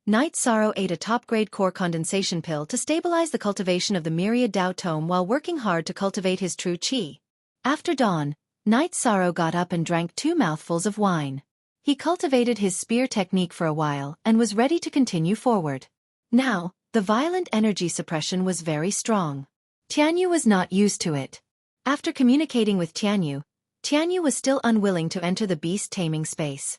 Night Sorrow ate a top-grade core condensation pill to stabilize the cultivation of the Myriad Dao Tome while working hard to cultivate his true chi. After dawn, Night Sorrow got up and drank 2 mouthfuls of wine. He cultivated his spear technique for a while and was ready to continue forward. Now, the violent energy suppression was very strong. Tianyu was not used to it. After communicating with Tianyu, Tianyu was still unwilling to enter the beast taming space.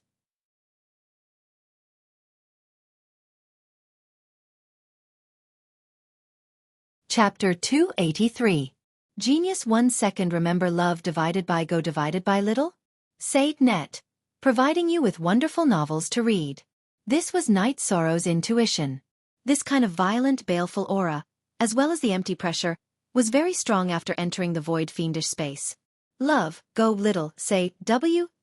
Chapter 283. Genius 1 second. Remember love divided by go divided by little? Sade Net, providing you with wonderful novels to read. This was Night Sorrow's intuition. This kind of violent, baleful aura, as well as the empty pressure, was very strong after entering the void fiendish space. Love, go little, say,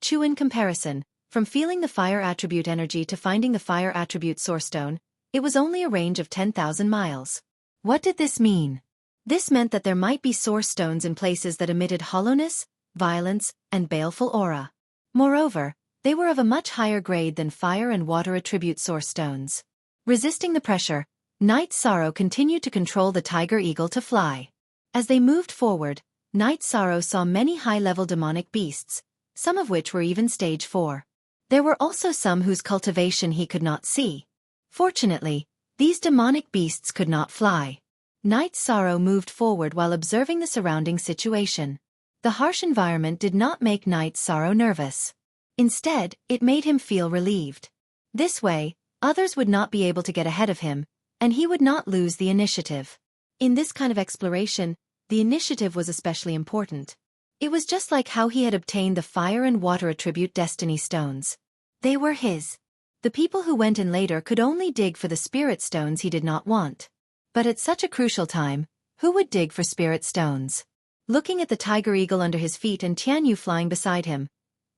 Chu in comparison, from feeling the fire attribute energy to finding the fire attribute source stone, it was only a range of 10,000 miles. What did this mean? This meant that there might be source stones in places that emitted hollowness, violence, and baleful aura. Moreover, they were of a much higher grade than fire and water attribute source stones. Resisting the pressure, Night Sorrow continued to control the tiger eagle to fly. As they moved forward, Night Sorrow saw many high-level demonic beasts, some of which were even stage 4. There were also some whose cultivation he could not see. Fortunately, these demonic beasts could not fly. Night Sorrow moved forward while observing the surrounding situation. The harsh environment did not make Night Sorrow nervous. Instead, it made him feel relieved. This way, others would not be able to get ahead of him, and he would not lose the initiative. In this kind of exploration, the initiative was especially important. It was just like how he had obtained the fire and water attribute destiny stones. They were his. The people who went in later could only dig for the spirit stones he did not want. But at such a crucial time, who would dig for spirit stones? Looking at the tiger eagle under his feet and Tianyu flying beside him,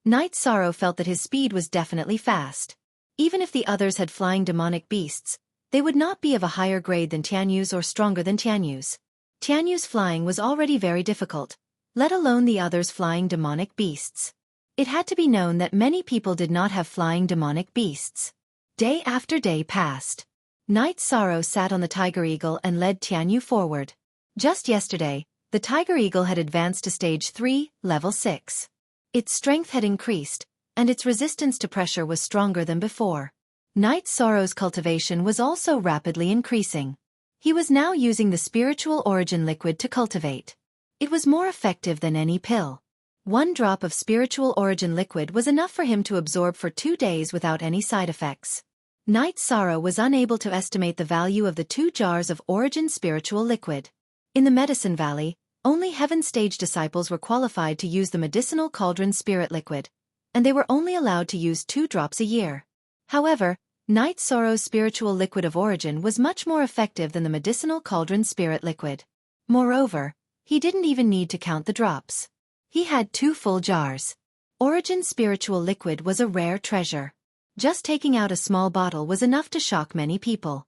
Night Sorrow felt that his speed was definitely fast. Even if the others had flying demonic beasts, they would not be of a higher grade than Tianyu's or stronger than Tianyu's. Tianyu's flying was already very difficult, let alone the others' flying demonic beasts. It had to be known that many people did not have flying demonic beasts. Day after day passed. Night Sorrow sat on the tiger eagle and led Tianyu forward. Just yesterday, the tiger eagle had advanced to stage 3, level 6. Its strength had increased, and its resistance to pressure was stronger than before. Night Sorrow's cultivation was also rapidly increasing. He was now using the spiritual origin liquid to cultivate. It was more effective than any pill. 1 drop of spiritual origin liquid was enough for him to absorb for 2 days without any side effects. Night Sorrow was unable to estimate the value of the 2 jars of origin spiritual liquid. In the Medicine Valley, only Heaven Stage disciples were qualified to use the medicinal cauldron spirit liquid, and they were only allowed to use 2 drops a year. However, Night Sorrow's spiritual liquid of origin was much more effective than the medicinal cauldron spirit liquid. Moreover, he didn't even need to count the drops. He had 2 full jars. Origin spiritual liquid was a rare treasure. Just taking out a small bottle was enough to shock many people.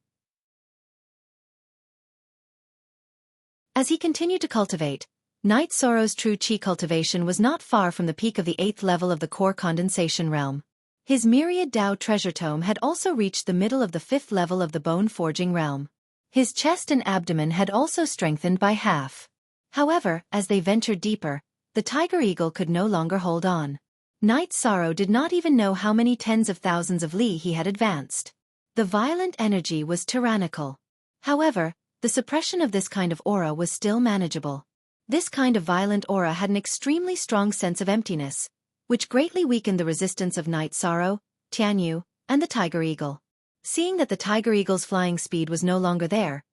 As he continued to cultivate, Night Sorrow's true chi cultivation was not far from the peak of the 8th level of the core condensation realm. His myriad Dao treasure tome had also reached the middle of the 5th level of the bone forging realm. His chest and abdomen had also strengthened by half. However, as they ventured deeper, the tiger eagle could no longer hold on. Night Sorrow did not even know how many tens of thousands of li he had advanced. The violent energy was tyrannical. However, the suppression of this kind of aura was still manageable. This kind of violent aura had an extremely strong sense of emptiness, which greatly weakened the resistance of Night Sorrow, Tianyu, and the tiger eagle. Seeing that the tiger eagle's flying speed was no longer there,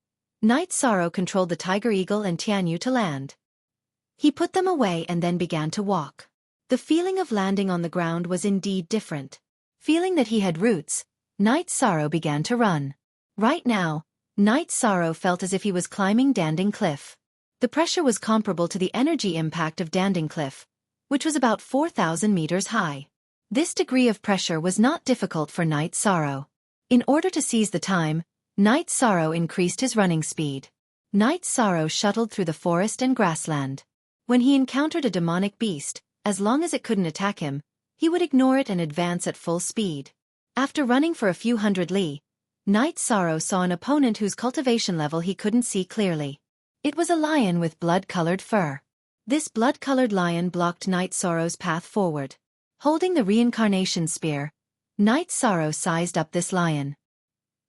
Night Sorrow controlled the tiger eagle and Tianyu to land. He put them away and then began to walk. The feeling of landing on the ground was indeed different. Feeling that he had roots, Night Sorrow began to run. Right now, Night Sorrow felt as if he was climbing Danding Cliff. The pressure was comparable to the energy impact of Danding Cliff, which was about 4,000 meters high. This degree of pressure was not difficult for Night Sorrow. In order to seize the time, Night Sorrow increased his running speed. Night Sorrow shuttled through the forest and grassland. When he encountered a demonic beast, as long as it couldn't attack him, he would ignore it and advance at full speed. After running for a few hundred li, Night Sorrow saw an opponent whose cultivation level he couldn't see clearly. It was a lion with blood-colored fur. This blood-colored lion blocked Night Sorrow's path forward. Holding the reincarnation spear, Night Sorrow sized up this lion.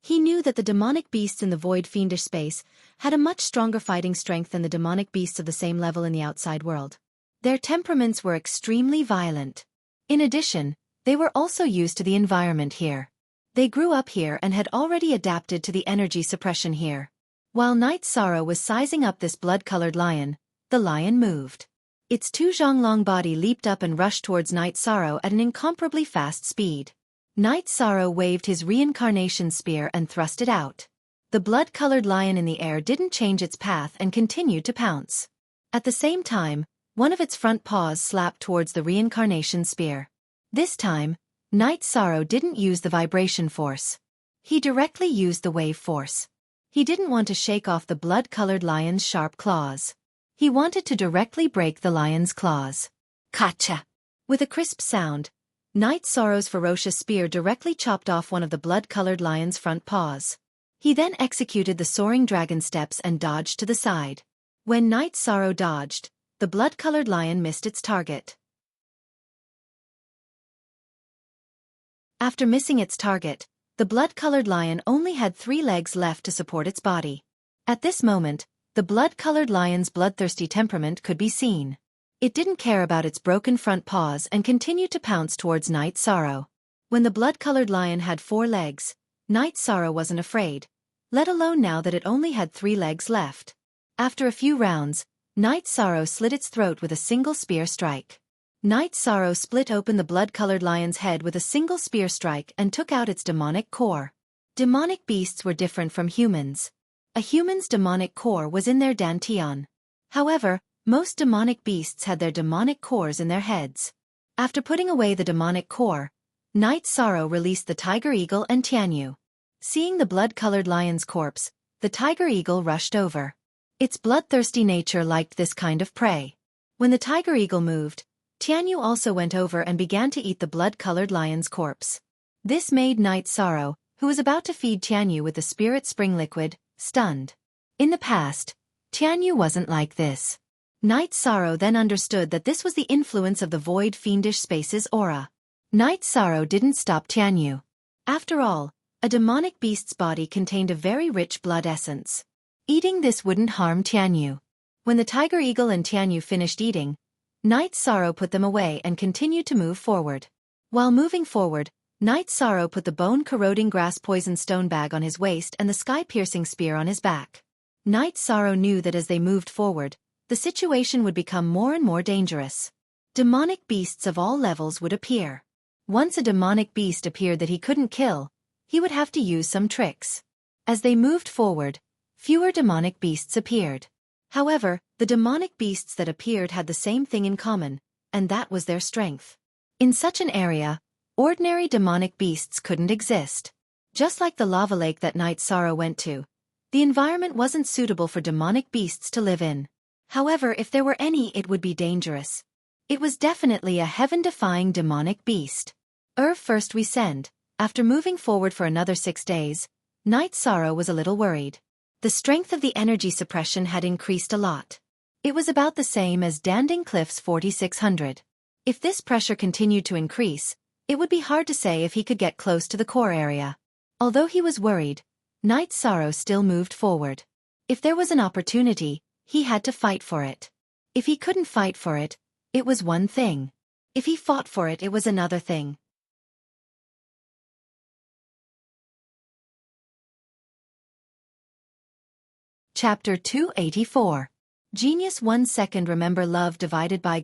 He knew that the demonic beasts in the void fiendish space had a much stronger fighting strength than the demonic beasts of the same level in the outside world. Their temperaments were extremely violent. In addition, they were also used to the environment here. They grew up here and had already adapted to the energy suppression here. While Night Sorrow was sizing up this blood-colored lion, the lion moved. Its 2 zhonglong body leaped up and rushed towards Night Sorrow at an incomparably fast speed. Night Sorrow waved his reincarnation spear and thrust it out. The blood-colored lion in the air didn't change its path and continued to pounce. At the same time, one of its front paws slapped towards the reincarnation spear. This time, Knight Sorrow didn't use the vibration force. He directly used the wave force. He didn't want to shake off the blood-colored lion's sharp claws. He wanted to directly break the lion's claws. Kacha! With a crisp sound, Knight Sorrow's ferocious spear directly chopped off one of the blood-colored lion's front paws. He then executed the soaring dragon steps and dodged to the side. When Knight Sorrow dodged, the blood-colored lion missed its target. After missing its target, the blood-colored lion only had 3 legs left to support its body. At this moment, the blood-colored lion's bloodthirsty temperament could be seen. It didn't care about its broken front paws and continued to pounce towards Knight Sorrow. When the blood-colored lion had 4 legs, Knight Sorrow wasn't afraid, let alone now that it only had 3 legs left. After a few rounds, Knight Sorrow slit its throat with a single spear strike. Knight Sorrow split open the blood-colored lion's head with a single spear strike and took out its demonic core. Demonic beasts were different from humans. A human's demonic core was in their dantian. However, most demonic beasts had their demonic cores in their heads. After putting away the demonic core, Knight Sorrow released the tiger eagle and Tianyu. Seeing the blood-colored lion's corpse, the tiger eagle rushed over. Its bloodthirsty nature liked this kind of prey. When the tiger eagle moved, Tianyu also went over and began to eat the blood-colored lion's corpse. This made Knight Sorrow, who was about to feed Tianyu with the spirit spring liquid, stunned. In the past, Tianyu wasn't like this. Knight Sorrow then understood that this was the influence of the void fiendish space's aura. Knight Sorrow didn't stop Tianyu. After all, a demonic beast's body contained a very rich blood essence. Eating this wouldn't harm Tianyu. When the tiger eagle and Tianyu finished eating, Knight Sorrow put them away and continued to move forward. While moving forward, Knight Sorrow put the bone-corroding grass-poison stone bag on his waist and the sky-piercing spear on his back. Knight Sorrow knew that as they moved forward, the situation would become more and more dangerous. Demonic beasts of all levels would appear. Once a demonic beast appeared that he couldn't kill, he would have to use some tricks. As they moved forward, fewer demonic beasts appeared. However, the demonic beasts that appeared had the same thing in common, and that was their strength. In such an area, ordinary demonic beasts couldn't exist. Just like the lava lake that Knight Sorrow went to, the environment wasn't suitable for demonic beasts to live in. However, if there were any, it would be dangerous. It was definitely a heaven-defying demonic beast. First we send. After moving forward for another 6 days, Knight Sorrow was a little worried. The strength of the energy suppression had increased a lot. It was about the same as Danding Cliff's 4600. If this pressure continued to increase, it would be hard to say if he could get close to the core area. Although he was worried, Knight Sorrow still moved forward. If there was an opportunity, he had to fight for it. If he couldn't fight for it, it was one thing. If he fought for it, it was another thing. Chapter 284. Genius 1 second. Remember love divided by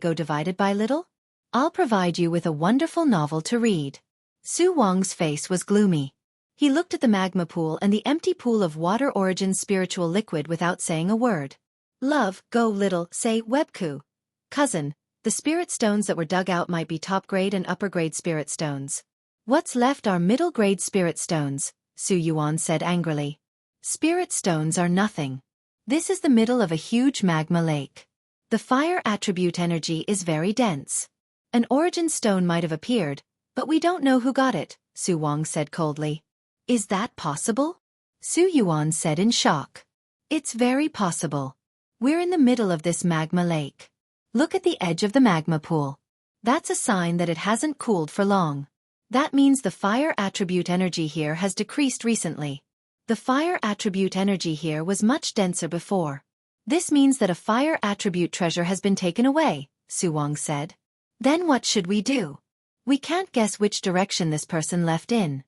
little? I'll provide you with a wonderful novel to read. Su Wang's face was gloomy. He looked at the magma pool and the empty pool of water origin spiritual liquid without saying a word. Love, go little, say Webku. Cousin, the spirit stones that were dug out might be top-grade and upper-grade spirit stones. What's left are middle-grade spirit stones, Su Yuan said angrily. Spirit stones are nothing. This is the middle of a huge magma lake. The fire attribute energy is very dense. An origin stone might have appeared, but we don't know who got it, Su Wang said coldly. Is that possible? Su Yuan said in shock. It's very possible. We're in the middle of this magma lake. Look at the edge of the magma pool. That's a sign that it hasn't cooled for long. That means the fire attribute energy here has decreased recently. The fire attribute energy here was much denser before. This means that a fire attribute treasure has been taken away, Su Wang said. Then what should we do? We can't guess which direction this person left in.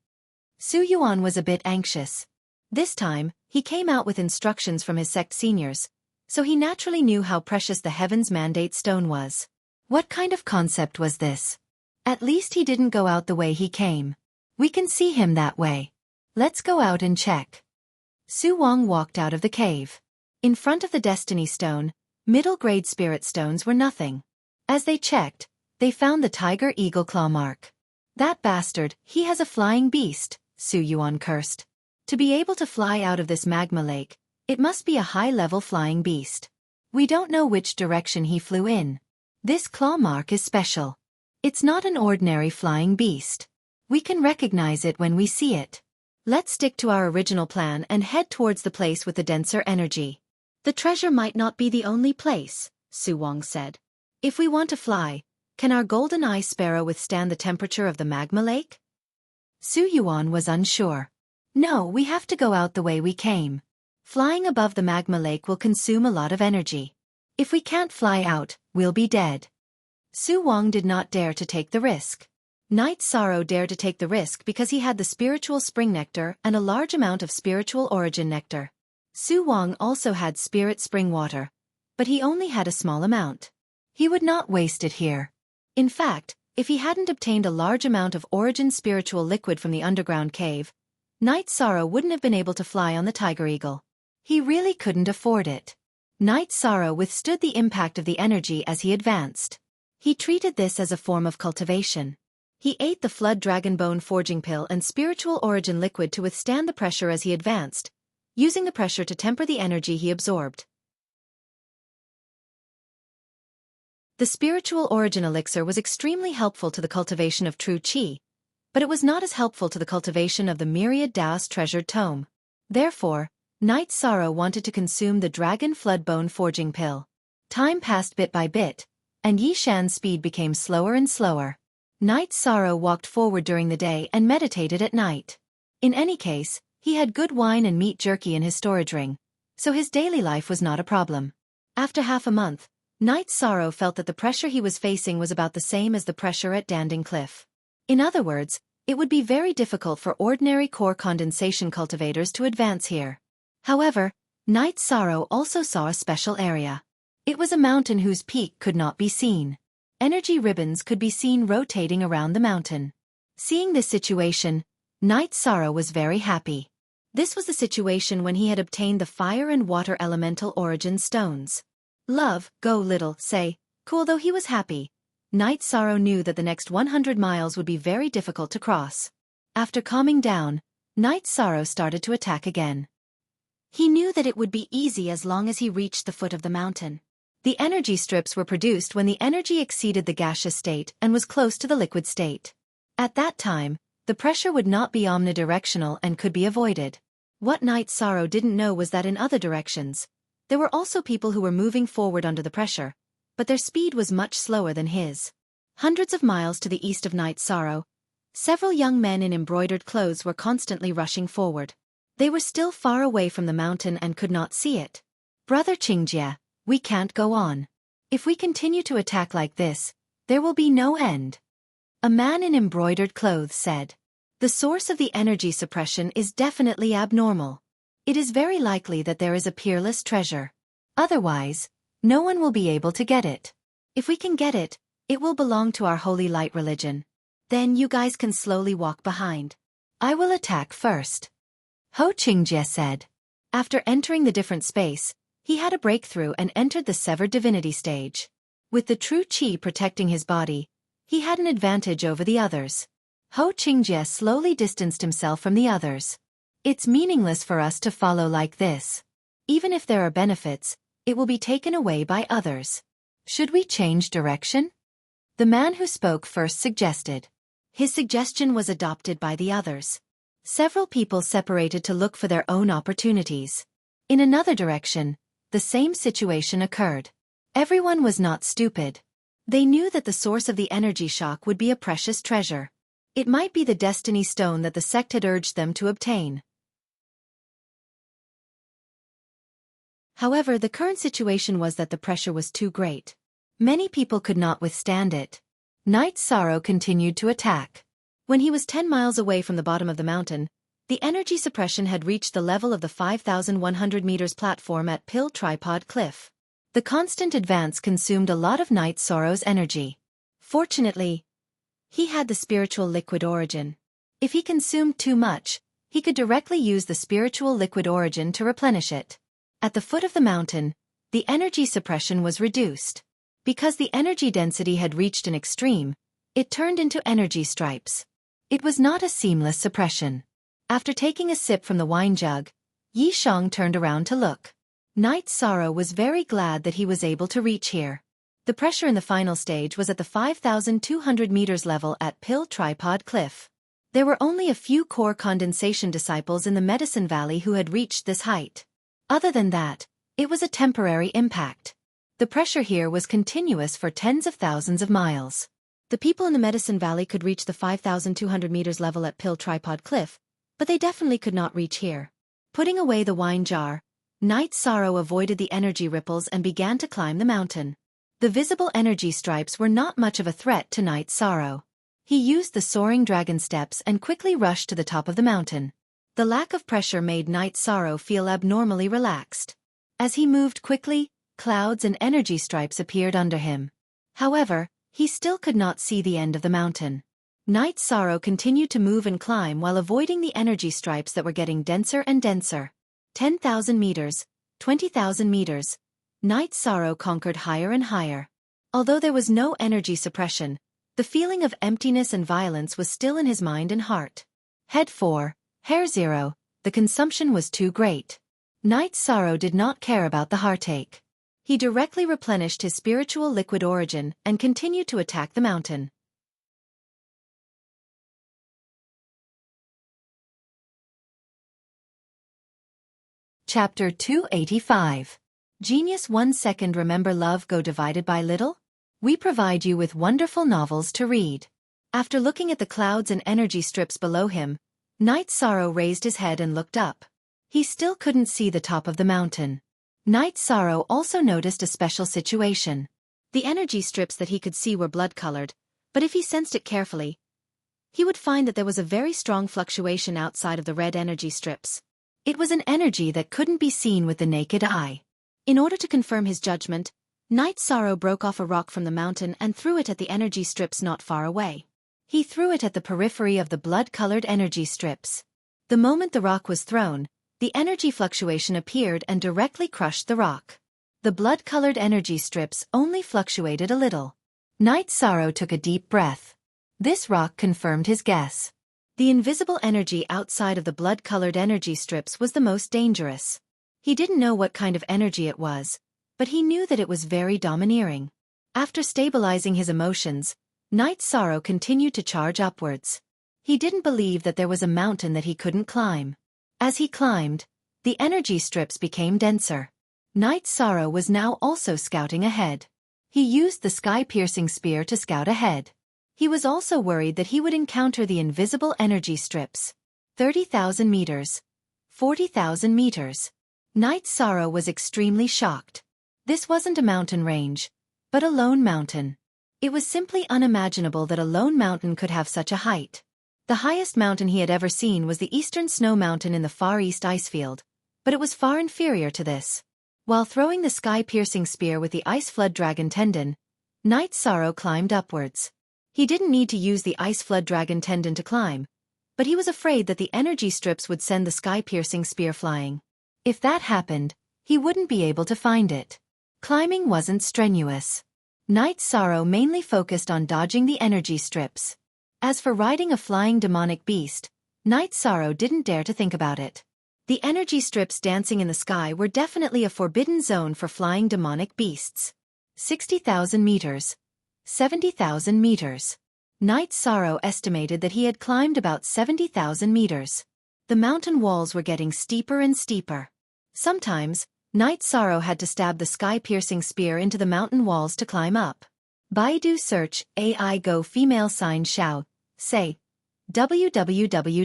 Su Yuan was a bit anxious. This time, he came out with instructions from his sect seniors, so he naturally knew how precious the Heaven's Mandate stone was. What kind of concept was this? At least he didn't go out the way he came. We can see him that way. Let's go out and check. Su Wang walked out of the cave. In front of the Destiny Stone, middle-grade spirit stones were nothing. As they checked, they found the tiger eagle claw mark. That bastard, he has a flying beast, Su Yuan cursed. To be able to fly out of this magma lake, it must be a high-level flying beast. We don't know which direction he flew in. This claw mark is special. It's not an ordinary flying beast. We can recognize it when we see it. Let's stick to our original plan and head towards the place with the denser energy. The treasure might not be the only place, Su Wang said. If we want to fly, can our golden eye sparrow withstand the temperature of the magma lake? Su Yuan was unsure. No, we have to go out the way we came. Flying above the magma lake will consume a lot of energy. If we can't fly out, we'll be dead. Su Wang did not dare to take the risk. Night Sorrow dared to take the risk because he had the spiritual spring nectar and a large amount of spiritual origin nectar. Su Wang also had spirit spring water, but he only had a small amount. He would not waste it here. In fact, if he hadn't obtained a large amount of origin spiritual liquid from the underground cave, Night Sorrow wouldn't have been able to fly on the Tiger Eagle. He really couldn't afford it. Night Sorrow withstood the impact of the energy as he advanced. He treated this as a form of cultivation. He ate the Flood Dragon Bone Forging Pill and Spiritual Origin Liquid to withstand the pressure as he advanced, using the pressure to temper the energy he absorbed. The Spiritual Origin Elixir was extremely helpful to the cultivation of true Qi, but it was not as helpful to the cultivation of the myriad Taoist treasured tome. Therefore, Night Sorrow wanted to consume the Dragon Flood Bone Forging Pill. Time passed bit by bit, and Yi Shan's speed became slower and slower. Night Sorrow walked forward during the day and meditated at night. In any case, he had good wine and meat jerky in his storage ring, so his daily life was not a problem. After half a month, Night Sorrow felt that the pressure he was facing was about the same as the pressure at Danding Cliff. In other words, it would be very difficult for ordinary core condensation cultivators to advance here. However, Night Sorrow also saw a special area. It was a mountain whose peak could not be seen. Energy ribbons could be seen rotating around the mountain. Seeing this situation, Night Sorrow was very happy. This was the situation when he had obtained the fire and water elemental origin stones. Love, go little, say, cool. Though he was happy, Night Sorrow knew that the next 100 miles would be very difficult to cross. After calming down, Night Sorrow started to attack again. He knew that it would be easy as long as he reached the foot of the mountain. The energy strips were produced when the energy exceeded the gaseous state and was close to the liquid state. At that time, the pressure would not be omnidirectional and could be avoided. What Night Sorrow didn't know was that in other directions, there were also people who were moving forward under the pressure, but their speed was much slower than his. Hundreds of miles to the east of Night Sorrow, several young men in embroidered clothes were constantly rushing forward. They were still far away from the mountain and could not see it. Brother Qingjie, we can't go on. If we continue to attack like this, there will be no end. A man in embroidered clothes said. The source of the energy suppression is definitely abnormal. It is very likely that there is a peerless treasure. Otherwise, no one will be able to get it. If we can get it, it will belong to our holy light religion. Then you guys can slowly walk behind. I will attack first. Ho Qingjie said. After entering the different space, he had a breakthrough and entered the severed divinity stage. With the true Qi protecting his body, he had an advantage over the others. Ho Qingjie slowly distanced himself from the others. It's meaningless for us to follow like this. Even if there are benefits, it will be taken away by others. Should we change direction? The man who spoke first suggested. His suggestion was adopted by the others. Several people separated to look for their own opportunities. In another direction, the same situation occurred. Everyone was not stupid. They knew that the source of the energy shock would be a precious treasure. It might be the destiny stone that the sect had urged them to obtain. However, the current situation was that the pressure was too great. Many people could not withstand it. Night Sorrow continued to attack. When he was 10 miles away from the bottom of the mountain, the energy suppression had reached the level of the 5,100 meters platform at Pill Tripod Cliff. The constant advance consumed a lot of Night Sorrow's energy. Fortunately, he had the spiritual liquid origin. If he consumed too much, He could directly use the spiritual liquid origin to replenish it. At the foot of the mountain, the energy suppression was reduced. Because the energy density had reached an extreme, it turned into energy stripes. It was not a seamless suppression. After taking a sip from the wine jug, Yi Shang turned around to look. Knight's Sorrow was very glad that he was able to reach here. The pressure in the final stage was at the 5,200 meters level at Pill Tripod Cliff. There were only a few core condensation disciples in the Medicine Valley who had reached this height. Other than that, it was a temporary impact. The pressure here was continuous for tens of thousands of miles. The people in the Medicine Valley could reach the 5,200 meters level at Pill Tripod Cliff, but they definitely could not reach here. Putting away the wine jar, Knight's Sorrow avoided the energy ripples and began to climb the mountain. The visible energy stripes were not much of a threat to Knight's Sorrow. He used the soaring dragon steps and quickly rushed to the top of the mountain. The lack of pressure made Knight's Sorrow feel abnormally relaxed. As he moved quickly, clouds and energy stripes appeared under him. However, he still could not see the end of the mountain. Knight's Sorrow continued to move and climb while avoiding the energy stripes that were getting denser and denser. 10,000 meters, 20,000 meters. Knight's Sorrow conquered higher and higher. Although there was no energy suppression, the feeling of emptiness and violence was still in his mind and heart. Head 4, Hair 0, the consumption was too great. Knight's Sorrow did not care about the heartache. He directly replenished his spiritual liquid origin and continued to attack the mountain. Chapter 285. Genius 1 second. Remember love go divided by little? We provide you with wonderful novels to read. After looking at the clouds and energy strips below him, Knight's Sorrow raised his head and looked up. He still couldn't see the top of the mountain. Knight's Sorrow also noticed a special situation. The energy strips that he could see were blood-colored, but if he sensed it carefully, he would find that there was a very strong fluctuation outside of the red energy strips. It was an energy that couldn't be seen with the naked eye. In order to confirm his judgment, Knight's Sorrow broke off a rock from the mountain and threw it at the energy strips not far away. He threw it at the periphery of the blood-colored energy strips. The moment the rock was thrown, the energy fluctuation appeared and directly crushed the rock. The blood-colored energy strips only fluctuated a little. Knight's Sorrow took a deep breath. This rock confirmed his guess. The invisible energy outside of the blood-colored energy strips was the most dangerous. He didn't know what kind of energy it was, but he knew that it was very domineering. After stabilizing his emotions, Knight's Sorrow continued to charge upwards. He didn't believe that there was a mountain that he couldn't climb. As he climbed, the energy strips became denser. Knight's Sorrow was now also scouting ahead. He used the sky-piercing spear to scout ahead. He was also worried that he would encounter the invisible energy strips. 30,000 meters. 40,000 meters. Knight's Sorrow was extremely shocked. This wasn't a mountain range, but a lone mountain. It was simply unimaginable that a lone mountain could have such a height. The highest mountain he had ever seen was the Eastern Snow Mountain in the Far East Icefield, but it was far inferior to this. While throwing the sky-piercing spear with the Ice Flood Dragon Tendon, Knight's Sorrow climbed upwards. He didn't need to use the Ice Flood Dragon Tendon to climb, but he was afraid that the energy strips would send the sky-piercing spear flying. If that happened, he wouldn't be able to find it. Climbing wasn't strenuous. Knight's Sorrow mainly focused on dodging the energy strips. As for riding a flying demonic beast, Knight's Sorrow didn't dare to think about it. The energy strips dancing in the sky were definitely a forbidden zone for flying demonic beasts. 60,000 meters. 70,000 meters. Knight's Sorrow estimated that he had climbed about 70,000 meters. The mountain walls were getting steeper and steeper. Sometimes, Knight's Sorrow had to stab the sky-piercing spear into the mountain walls to climb up. Baidu search AI Go female sign Xiao, say www.aichuxs.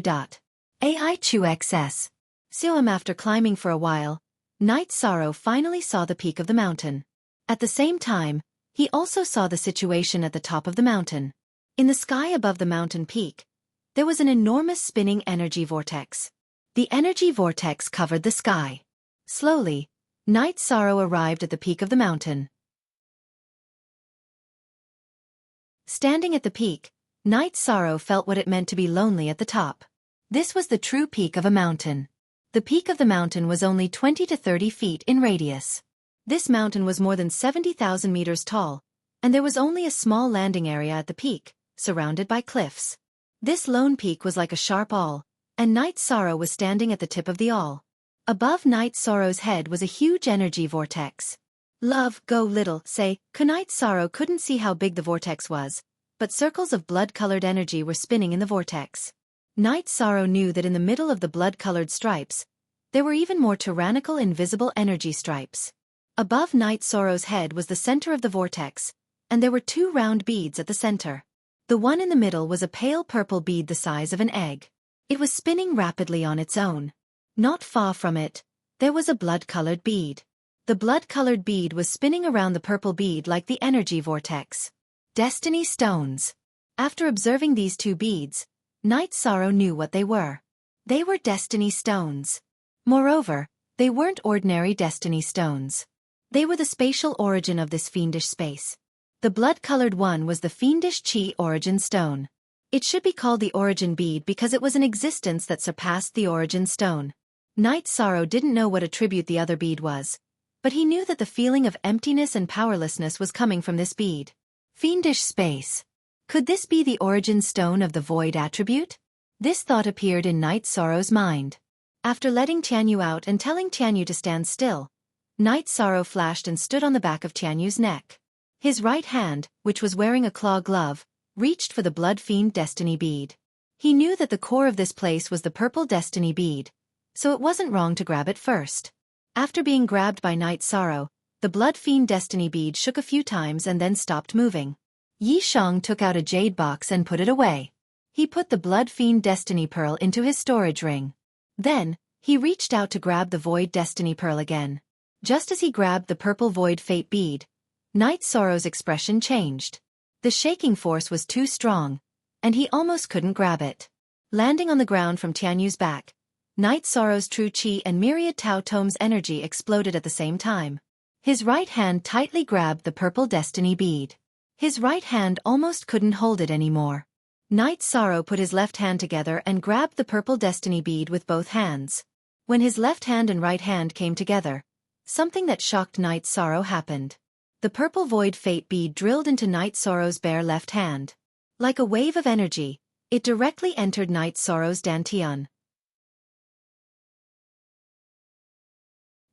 After climbing for a while, Knight's Sorrow finally saw the peak of the mountain. At the same time, he also saw the situation at the top of the mountain. In the sky above the mountain peak, there was an enormous spinning energy vortex. The energy vortex covered the sky. Slowly, Knight's Sorrow arrived at the peak of the mountain. Standing at the peak, Knight's Sorrow felt what it meant to be lonely at the top. This was the true peak of a mountain. The peak of the mountain was only 20 to 30 feet in radius. This mountain was more than 70,000 meters tall, and there was only a small landing area at the peak, surrounded by cliffs. This lone peak was like a sharp awl, and Night Sorrow was standing at the tip of the awl. Above Night Sorrow's head was a huge energy vortex. Love, go little, say, Night Sorrow couldn't see how big the vortex was, but circles of blood-colored energy were spinning in the vortex. Night Sorrow knew that in the middle of the blood-colored stripes, there were even more tyrannical invisible energy stripes. Above Night Sorrow's head was the center of the vortex, and there were two round beads at the center. The one in the middle was a pale purple bead the size of an egg. It was spinning rapidly on its own. Not far from it, there was a blood-colored bead. The blood-colored bead was spinning around the purple bead like the energy vortex. Destiny stones. After observing these two beads, Night Sorrow knew what they were. They were destiny stones. Moreover, they weren't ordinary destiny stones. They were the spatial origin of this fiendish space. The blood-colored one was the fiendish Qi origin stone. It should be called the origin bead because it was an existence that surpassed the origin stone. Night Sorrow didn't know what attribute the other bead was, but he knew that the feeling of emptiness and powerlessness was coming from this bead. Fiendish space. Could this be the origin stone of the void attribute? This thought appeared in Night Sorrow's mind. After letting Tianyu out and telling Tianyu to stand still, Night Sorrow flashed and stood on the back of Tianyu's neck. His right hand, which was wearing a claw glove, reached for the blood fiend destiny bead. He knew that the core of this place was the purple destiny bead, so it wasn't wrong to grab it first. After being grabbed by Night Sorrow, the blood fiend destiny bead shook a few times and then stopped moving. Yi Shang took out a jade box and put it away. He put the blood fiend destiny pearl into his storage ring. Then, he reached out to grab the void destiny pearl again. Just as he grabbed the purple void fate bead, Night Sorrow's expression changed. The shaking force was too strong, and he almost couldn't grab it. Landing on the ground from Tianyu's back, Night Sorrow's true Qi and myriad Tao Tome's energy exploded at the same time. His right hand tightly grabbed the purple destiny bead. His right hand almost couldn't hold it anymore. Night Sorrow put his left hand together and grabbed the purple destiny bead with both hands. When his left hand and right hand came together, something that shocked Night Sorrow happened. The purple void fate bead drilled into Night Sorrow's bare left hand. Like a wave of energy, it directly entered Night Sorrow's dantian.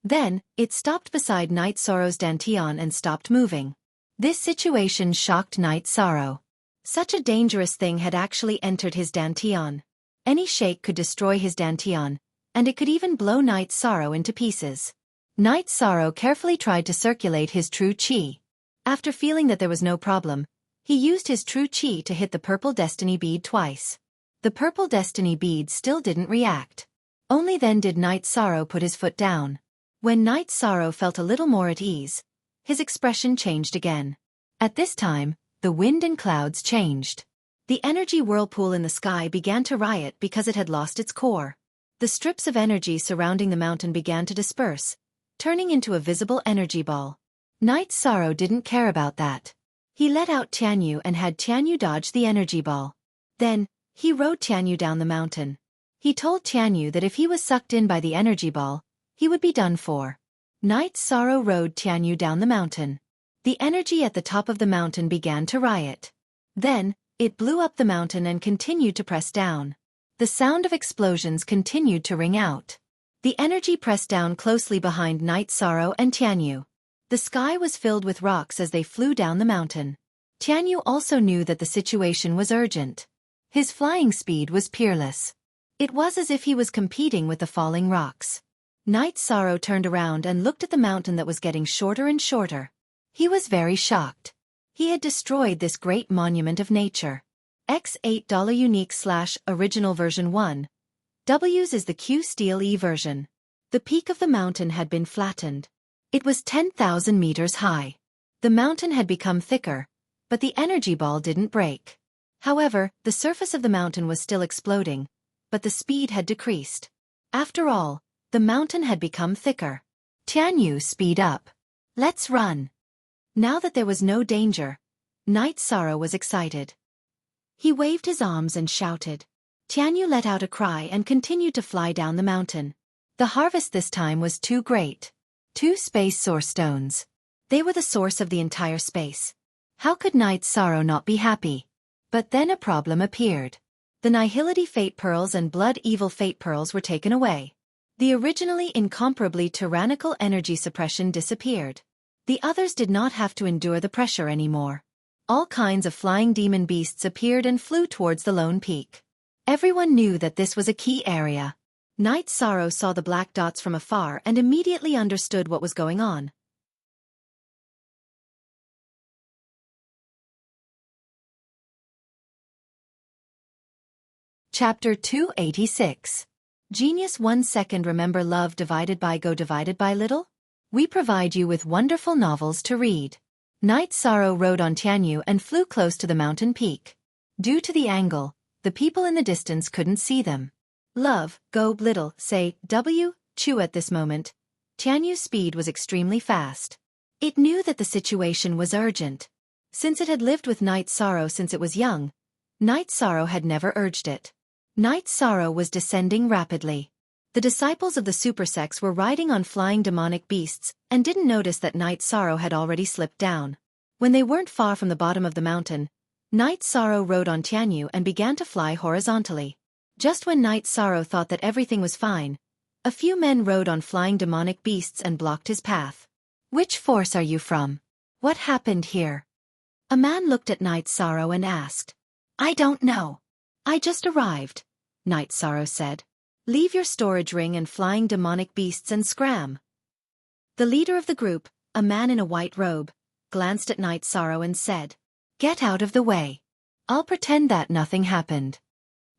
Then, it stopped beside Night Sorrow's dantian and stopped moving. This situation shocked Night Sorrow. Such a dangerous thing had actually entered his dantian. Any shake could destroy his dantian, and it could even blow Night Sorrow into pieces. Night Sorrow carefully tried to circulate his true Qi. After feeling that there was no problem, he used his true Qi to hit the purple destiny bead twice. The purple destiny bead still didn't react. Only then did Night Sorrow put his foot down. When Night Sorrow felt a little more at ease, his expression changed again. At this time, the wind and clouds changed. The energy whirlpool in the sky began to riot because it had lost its core. The strips of energy surrounding the mountain began to disperse, turning into a visible energy ball. Night Sorrow didn't care about that. He let out Tianyu and had Tianyu dodge the energy ball. Then, he rode Tianyu down the mountain. He told Tianyu that if he was sucked in by the energy ball, he would be done for. Night Sorrow rode Tianyu down the mountain. The energy at the top of the mountain began to riot. Then, it blew up the mountain and continued to press down. The sound of explosions continued to ring out. The energy pressed down closely behind Night Sorrow and Tianyu. The sky was filled with rocks as they flew down the mountain. Tianyu also knew that the situation was urgent. His flying speed was peerless. It was as if he was competing with the falling rocks. Night Sorrow turned around and looked at the mountain that was getting shorter and shorter. He was very shocked. He had destroyed this great monument of nature. X$8 unique/original version 1. W's is the Q Steel E version. The peak of the mountain had been flattened. It was 10,000 meters high. The mountain had become thicker, but the energy ball didn't break. However, the surface of the mountain was still exploding, but the speed had decreased. After all, the mountain had become thicker. Tianyu, speed up. Let's run. Now that there was no danger, Night Sorrow was excited. He waved his arms and shouted, Tianyu let out a cry and continued to fly down the mountain. The harvest this time was too great. 2 space source stones. They were the source of the entire space. How could Knight Sorrow not be happy? But then a problem appeared. The Nihility Fate Pearls and Blood Evil Fate Pearls were taken away. The originally incomparably tyrannical energy suppression disappeared. The others did not have to endure the pressure anymore. All kinds of flying demon beasts appeared and flew towards the lone peak. Everyone knew that this was a key area. Knight Sorrow saw the black dots from afar and immediately understood what was going on. Chapter 286. Genius 1 second. Remember love divided by go divided by little? We provide you with wonderful novels to read. Knight Sorrow rode on Tianyu and flew close to the mountain peak. Due to the angle, the people in the distance couldn't see them. Love, go little, say, W, Chu. At this moment, Tianyu's speed was extremely fast. It knew that the situation was urgent. Since it had lived with Knight Sorrow since it was young, Knight Sorrow had never urged it. Knight Sorrow was descending rapidly. The disciples of the supersex were riding on flying demonic beasts and didn't notice that Knight Sorrow had already slipped down. When they weren't far from the bottom of the mountain, Knight Sorrow rode on Tianyu and began to fly horizontally. Just when Knight Sorrow thought that everything was fine, a few men rode on flying demonic beasts and blocked his path. Which force are you from? What happened here? A man looked at Knight Sorrow and asked. I don't know. I just arrived, Knight Sorrow said. Leave your storage ring and flying demonic beasts and scram. The leader of the group, a man in a white robe, glanced at Knight Sorrow and said, Get out of the way. I'll pretend that nothing happened.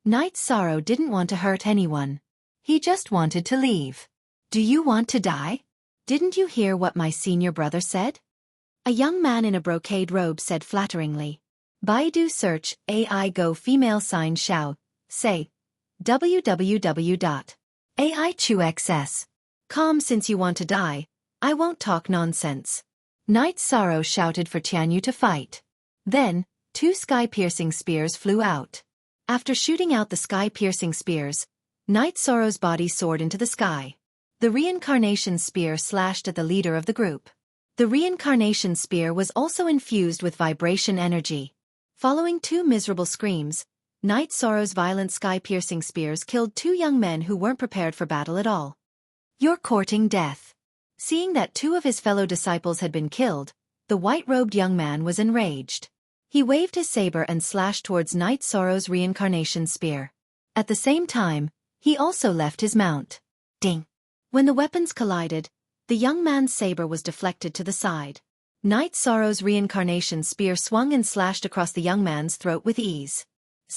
Knight Sorrow didn't want to hurt anyone. He just wanted to leave. Do you want to die? Didn't you hear what my senior brother said? A young man in a brocade robe said flatteringly. Baidu search AI go female sign Xiao, say www.aichuxs.com. Since you want to die, I won't talk nonsense. Knight Sorrow shouted for Tianyu to fight. Then, 2 sky-piercing spears flew out. After shooting out the sky-piercing spears, Knight Sorrow's body soared into the sky. The reincarnation spear slashed at the leader of the group. The reincarnation spear was also infused with vibration energy. Following 2 miserable screams, Knight Sorrow's violent sky-piercing spears killed 2 young men who weren't prepared for battle at all. You're courting death. Seeing that 2 of his fellow disciples had been killed, the white-robed young man was enraged. He waved his saber and slashed towards Knight Sorrow's reincarnation spear. At the same time, he also left his mount. Ding! When the weapons collided, the young man's saber was deflected to the side. Knight Sorrow's reincarnation spear swung and slashed across the young man's throat with ease.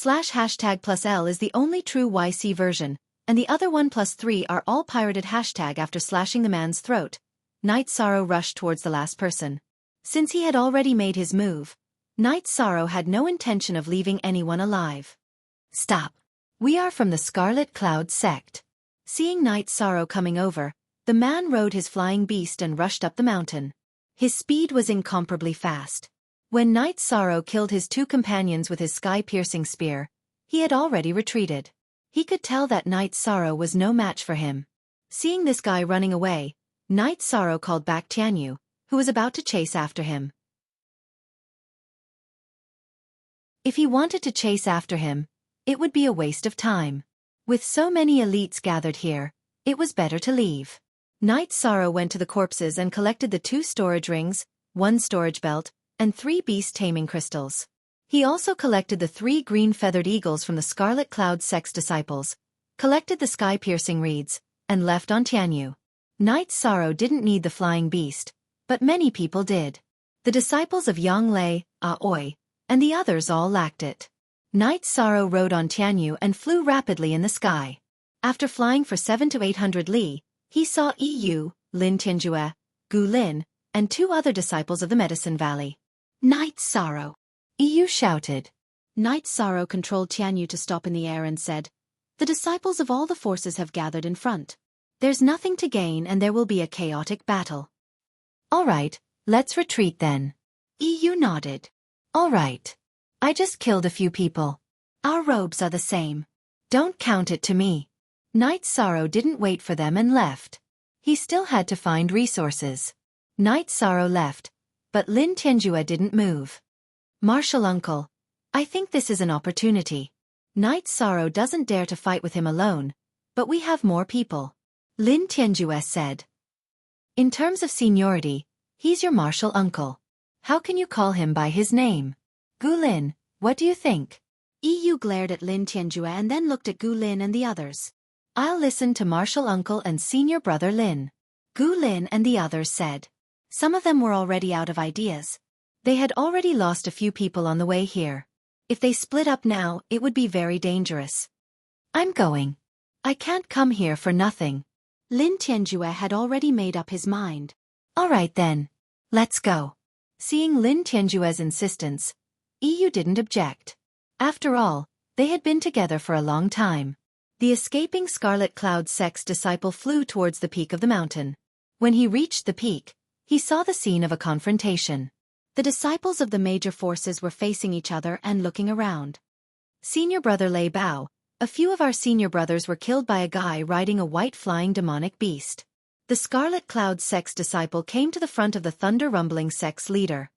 #L is the only true YC version, and the other 1+3 are all pirated. After slashing the man's throat, Knight Sorrow rushed towards the last person. Since he had already made his move, Knight Sorrow had no intention of leaving anyone alive. Stop. We are from the Scarlet Cloud sect. Seeing Knight Sorrow coming over, the man rode his flying beast and rushed up the mountain. His speed was incomparably fast. When Knight Sorrow killed his 2 companions with his sky-piercing spear, he had already retreated. He could tell that Knight Sorrow was no match for him. Seeing this guy running away, Knight Sorrow called back Tianyu, who was about to chase after him. If he wanted to chase after him, it would be a waste of time. With so many elites gathered here, it was better to leave. Knight Sorrow went to the corpses and collected the 2 storage rings, 1 storage belt, and 3 beast taming crystals. He also collected the 3 green feathered eagles from the Scarlet Cloud sect's disciples, collected the sky-piercing reeds, and left on Tianyu. Knight Sorrow didn't need the flying beast, but many people did. The disciples of Yang Lei, Aoi, and the others all lacked it. Knight Sorrow rode on Tianyu and flew rapidly in the sky. After flying for 700 to 800 li, he saw Yu, Lin Tianjue, Gu Lin, and 2 other disciples of the Medicine Valley. Knight Sorrow! Yu shouted. Knight Sorrow controlled Tianyu to stop in the air and said, The disciples of all the forces have gathered in front. There's nothing to gain and there will be a chaotic battle. All right, let's retreat then. Yu nodded. All right. I just killed a few people. Our robes are the same. Don't count it to me. Night Sorrow didn't wait for them and left. He still had to find resources. Night Sorrow left, but Lin Tianjue didn't move. Martial uncle, I think this is an opportunity. Night Sorrow doesn't dare to fight with him alone, but we have more people. Lin Tianjue said. In terms of seniority, he's your martial uncle. How can you call him by his name? Gu Lin, what do you think? Yu glared at Lin Tianjue and then looked at Gu Lin and the others. I'll listen to martial uncle and senior brother Lin. Gu Lin and the others said. Some of them were already out of ideas. They had already lost a few people on the way here. If they split up now, it would be very dangerous. I'm going. I can't come here for nothing. Lin Tianjue had already made up his mind. All right then. Let's go. Seeing Lin Tianjue's insistence, Yu didn't object. After all, they had been together for a long time. The escaping Scarlet Cloud sect's disciple flew towards the peak of the mountain. When he reached the peak, he saw the scene of a confrontation. The disciples of the major forces were facing each other and looking around. Senior brother Lei Bao, a few of our senior brothers were killed by a guy riding a white flying demonic beast. The Scarlet Cloud sect's disciple came to the front of the Thunder Rumbling sect's leader.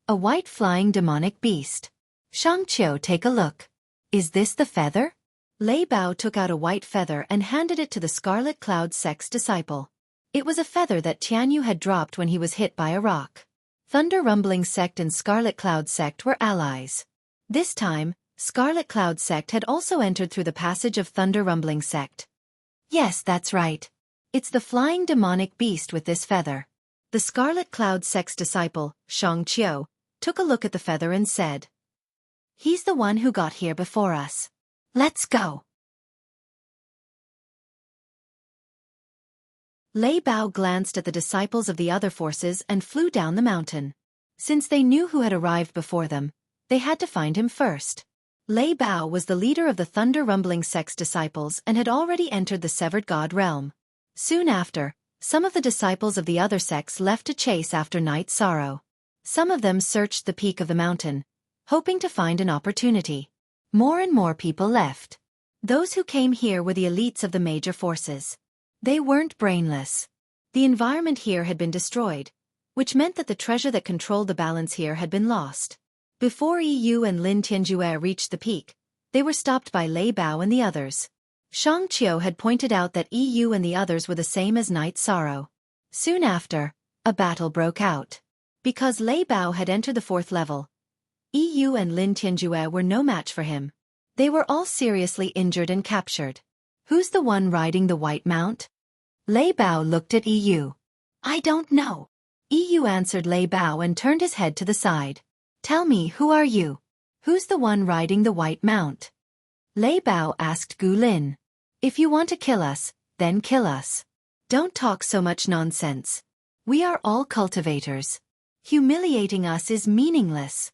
A white flying demonic beast. Shangqiu, take a look. Is this the feather? Lei Bao took out a white feather and handed it to the Scarlet Cloud sect's disciple. It was a feather that Tianyu had dropped when he was hit by a rock. Thunder Rumbling sect and Scarlet Cloud sect were allies. This time, Scarlet Cloud sect had also entered through the passage of Thunder Rumbling sect. Yes, that's right. It's the flying demonic beast with this feather. The Scarlet Cloud sect's disciple, Shangqiu, took a look at the feather and said, he's the one who got here before us. Let's go. Lei Bao glanced at the disciples of the other forces and flew down the mountain. Since they knew who had arrived before them, they had to find him first. Lei Bao was the leader of the Thunder Rumbling sect's disciples and had already entered the Severed God realm. Soon after, some of the disciples of the other sects left to chase after Night Sorrow. Some of them searched the peak of the mountain, hoping to find an opportunity. More and more people left. Those who came here were the elites of the major forces. They weren't brainless. The environment here had been destroyed, which meant that the treasure that controlled the balance here had been lost. Before Yu and Lin Tianjue reached the peak, they were stopped by Lei Bao and the others. Shangqiu had pointed out that Yu and the others were the same as Night Sorrow. Soon after, a battle broke out. Because Lei Bao had entered the 4th level, Yu and Lin Tianjue were no match for him. They were all seriously injured and captured. Who's the one riding the white mount? Lei Bao looked at Yu. I don't know. Yu answered Lei Bao and turned his head to the side. Tell me, who are you? Who's the one riding the white mount? Lei Bao asked Gu Lin. If you want to kill us, then kill us. Don't talk so much nonsense. We are all cultivators. Humiliating us is meaningless.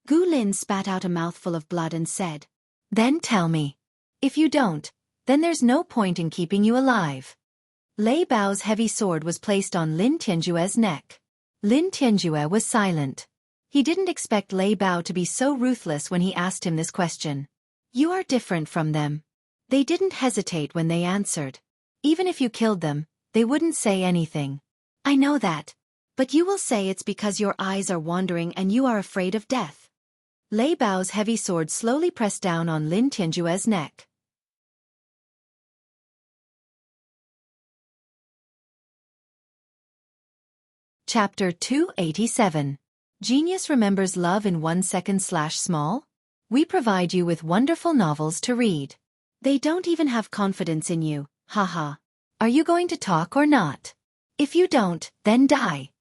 Gu Lin spat out a mouthful of blood and said, then tell me. If you don't, then there's no point in keeping you alive. Lei Bao's heavy sword was placed on Lin Tianjue's neck. Lin Tianjue was silent. He didn't expect Lei Bao to be so ruthless when he asked him this question. You are different from them. They didn't hesitate when they answered. Even if you killed them, they wouldn't say anything. I know that. But you will say it's because your eyes are wandering and you are afraid of death. Lei Bao's heavy sword slowly pressed down on Lin Tianjue's neck. Chapter 287. Genius remembers love in 1 second/small? We provide you with wonderful novels to read. They don't even have confidence in you, haha. Are you going to talk or not? If you don't, then die.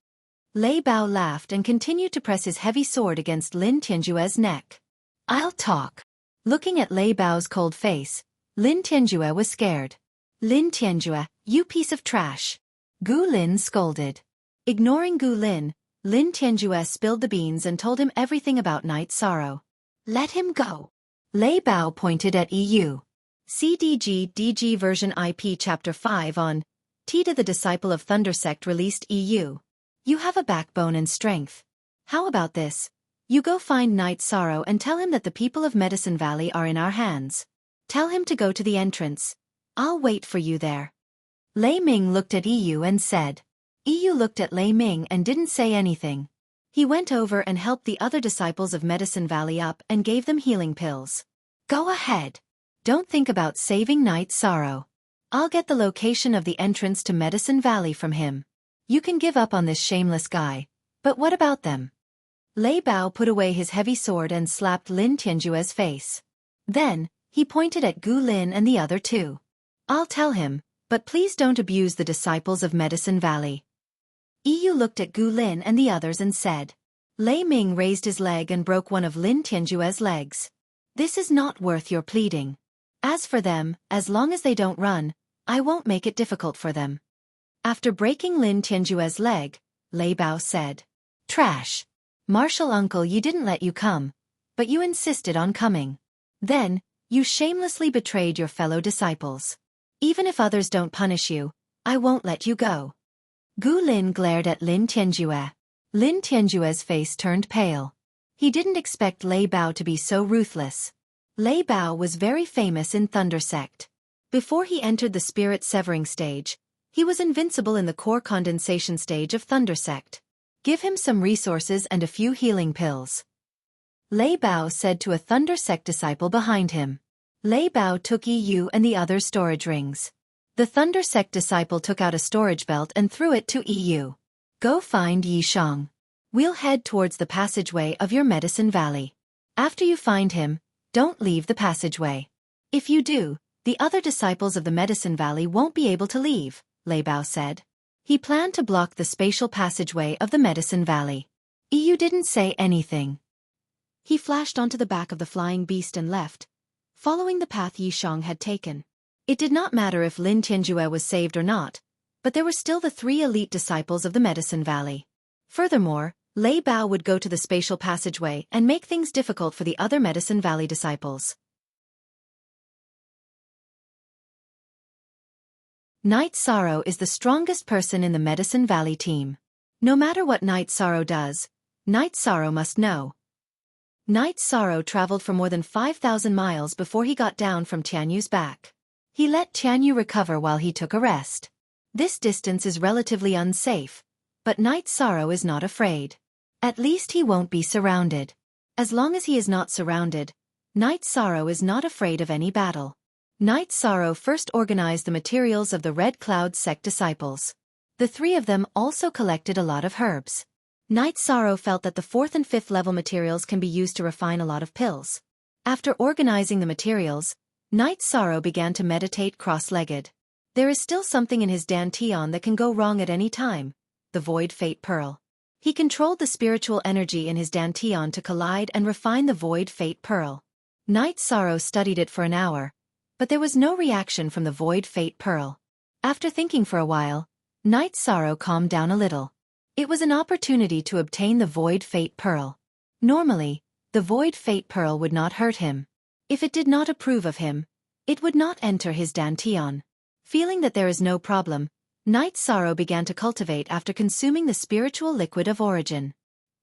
Lei Bao laughed and continued to press his heavy sword against Lin Tianjue's neck. I'll talk. Looking at Lei Bao's cold face, Lin Tianjue was scared. Lin Tianjue, you piece of trash. Gu Lin scolded. Ignoring Gu Lin, Lin Tianjue spilled the beans and told him everything about Night Sorrow. Let him go. Lei Bao pointed at Yu. CDG DG version IP Chapter 5 on Tita the Disciple of Thunder Sect released Yu. You have a backbone and strength. How about this? You go find Night Sorrow and tell him that the people of Medicine Valley are in our hands. Tell him to go to the entrance. I'll wait for you there. Lei Ming looked at Yu and said. Yu looked at Lei Ming and didn't say anything. He went over and helped the other disciples of Medicine Valley up and gave them healing pills. Go ahead. Don't think about saving Night Sorrow. I'll get the location of the entrance to Medicine Valley from him. You can give up on this shameless guy. But what about them? Lei Bao put away his heavy sword and slapped Lin Tianjue's face. Then, he pointed at Gu Lin and the other two. I'll tell him, but please don't abuse the disciples of Medicine Valley. Yu looked at Gu Lin and the others and said. Lei Ming raised his leg and broke one of Lin Tianjue's legs. This is not worth your pleading. As for them, as long as they don't run, I won't make it difficult for them. After breaking Lin Tianjue's leg, Lei Bao said. Trash. Martial uncle, you didn't let you come, but you insisted on coming. Then, you shamelessly betrayed your fellow disciples. Even if others don't punish you, I won't let you go. Gu Lin glared at Lin Tianjue. Lin Tianjue's face turned pale. He didn't expect Lei Bao to be so ruthless. Lei Bao was very famous in Thunder Sect. Before he entered the spirit severing stage, he was invincible in the core condensation stage of Thunder Sect. Give him some resources and a few healing pills. Lei Bao said to a Thunder Sect disciple behind him. Lei Bao took Yu and the other's storage rings. The Thunder Sect disciple took out a storage belt and threw it to Yu. Go find Yishang. We'll head towards the passageway of your Medicine Valley. After you find him, don't leave the passageway. If you do, the other disciples of the Medicine Valley won't be able to leave, Lei Bao said. He planned to block the spatial passageway of the Medicine Valley. Yu didn't say anything. He flashed onto the back of the flying beast and left, following the path Yishang had taken. It did not matter if Lin Tianjue was saved or not, but there were still the 3 elite disciples of the Medicine Valley. Furthermore, Lei Bao would go to the spatial passageway and make things difficult for the other Medicine Valley disciples. Night Sorrow is the strongest person in the Medicine Valley team. No matter what Night Sorrow does, Night Sorrow must know. Night Sorrow traveled for more than 5,000 miles before he got down from Tianyu's back. He let Tianyu recover while he took a rest. This distance is relatively unsafe, but Night Sorrow is not afraid. At least he won't be surrounded. As long as he is not surrounded, Night Sorrow is not afraid of any battle. Night Sorrow first organized the materials of the Red Cloud sect disciples. The 3 of them also collected a lot of herbs. Night Sorrow felt that the 4th and 5th level materials can be used to refine a lot of pills. After organizing the materials, Night Sorrow began to meditate cross-legged. There is still something in his dantian that can go wrong at any time, the Void Fate Pearl. He controlled the spiritual energy in his dantian to collide and refine the Void Fate Pearl. Night Sorrow studied it for an hour, but there was no reaction from the Void Fate Pearl. After thinking for a while, Night Sorrow calmed down a little. It was an opportunity to obtain the Void Fate Pearl. Normally, the Void Fate Pearl would not hurt him. If it did not approve of him, it would not enter his dantian. Feeling that there is no problem, Night Sorrow began to cultivate after consuming the spiritual liquid of origin.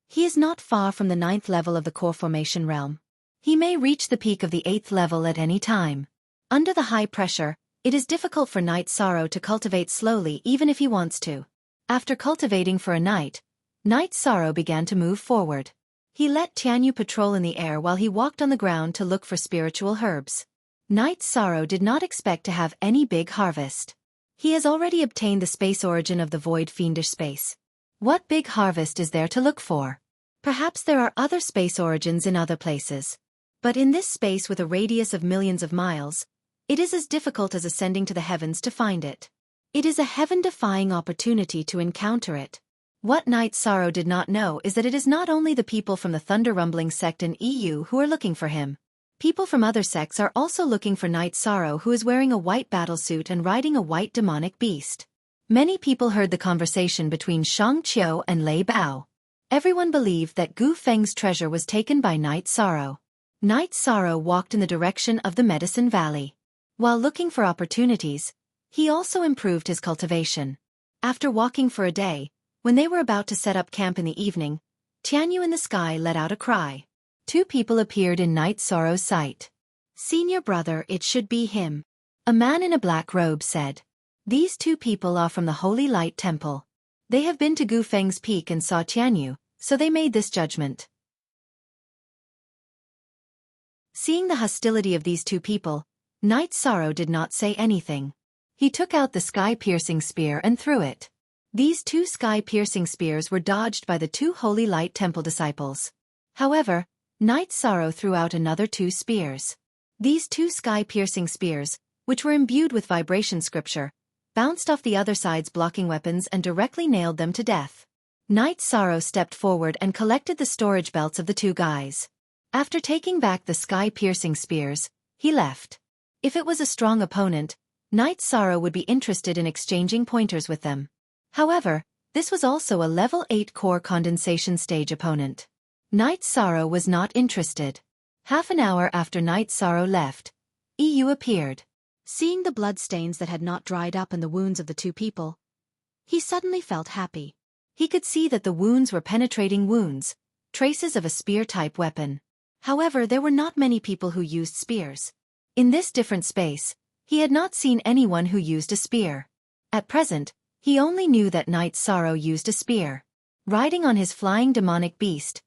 He is not far from the 9th level of the core formation realm. He may reach the peak of the 8th level at any time. Under the high pressure, it is difficult for Night Sorrow to cultivate slowly even if he wants to. After cultivating for a night, Night Sorrow began to move forward. He let Tianyu patrol in the air while he walked on the ground to look for spiritual herbs. Night Sorrow did not expect to have any big harvest. He has already obtained the space origin of the void fiendish space. What big harvest is there to look for? Perhaps there are other space origins in other places. But in this space with a radius of millions of miles, it is as difficult as ascending to the heavens to find it. It is a heaven-defying opportunity to encounter it. What Night Sorrow did not know is that it is not only the people from the Thunder Rumbling sect and EU who are looking for him. People from other sects are also looking for Night Sorrow, who is wearing a white battlesuit and riding a white demonic beast. Many people heard the conversation between Shang Qiu and Lei Bao. Everyone believed that Gu Feng's treasure was taken by Night Sorrow. Night Sorrow walked in the direction of the Medicine Valley. While looking for opportunities, he also improved his cultivation. After walking for a day, when they were about to set up camp in the evening, Tianyu in the sky let out a cry. Two people appeared in Night Sorrow's sight. Senior brother, it should be him. A man in a black robe said. These two people are from the Holy Light Temple. They have been to Gufeng's Peak and saw Tianyu, so they made this judgment. Seeing the hostility of these two people, Knight Sorrow did not say anything. He took out the sky-piercing spear and threw it. These two sky-piercing spears were dodged by the two Holy Light Temple disciples. However, Knight Sorrow threw out another two spears. These two sky-piercing spears, which were imbued with vibration scripture, bounced off the other side's blocking weapons and directly nailed them to death. Knight Sorrow stepped forward and collected the storage belts of the two guys. After taking back the sky-piercing spears, he left. If it was a strong opponent, Knight Sorrow would be interested in exchanging pointers with them. However, this was also a level 8 core condensation stage opponent. Knight Sorrow was not interested. Half an hour after Knight Sorrow left, EU appeared. Seeing the bloodstains that had not dried up in the wounds of the two people, he suddenly felt happy. He could see that the wounds were penetrating wounds, traces of a spear-type weapon. However, there were not many people who used spears. In this different space, he had not seen anyone who used a spear. At present, he only knew that Knight Sorrow used a spear. Riding on his flying demonic beast,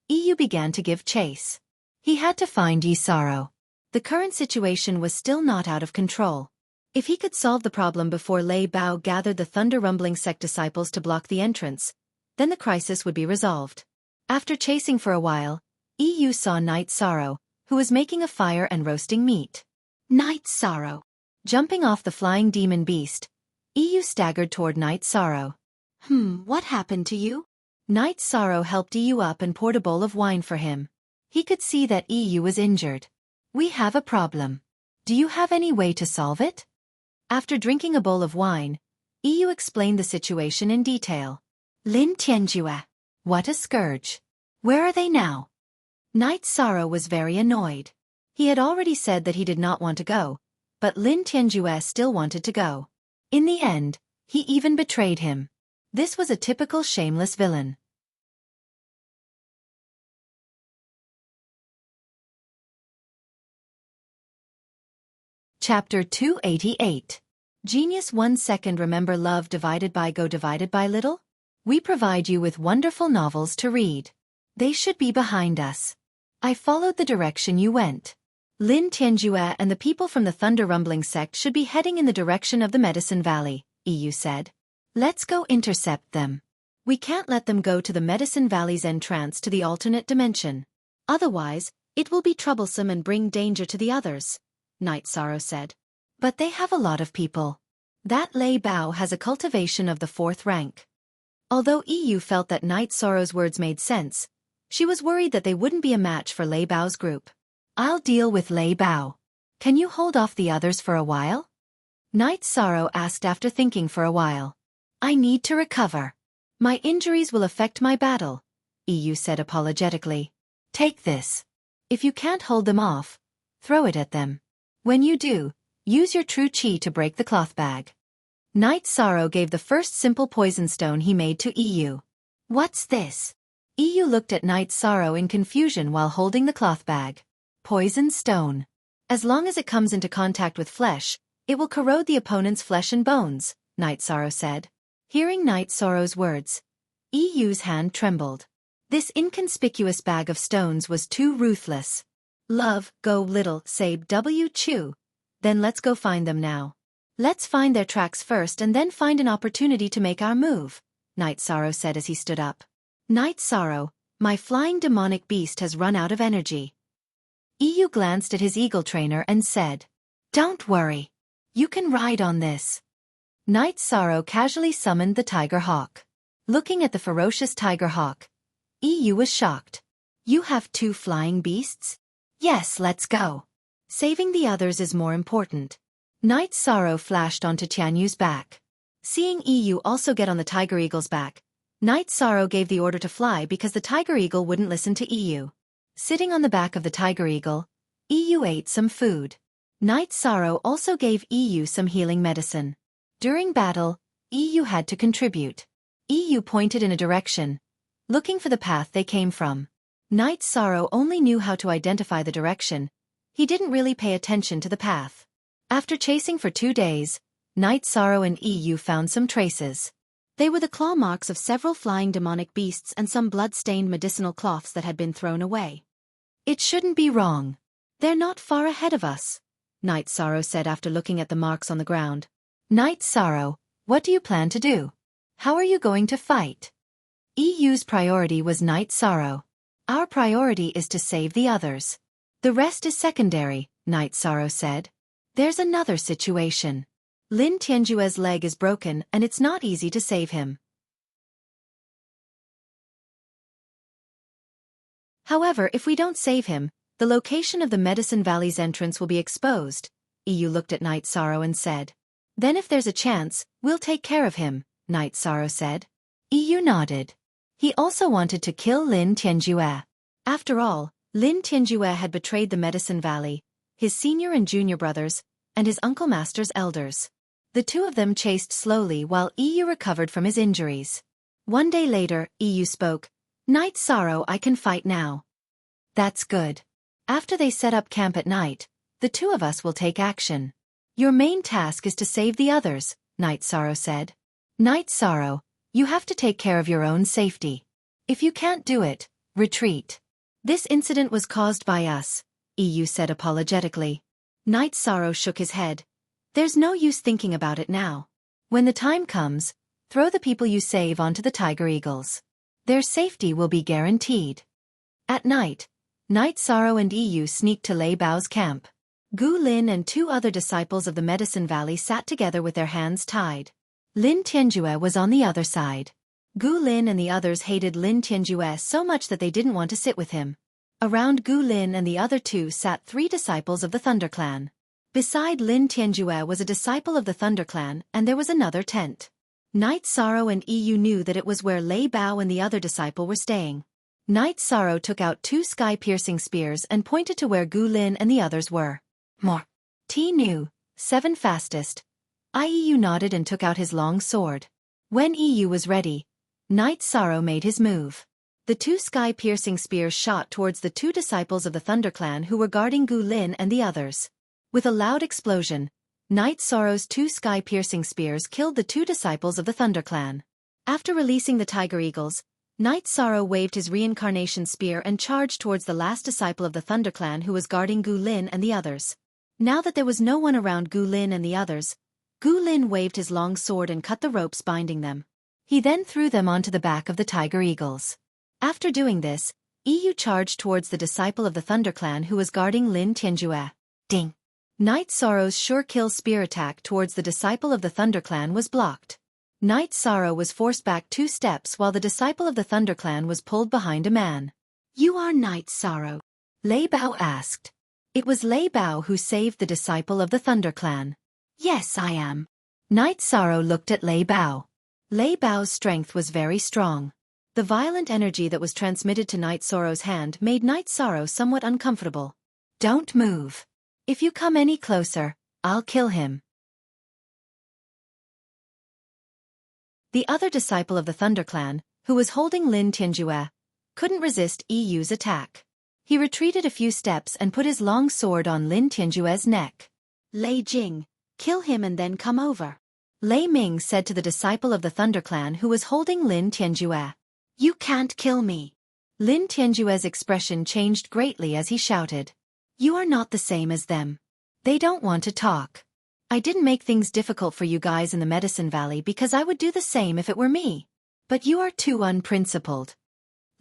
EU began to give chase. He had to find Yi Sorrow. The current situation was still not out of control. If he could solve the problem before Lei Bao gathered the Thunder Rumbling sect disciples to block the entrance, then the crisis would be resolved. After chasing for a while, EU saw Knight Sorrow, who was making a fire and roasting meat. Knight Sorrow. Jumping off the flying demon beast, EU staggered toward Knight Sorrow. What happened to you? Knight Sorrow helped EU up and poured a bowl of wine for him. He could see that EU was injured. We have a problem. Do you have any way to solve it? After drinking a bowl of wine, EU explained the situation in detail. Lin Tianjue. What a scourge. Where are they now? Knight Sorrow was very annoyed. He had already said that he did not want to go, but Lin Tianjue still wanted to go. In the end, he even betrayed him. This was a typical shameless villain. Chapter 288. Genius 1 second. Remember love divided by go divided by little? We provide you with wonderful novels to read. They should be behind us. I followed the direction you went. Lin Tianjue and the people from the Thunder Rumbling sect should be heading in the direction of the Medicine Valley, EU said. Let's go intercept them. We can't let them go to the Medicine Valley's entrance to the alternate dimension. Otherwise, it will be troublesome and bring danger to the others, Knight Sorrow said. But they have a lot of people. That Lei Bao has a cultivation of the 4th rank. Although EU felt that Knight Sorrow's words made sense, she was worried that they wouldn't be a match for Lei Bao's group. I'll deal with Lei Bao. Can you hold off the others for a while? Knight Sorrow asked after thinking for a while. I need to recover. My injuries will affect my battle, EU said apologetically. Take this. If you can't hold them off, throw it at them. When you do, use your true chi to break the cloth bag. Knight Sorrow gave the first simple poison stone he made to EU. What's this? EU looked at Knight Sorrow in confusion while holding the cloth bag. Poison stone. As long as it comes into contact with flesh, it will corrode the opponent's flesh and bones, Knight Sorrow said. Hearing Knight Sorrow's words, EU's hand trembled. This inconspicuous bag of stones was too ruthless. Love, go little, Sabe W. Chu. Then let's go find them now. Let's find their tracks first and then find an opportunity to make our move, Knight Sorrow said as he stood up. Knight Sorrow, my flying demonic beast has run out of energy. EU glanced at his eagle trainer and said, Don't worry. You can ride on this. Knight Sorrow casually summoned the Tiger Hawk. Looking at the ferocious Tiger Hawk, EU was shocked. You have 2 flying beasts? Yes, let's go. Saving the others is more important. Knight Sorrow flashed onto Tianyu's back. Seeing EU also get on the Tiger Eagle's back, Knight Sorrow gave the order to fly because the Tiger Eagle wouldn't listen to EU. Sitting on the back of the Tiger Eagle, EU ate some food. Knight Sorrow also gave EU some healing medicine. During battle, EU had to contribute. EU pointed in a direction, looking for the path they came from. Knight Sorrow only knew how to identify the direction. He didn't really pay attention to the path. After chasing for 2 days, Night Sorrow and EU found some traces. They were the claw marks of several flying demonic beasts and some blood-stained medicinal cloths that had been thrown away. It shouldn't be wrong. They're not far ahead of us, Night Sorrow said after looking at the marks on the ground. Night Sorrow, what do you plan to do? How are you going to fight? EU's priority was Night Sorrow. Our priority is to save the others. The rest is secondary, Night Sorrow said. There's another situation. Lin Tianjue's leg is broken and it's not easy to save him. However, if we don't save him, the location of the Medicine Valley's entrance will be exposed. EU looked at Night Sorrow and said. Then if there's a chance, we'll take care of him, Night Sorrow said. EU nodded. He also wanted to kill Lin Tianjue. After all, Lin Tianjue had betrayed the Medicine Valley, his senior and junior brothers, and his Uncle Master's elders. The two of them chased slowly while EU recovered from his injuries. One day later, EU spoke. Night Sorrow, I can fight now. That's good. After they set up camp at night, the two of us will take action. Your main task is to save the others, Night Sorrow said. Night Sorrow, you have to take care of your own safety. If you can't do it, retreat. This incident was caused by us, EU said apologetically. Night Sorrow shook his head. There's no use thinking about it now. When the time comes, throw the people you save onto the Tiger Eagles. Their safety will be guaranteed. At night, Night Sorrow and EU sneaked to Lei Bao's camp. Gu Lin and 2 other disciples of the Medicine Valley sat together with their hands tied. Lin Tianjue was on the other side. Gu Lin and the others hated Lin Tianjue so much that they didn't want to sit with him. Around Gu Lin and the other 2 sat 3 disciples of the Thunder Clan. Beside Lin Tianjue was a disciple of the Thunder Clan, and there was another tent. Night Sorrow and EU knew that it was where Lei Bao and the other disciple were staying. Night Sorrow took out 2 sky-piercing spears and pointed to where Gu Lin and the others were. More. T knew, 7 fastest. EU nodded and took out his long sword. When EU was ready, Night Sorrow made his move. The 2 sky-piercing spears shot towards the 2 disciples of the Thunder Clan who were guarding Gu Lin and the others. With a loud explosion, Night Sorrow's 2 sky-piercing spears killed the 2 disciples of the Thunder Clan. After releasing the Tiger Eagles, Night Sorrow waved his reincarnation spear and charged towards the last disciple of the Thunder Clan who was guarding Gu Lin and the others. Now that there was no one around Gu Lin and the others, Gu Lin waved his long sword and cut the ropes binding them. He then threw them onto the back of the Tiger Eagles. After doing this, EU charged towards the disciple of the Thunder Clan who was guarding Lin Tianjue. Ding! Night Sorrow's sure-kill spear attack towards the disciple of the Thunder Clan was blocked. Night Sorrow was forced back 2 steps while the disciple of the Thunder Clan was pulled behind a man. You are Night Sorrow? Lei Bao asked. It was Lei Bao who saved the disciple of the Thunder Clan. Yes, I am. Night Sorrow looked at Lei Bao. Lei Bao's strength was very strong. The violent energy that was transmitted to Night Sorrow's hand made Night Sorrow somewhat uncomfortable. Don't move. If you come any closer, I'll kill him. The other disciple of the Thunder Clan, who was holding Lin Tianjue, couldn't resist EU's attack. He retreated a few steps and put his long sword on Lin Tianjue's neck. Lei Jing, kill him and then come over. Lei Ming said to the disciple of the Thunder Clan who was holding Lin Tianjue. You can't kill me. Lin Tianjue's expression changed greatly as he shouted. You are not the same as them. They don't want to talk. I didn't make things difficult for you guys in the Medicine Valley because I would do the same if it were me. But you are too unprincipled.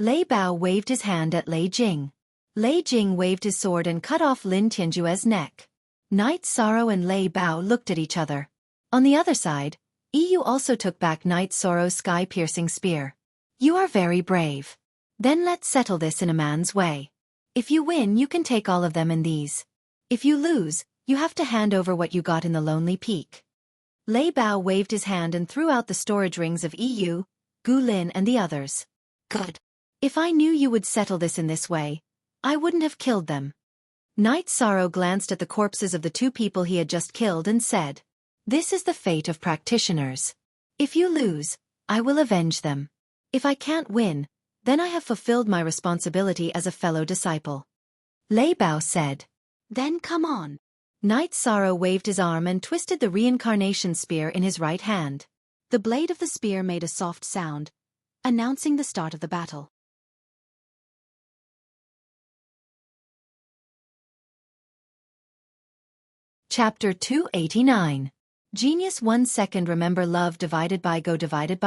Lei Bao waved his hand at Lei Jing. Lei Jing waved his sword and cut off Lin Tianjue's neck. Night Sorrow and Lei Bao looked at each other. On the other side, EU also took back Night Sorrow's sky-piercing spear. You are very brave. Then let's settle this in a man's way. If you win, you can take all of them in these. If you lose, you have to hand over what you got in the Lonely Peak. Lei Bao waved his hand and threw out the storage rings of EU, Gu Lin and the others. Good. If I knew you would settle this in this way, I wouldn't have killed them. Night Sorrow glanced at the corpses of the 2 people he had just killed and said, This is the fate of practitioners. If you lose, I will avenge them. If I can't win, then I have fulfilled my responsibility as a fellow disciple. Lei Bao said. Then come on. Knight Sorrow waved his arm and twisted the reincarnation spear in his right hand. The blade of the spear made a soft sound, announcing the start of the battle. Chapter 289. Genius 1 second. Remember love divided by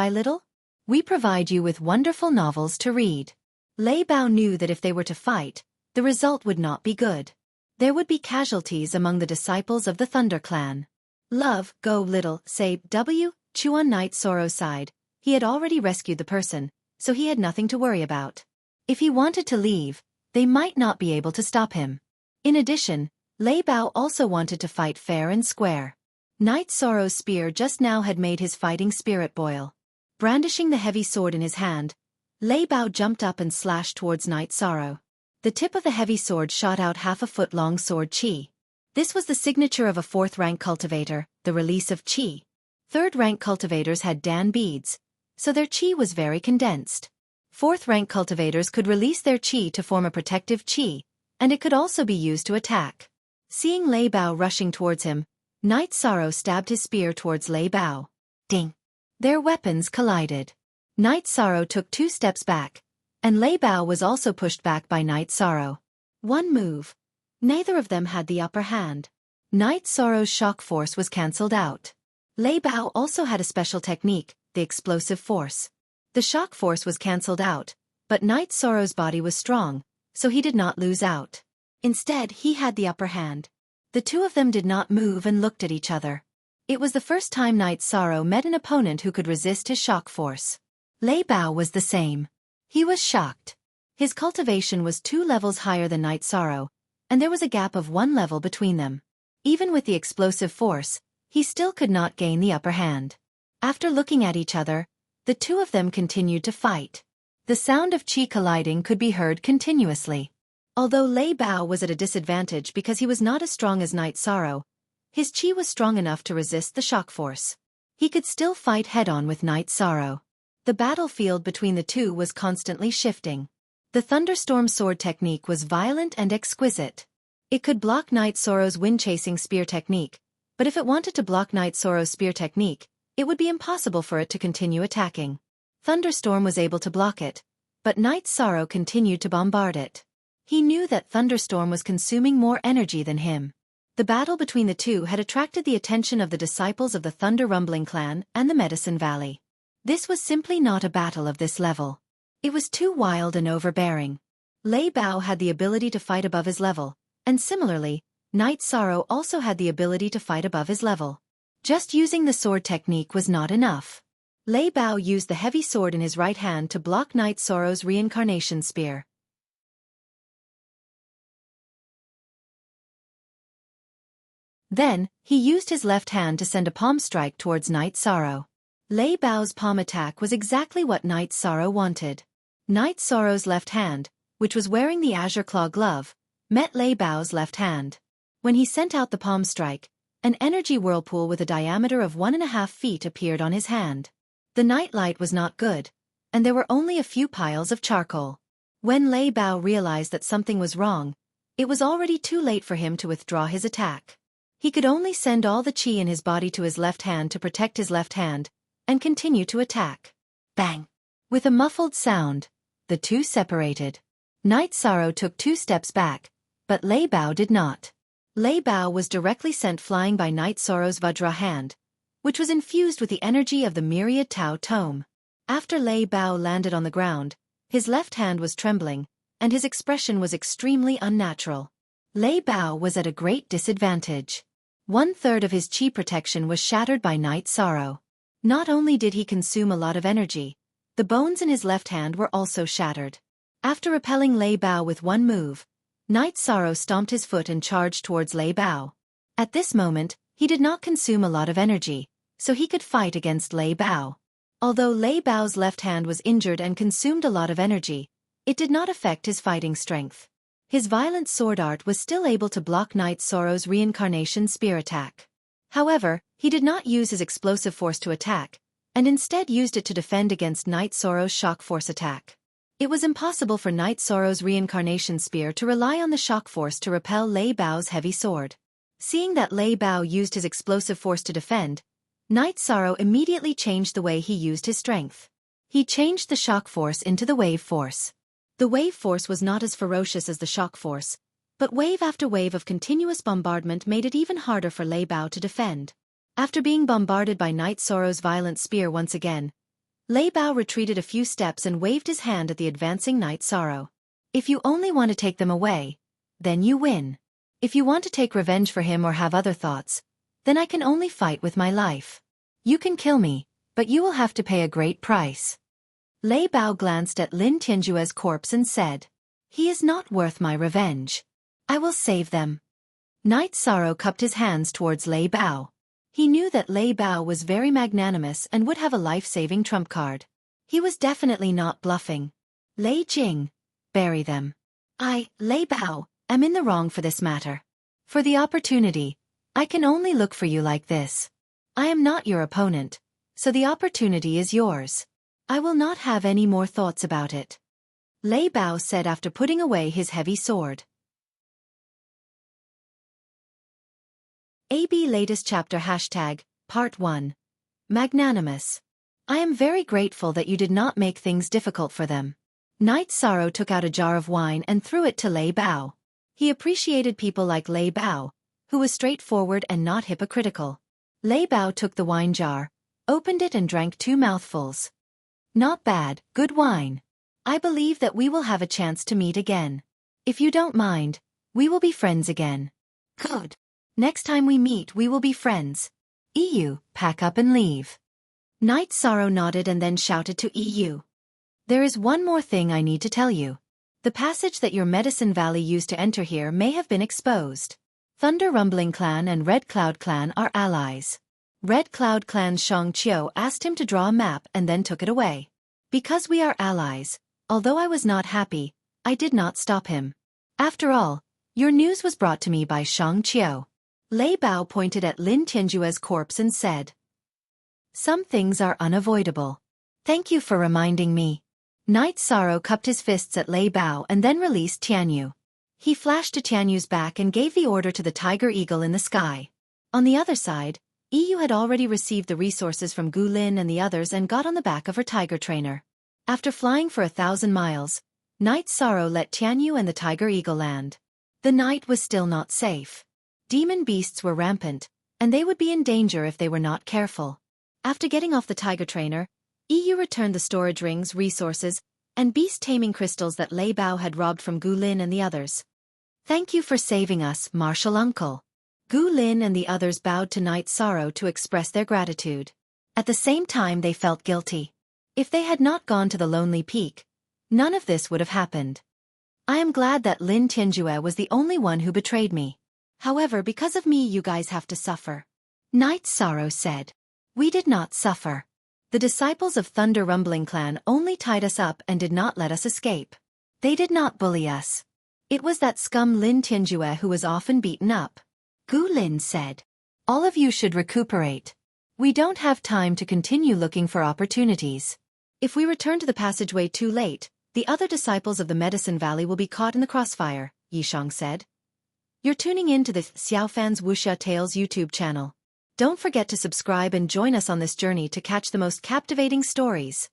little? We provide you with wonderful novels to read. Lei Bao knew that if they were to fight, the result would not be good. There would be casualties among the disciples of the Thunder Clan. Love, go little, say W. Chuan. Knight Sorrow sighed. He had already rescued the person, so he had nothing to worry about. If he wanted to leave, they might not be able to stop him. In addition, Lei Bao also wanted to fight fair and square. Knight Sorrow's spear just now had made his fighting spirit boil. Brandishing the heavy sword in his hand, Lei Bao jumped up and slashed towards Knight Sorrow. The tip of the heavy sword shot out half-a-foot-long sword chi. This was the signature of a 4th-rank cultivator, the release of chi. 3rd-rank cultivators had Dan beads, so their chi was very condensed. 4th-rank cultivators could release their chi to form a protective chi, and it could also be used to attack. Seeing Lei Bao rushing towards him, Knight Sorrow stabbed his spear towards Lei Bao. Ding! Their weapons collided. Knight Sorrow took 2 steps back, and Lei Bao was also pushed back by Knight Sorrow. One move. Neither of them had the upper hand. Knight Sorrow's shock force was cancelled out. Lei Bao also had a special technique, the explosive force. The shock force was cancelled out, but Knight Sorrow's body was strong, so he did not lose out. Instead, he had the upper hand. The two of them did not move and looked at each other. It was the first time Knight Sorrow met an opponent who could resist his shock force. Lei Bao was the same. He was shocked. His cultivation was 2 levels higher than Knight Sorrow, and there was a gap of 1 level between them. Even with the explosive force, he still could not gain the upper hand. After looking at each other, the two of them continued to fight. The sound of chi colliding could be heard continuously. Although Lei Bao was at a disadvantage because he was not as strong as Knight Sorrow, his chi was strong enough to resist the shock force. He could still fight head-on with Knight Sorrow. The battlefield between the two was constantly shifting. The thunderstorm sword technique was violent and exquisite. It could block Knight Sorrow's wind-chasing spear technique, but if it wanted to block Knight Sorrow's spear technique, it would be impossible for it to continue attacking. Thunderstorm was able to block it, but Knight Sorrow continued to bombard it. He knew that Thunderstorm was consuming more energy than him. The battle between the two had attracted the attention of the disciples of the Thunder Rumbling clan and the Medicine Valley. This was simply not a battle of this level. It was too wild and overbearing. Lei Bao had the ability to fight above his level, and similarly, Knight Sorrow also had the ability to fight above his level. Just using the sword technique was not enough. Lei Bao used the heavy sword in his right hand to block Knight Sorrow's reincarnation spear. Then, he used his left hand to send a palm strike towards Knight Sorrow. Lei Bao's palm attack was exactly what Knight Sorrow wanted. Knight Sorrow's left hand, which was wearing the Azure Claw glove, met Lei Bao's left hand. When he sent out the palm strike, an energy whirlpool with a diameter of 1.5 feet appeared on his hand. The night light was not good, and there were only a few piles of charcoal. When Lei Bao realized that something was wrong, it was already too late for him to withdraw his attack. He could only send all the chi in his body to his left hand to protect his left hand, and continue to attack. Bang! With a muffled sound, the two separated. Knight Sorrow took 2 steps back, but Lei Bao did not. Lei Bao was directly sent flying by Knight Sorrow's Vajra hand, which was infused with the energy of the myriad Tao tome. After Lei Bao landed on the ground, his left hand was trembling, and his expression was extremely unnatural. Lei Bao was at a great disadvantage. 1/3 of his chi protection was shattered by Knight Sorrow. Not only did he consume a lot of energy, the bones in his left hand were also shattered. After repelling Lei Bao with one move, Knight Sorrow stomped his foot and charged towards Lei Bao. At this moment, he did not consume a lot of energy, so he could fight against Lei Bao. Although Lei Bao's left hand was injured and consumed a lot of energy, it did not affect his fighting strength. His violent sword art was still able to block Knight Sorrow's reincarnation spear attack. However, he did not use his explosive force to attack, and instead used it to defend against Knight Sorrow's shock force attack. It was impossible for Knight Sorrow's reincarnation spear to rely on the shock force to repel Lei Bao's heavy sword. Seeing that Lei Bao used his explosive force to defend, Knight Sorrow immediately changed the way he used his strength. He changed the shock force into the wave force. The wave force was not as ferocious as the shock force, but wave after wave of continuous bombardment made it even harder for Lei Bao to defend. After being bombarded by Knight Sorrow's violent spear once again, Lei Bao retreated a few steps and waved his hand at the advancing Knight Sorrow. If you only want to take them away, then you win. If you want to take revenge for him or have other thoughts, then I can only fight with my life. You can kill me, but you will have to pay a great price. Lei Bao glanced at Lin Tianjue's corpse and said, "He is not worth my revenge. I will save them." Knight Sorrow cupped his hands towards Lei Bao. He knew that Lei Bao was very magnanimous and would have a life-saving trump card. He was definitely not bluffing. Lei Jing, bury them. Lei Bao, am in the wrong for this matter. For the opportunity, I can only look for you like this. I am not your opponent, so the opportunity is yours. I will not have any more thoughts about it. Lei Bao said after putting away his heavy sword. AB latest chapter #Part 1. Magnanimous. I am very grateful that you did not make things difficult for them. Knight Sorrow took out a jar of wine and threw it to Lei Bao. He appreciated people like Lei Bao, who was straightforward and not hypocritical. Lei Bao took the wine jar, opened it and drank 2 mouthfuls. Not bad, good wine. I believe that we will have a chance to meet again. If you don't mind, we will be friends again. Good. Next time we meet we will be friends. EU, pack up and leave. Knight Sorrow nodded and then shouted to EU. There is one more thing I need to tell you. The passage that your Medicine Valley used to enter here may have been exposed. Thunder Rumbling Clan and Red Cloud Clan are allies. Red Cloud Clan's Shang Qiu asked him to draw a map and then took it away. Because we are allies, although I was not happy, I did not stop him. After all, your news was brought to me by Shang Qiu. Lei Bao pointed at Lin Tianjue's corpse and said, "Some things are unavoidable. Thank you for reminding me." Knight Sorrow cupped his fists at Lei Bao and then released Tianyu. He flashed to Tianyu's back and gave the order to the Tiger Eagle in the sky. On the other side, EU had already received the resources from Gu Lin and the others and got on the back of her tiger trainer. After flying for 1,000 miles, Knight Sorrow let Tianyu and the Tiger Eagle land. The night was still not safe. Demon beasts were rampant, and they would be in danger if they were not careful. After getting off the tiger trainer, EU returned the storage rings, resources, and beast-taming crystals that Lei Bao had robbed from Gu Lin and the others. "Thank you for saving us, Martial Uncle." Gu Lin and the others bowed to Knight Sorrow to express their gratitude. At the same time they felt guilty. If they had not gone to the Lonely Peak, none of this would have happened. I am glad that Lin Tianjue was the only one who betrayed me. However, because of me you guys have to suffer. Knight Sorrow said. We did not suffer. The disciples of Thunder Rumbling Clan only tied us up and did not let us escape. They did not bully us. It was that scum Lin Tianjue who was often beaten up. Gu Lin said. All of you should recuperate. We don't have time to continue looking for opportunities. If we return to the passageway too late, the other disciples of the Medicine Valley will be caught in the crossfire, Yishang said. You're tuning in to the Xiaofan's Wuxia Tales YouTube channel. Don't forget to subscribe and join us on this journey to catch the most captivating stories.